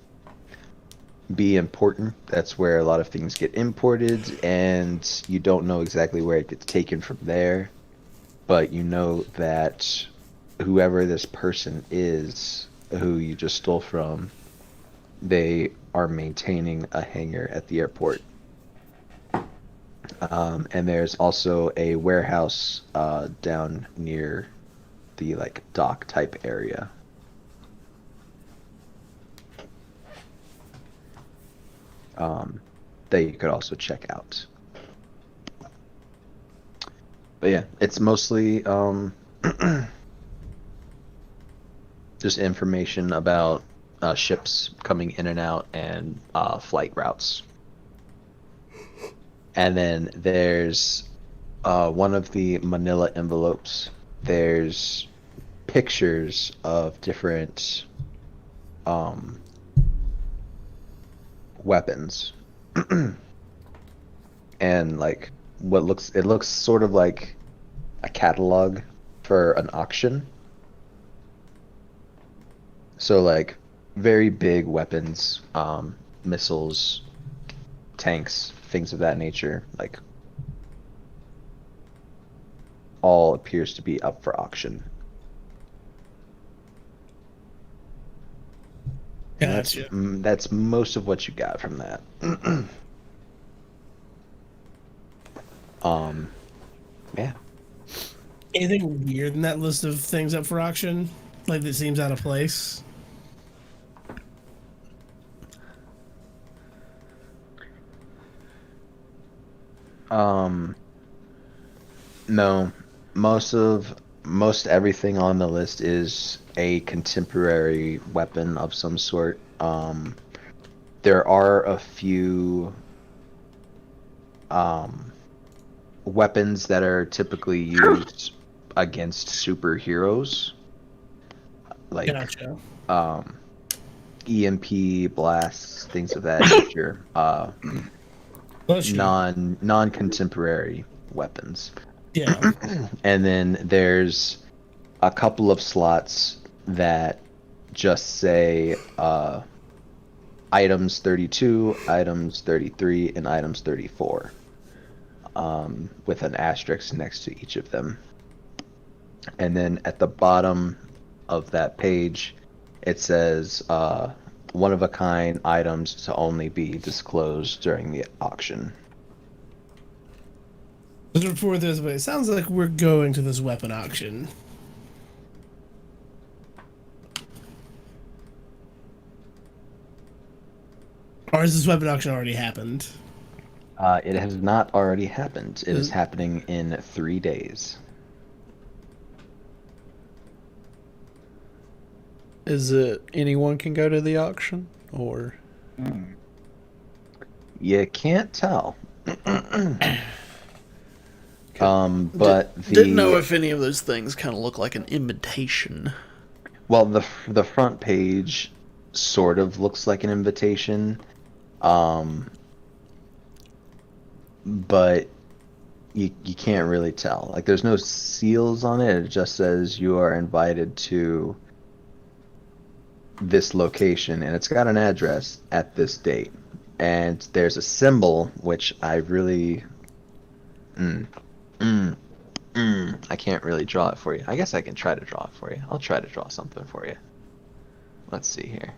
be important. That's where a lot of things get imported, and you don't know exactly where it gets taken from there, but you know that whoever this person is who you just stole from, they are maintaining a hangar at the airport. And there's also a warehouse down near the like dock type area. That you could also check out. But yeah, it's mostly just information about ships coming in and out and flight routes. And then there's one of the manila envelopes. There's pictures of different weapons. And like it looks sort of like a catalog for an auction. So like very big weapons, missiles, tanks, things of that nature, like all appears to be up for auction. And Gotcha. that's most of what you got from that. Yeah. Anything weird in that list of things up for auction? Like that seems out of place? No. Most everything on the list is a contemporary weapon of some sort. There are a few weapons that are typically used against superheroes, like Gotcha. EMP blasts, things of that nature. Bless you. Non-contemporary weapons. Yeah. And then there's a couple of slots that just say items 32, items 33, and items 34, with an asterisk next to each of them. And then at the bottom of that page, it says one-of-a-kind items to only be disclosed during the auction. Let's report this way. It sounds like we're going to this weapon auction. Or has this weapon auction already happened? It has not already happened. It is happening in 3 days. Is it anyone can go to the auction, or You can't tell. But didn't know if any of those things kind of look like an invitation. well, the front page sort of looks like an invitation, but you can't really tell. Like, there's no seals on it. It just says you are invited to this location, and it's got an address at this date. And there's a symbol which I really, I can't really draw it for you. I guess I can try to draw it for you. I'll try to draw something for you. Let's see here.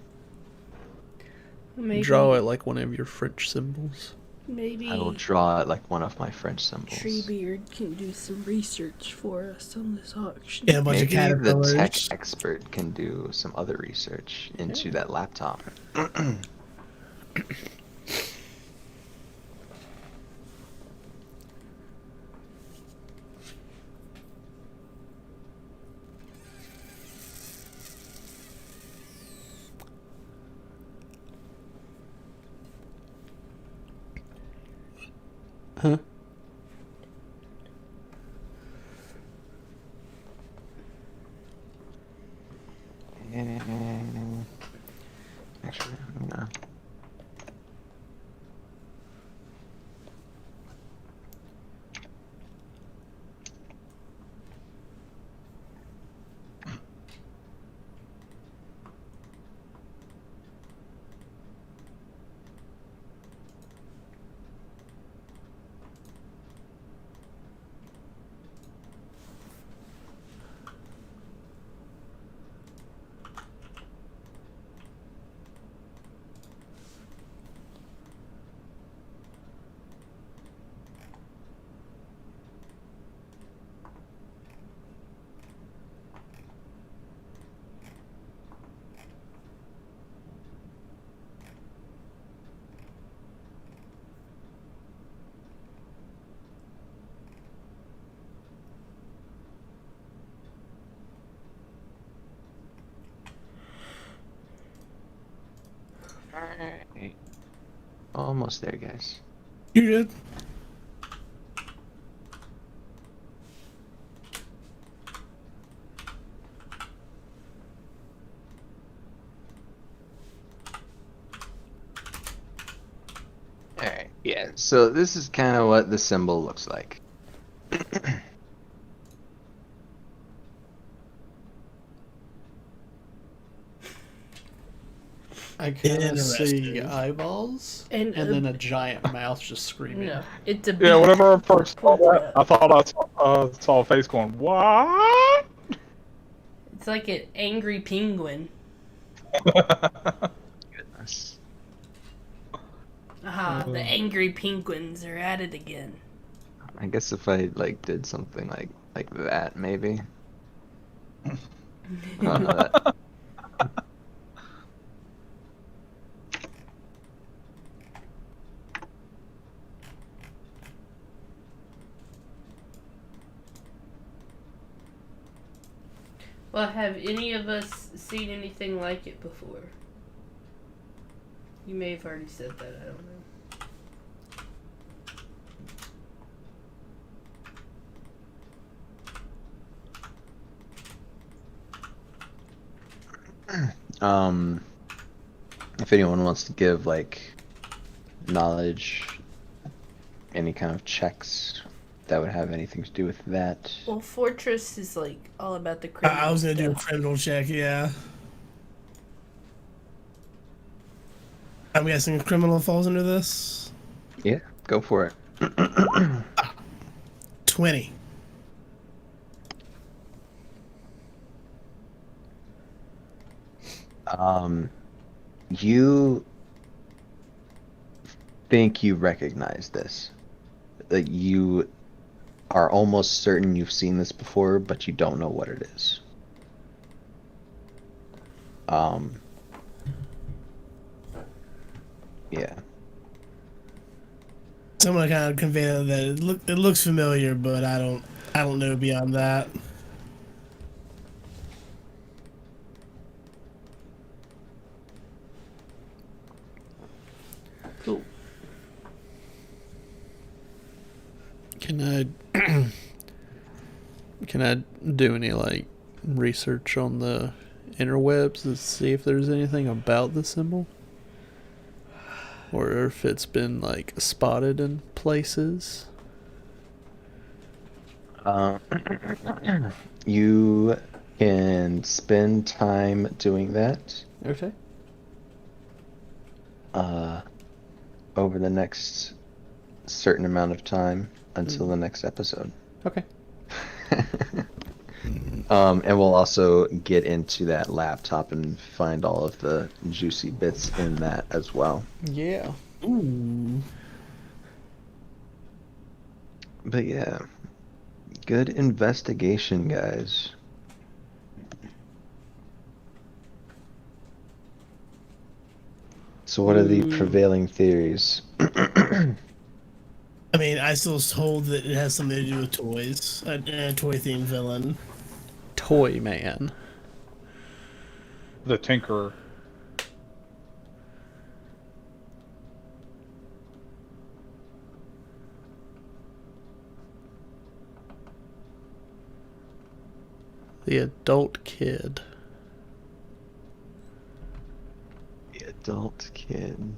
Maybe. Draw it like one of your French symbols. Maybe. I will draw it like one of my French symbols. Treebeard can do some research for us on this auction. And a bunch Maybe of the caterpillars. tech expert can do some other research into that laptop. Huh? Actually, I'm gonna... Alright. Almost there, guys. You're good. Alright, yeah, so this is kind of what the symbol looks like. I kind of see Interesting. eyeballs And, then a giant mouth just screaming. No, it's a Yeah, whenever I first saw Pull it that, up. I thought I saw a face going, "What?" It's like an angry penguin. Goodness. Ah, the angry penguins are at it again. I guess if I like did something like that, maybe. That- Well, have any of us seen anything like it before? You may have already said that, I don't know. if anyone wants to give like knowledge, any kind of checks that would have anything to do with that. Well, Fortress is like all about the criminal I was gonna do a stuff. criminal check, yeah. I'm guessing a criminal falls under this. Yeah, go for it. 20. You think you recognize this. Like you are almost certain you've seen this before, but you don't know what it is. Yeah. Someone kind of convey that it looks familiar, but I don't know beyond that. Cool. Can I do any like research on the interwebs to see if there's anything about the symbol? Or if it's been like spotted in places? You can spend time doing that Okay. over the next certain amount of time until the next episode. Okay. And we'll also get into that laptop and find all of the juicy bits in that as well. Yeah. Ooh. But yeah, good investigation, guys. So what are the prevailing theories? I mean, I still hold that it has something to do with toys. A toy-themed villain. Toy Man. The Tinkerer. The adult kid. The adult kid.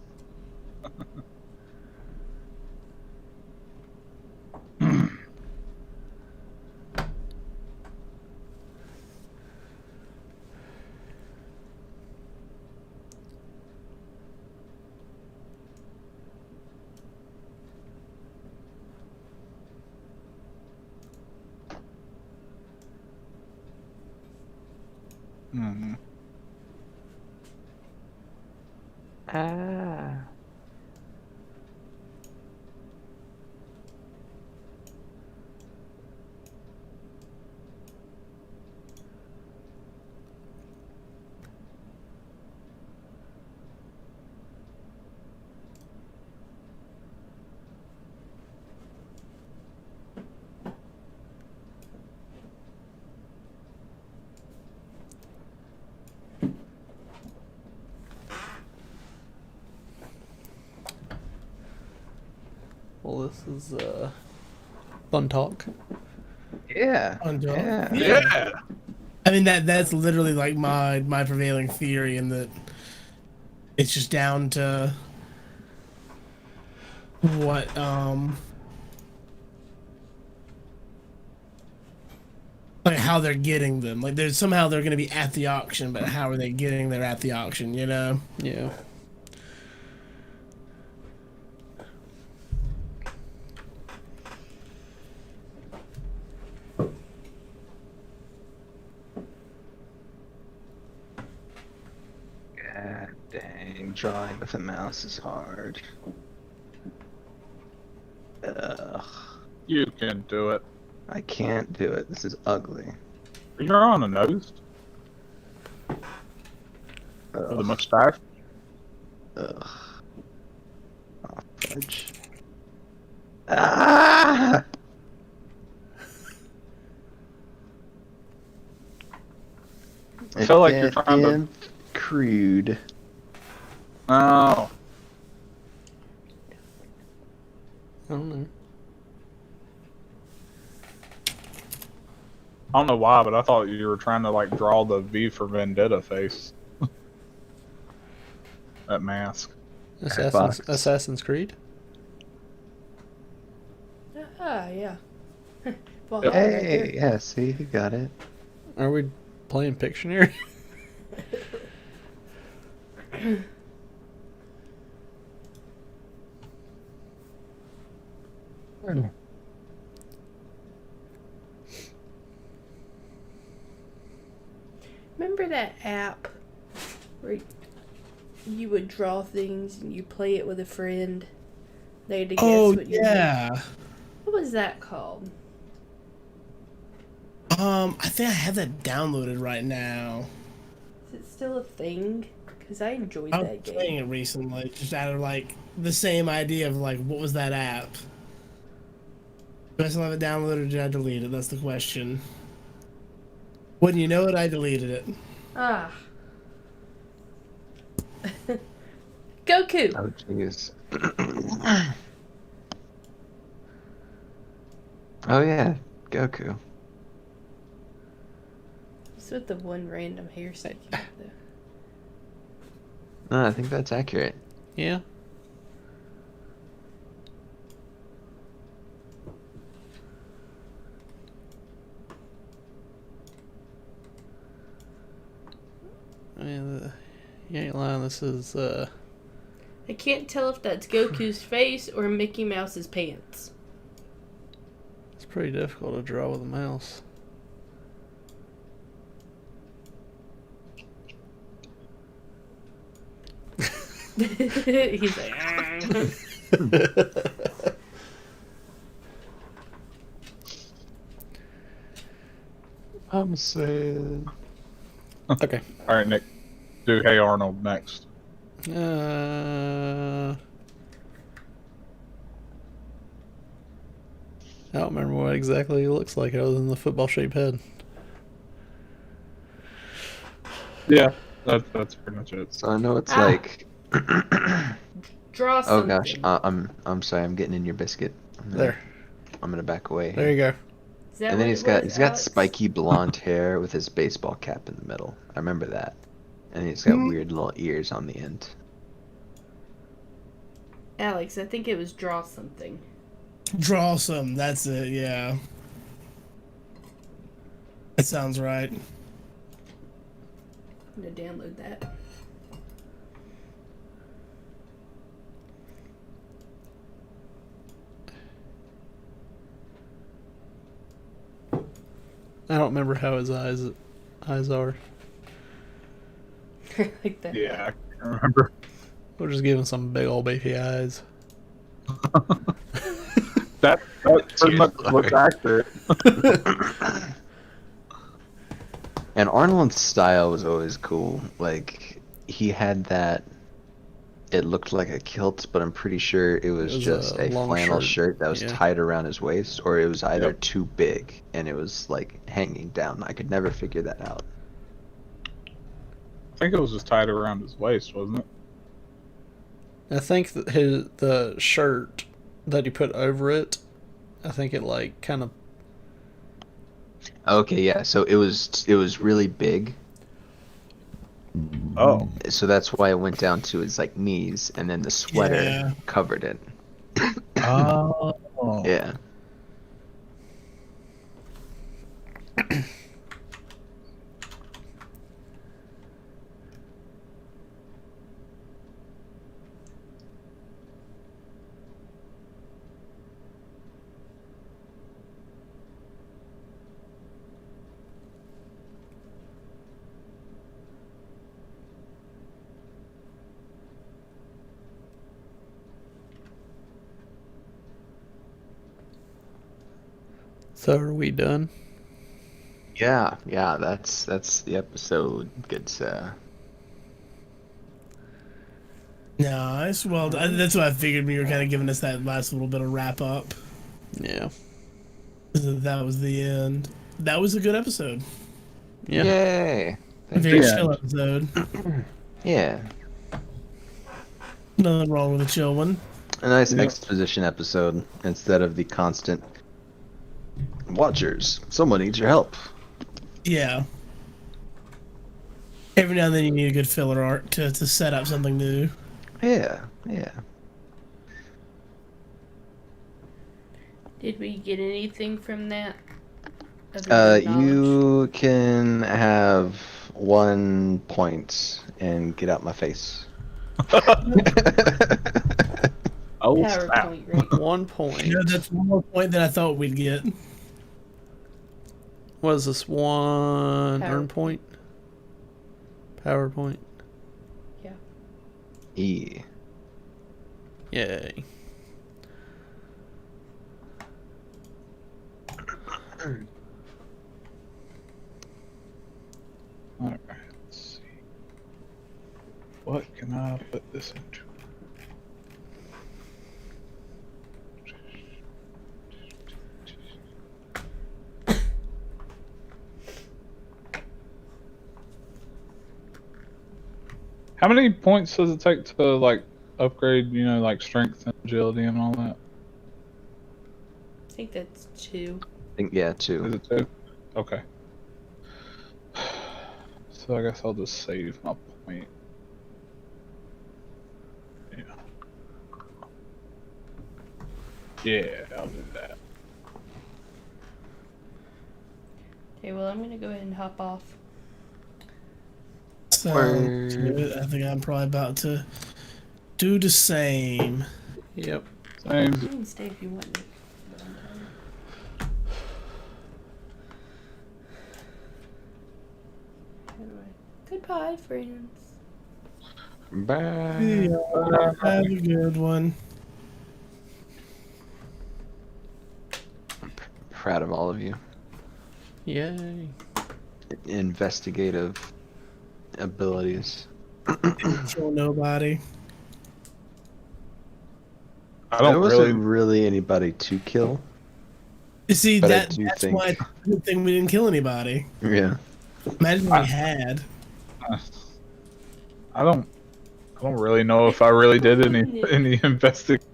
Hmm. Ah. Well, this is fun talk. Yeah. Yeah. Yeah. I mean, that's literally like my prevailing theory, in that it's just down to what like how they're getting them. Like there's somehow they're gonna be at the auction, but how are they getting there at the auction? You know? Yeah. God dang, drawing with a mouse is hard. Ugh, You can do it. I can't do it. This is ugly. You're on a nose. With a Ugh, mustache. ugh. Oh, fudge. Ah! I feel like you're trying to. Damn crude. Oh. I don't know. I don't know why, but I thought you were trying to like draw the V for Vendetta face. That mask. Assassin's Creed. Ah, yeah. Well, Hey, yeah, see, you got it. Are we playing Pictionary? remember that app where you would draw things and you play it with a friend? They had to guess Oh what you yeah. What was that called? I think I have that downloaded right now. Is it still a thing? Because I enjoyed I was that playing game. it recently, just out of like the same idea of like, what was that app? Do I still have it downloaded or did I delete it? That's the question. Wouldn't you know it, I deleted it. Ah. Goku! Oh, jeez. Oh, yeah, Goku. It's with the one random hair sticking out though. No, I think that's accurate. Yeah. I mean, you ain't lying. This is I can't tell if that's Goku's face or Mickey Mouse's pants. it's pretty difficult to draw with a mouse. He's like, I'm sad. Okay. All right, Nick. Do Hey Arnold next. I don't remember what exactly he looks like other than the football-shaped head. Yeah, that's pretty much it. So I know it's Ah. like. draw Oh something. gosh, I'm sorry. I'm getting in your biscuit. There. I'm gonna back away. There you go. Is that And then what he's it got was, he's got Alex? spiky blonde hair with his baseball cap in the middle. I remember that. And he's got weird little ears on the end. Alex, I think it was draw something. Draw some. That's it. Yeah. That sounds right. I'm gonna download that. I don't remember how his eyes are. Like that. Yeah, I can remember. We'll just give him some big old beefy eyes. That pretty much looks accurate. And Arnold's style was always cool. Like he had that. It looked like a kilt, but I'm pretty sure it was just a long flannel shirt that was yeah. tied around his waist, or it was either Yep. too big and it was like hanging down. I could never figure that out. I think it was just tied around his waist, wasn't it? I think that the shirt that he put over it, I think it like kind of. Okay, yeah. So it was really big. Oh. So that's why it went down to his like knees, and then the sweater Yeah. covered it. Oh. Yeah. So are we done? Yeah, that's the episode. Gets Nice. Well, that's what I figured when you were kind of giving us that last little bit of wrap up. Yeah. That was the end. That was a good episode. Yeah. Yay! A very Yeah. chill episode. Yeah, Nothing wrong with a chill one. a nice Yep. exposition episode instead of the constant Watchers. Someone needs your help. Yeah. Every now and then you need a good filler arc to set up something new. Yeah. Did we get anything from that? Other than knowledge? You can have 1 point and get out my face. Oh, snap. PowerPoint, right? 1 point. You know, that's one more point than I thought we'd get. What is this? One earn PowerPoint. point? PowerPoint. Yeah. E. Yay. Alright, let's see. What can I put this into? How many points does it take to like upgrade, like strength and agility and all that? I think that's 2. I think, yeah, 2. Is it 2? Okay. So I guess I'll just save my point. Yeah. Yeah, I'll do that. Okay, well, I'm gonna go ahead and hop off. So Word. I think I'm probably about to do the same. Yep. Same. You can stay if you want, Nick. But I'm tired. How do I? Goodbye, friends. Bye. Yeah, have a good one. Proud of all of you. Yay. Investigative abilities. Kill nobody. I There don't wasn't really. really anybody to kill. You see, But I that's do why it's a good thing we didn't kill anybody. Yeah. Imagine if we had. I don't really know if I really did any investigation.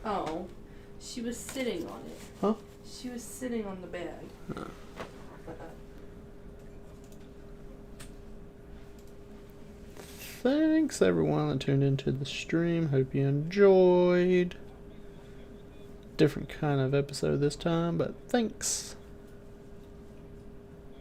Oh, she was sitting on it. Huh? She was sitting on the bag. Thanks everyone that tuned into the stream. Hope you enjoyed. Different kind of episode this time, but thanks.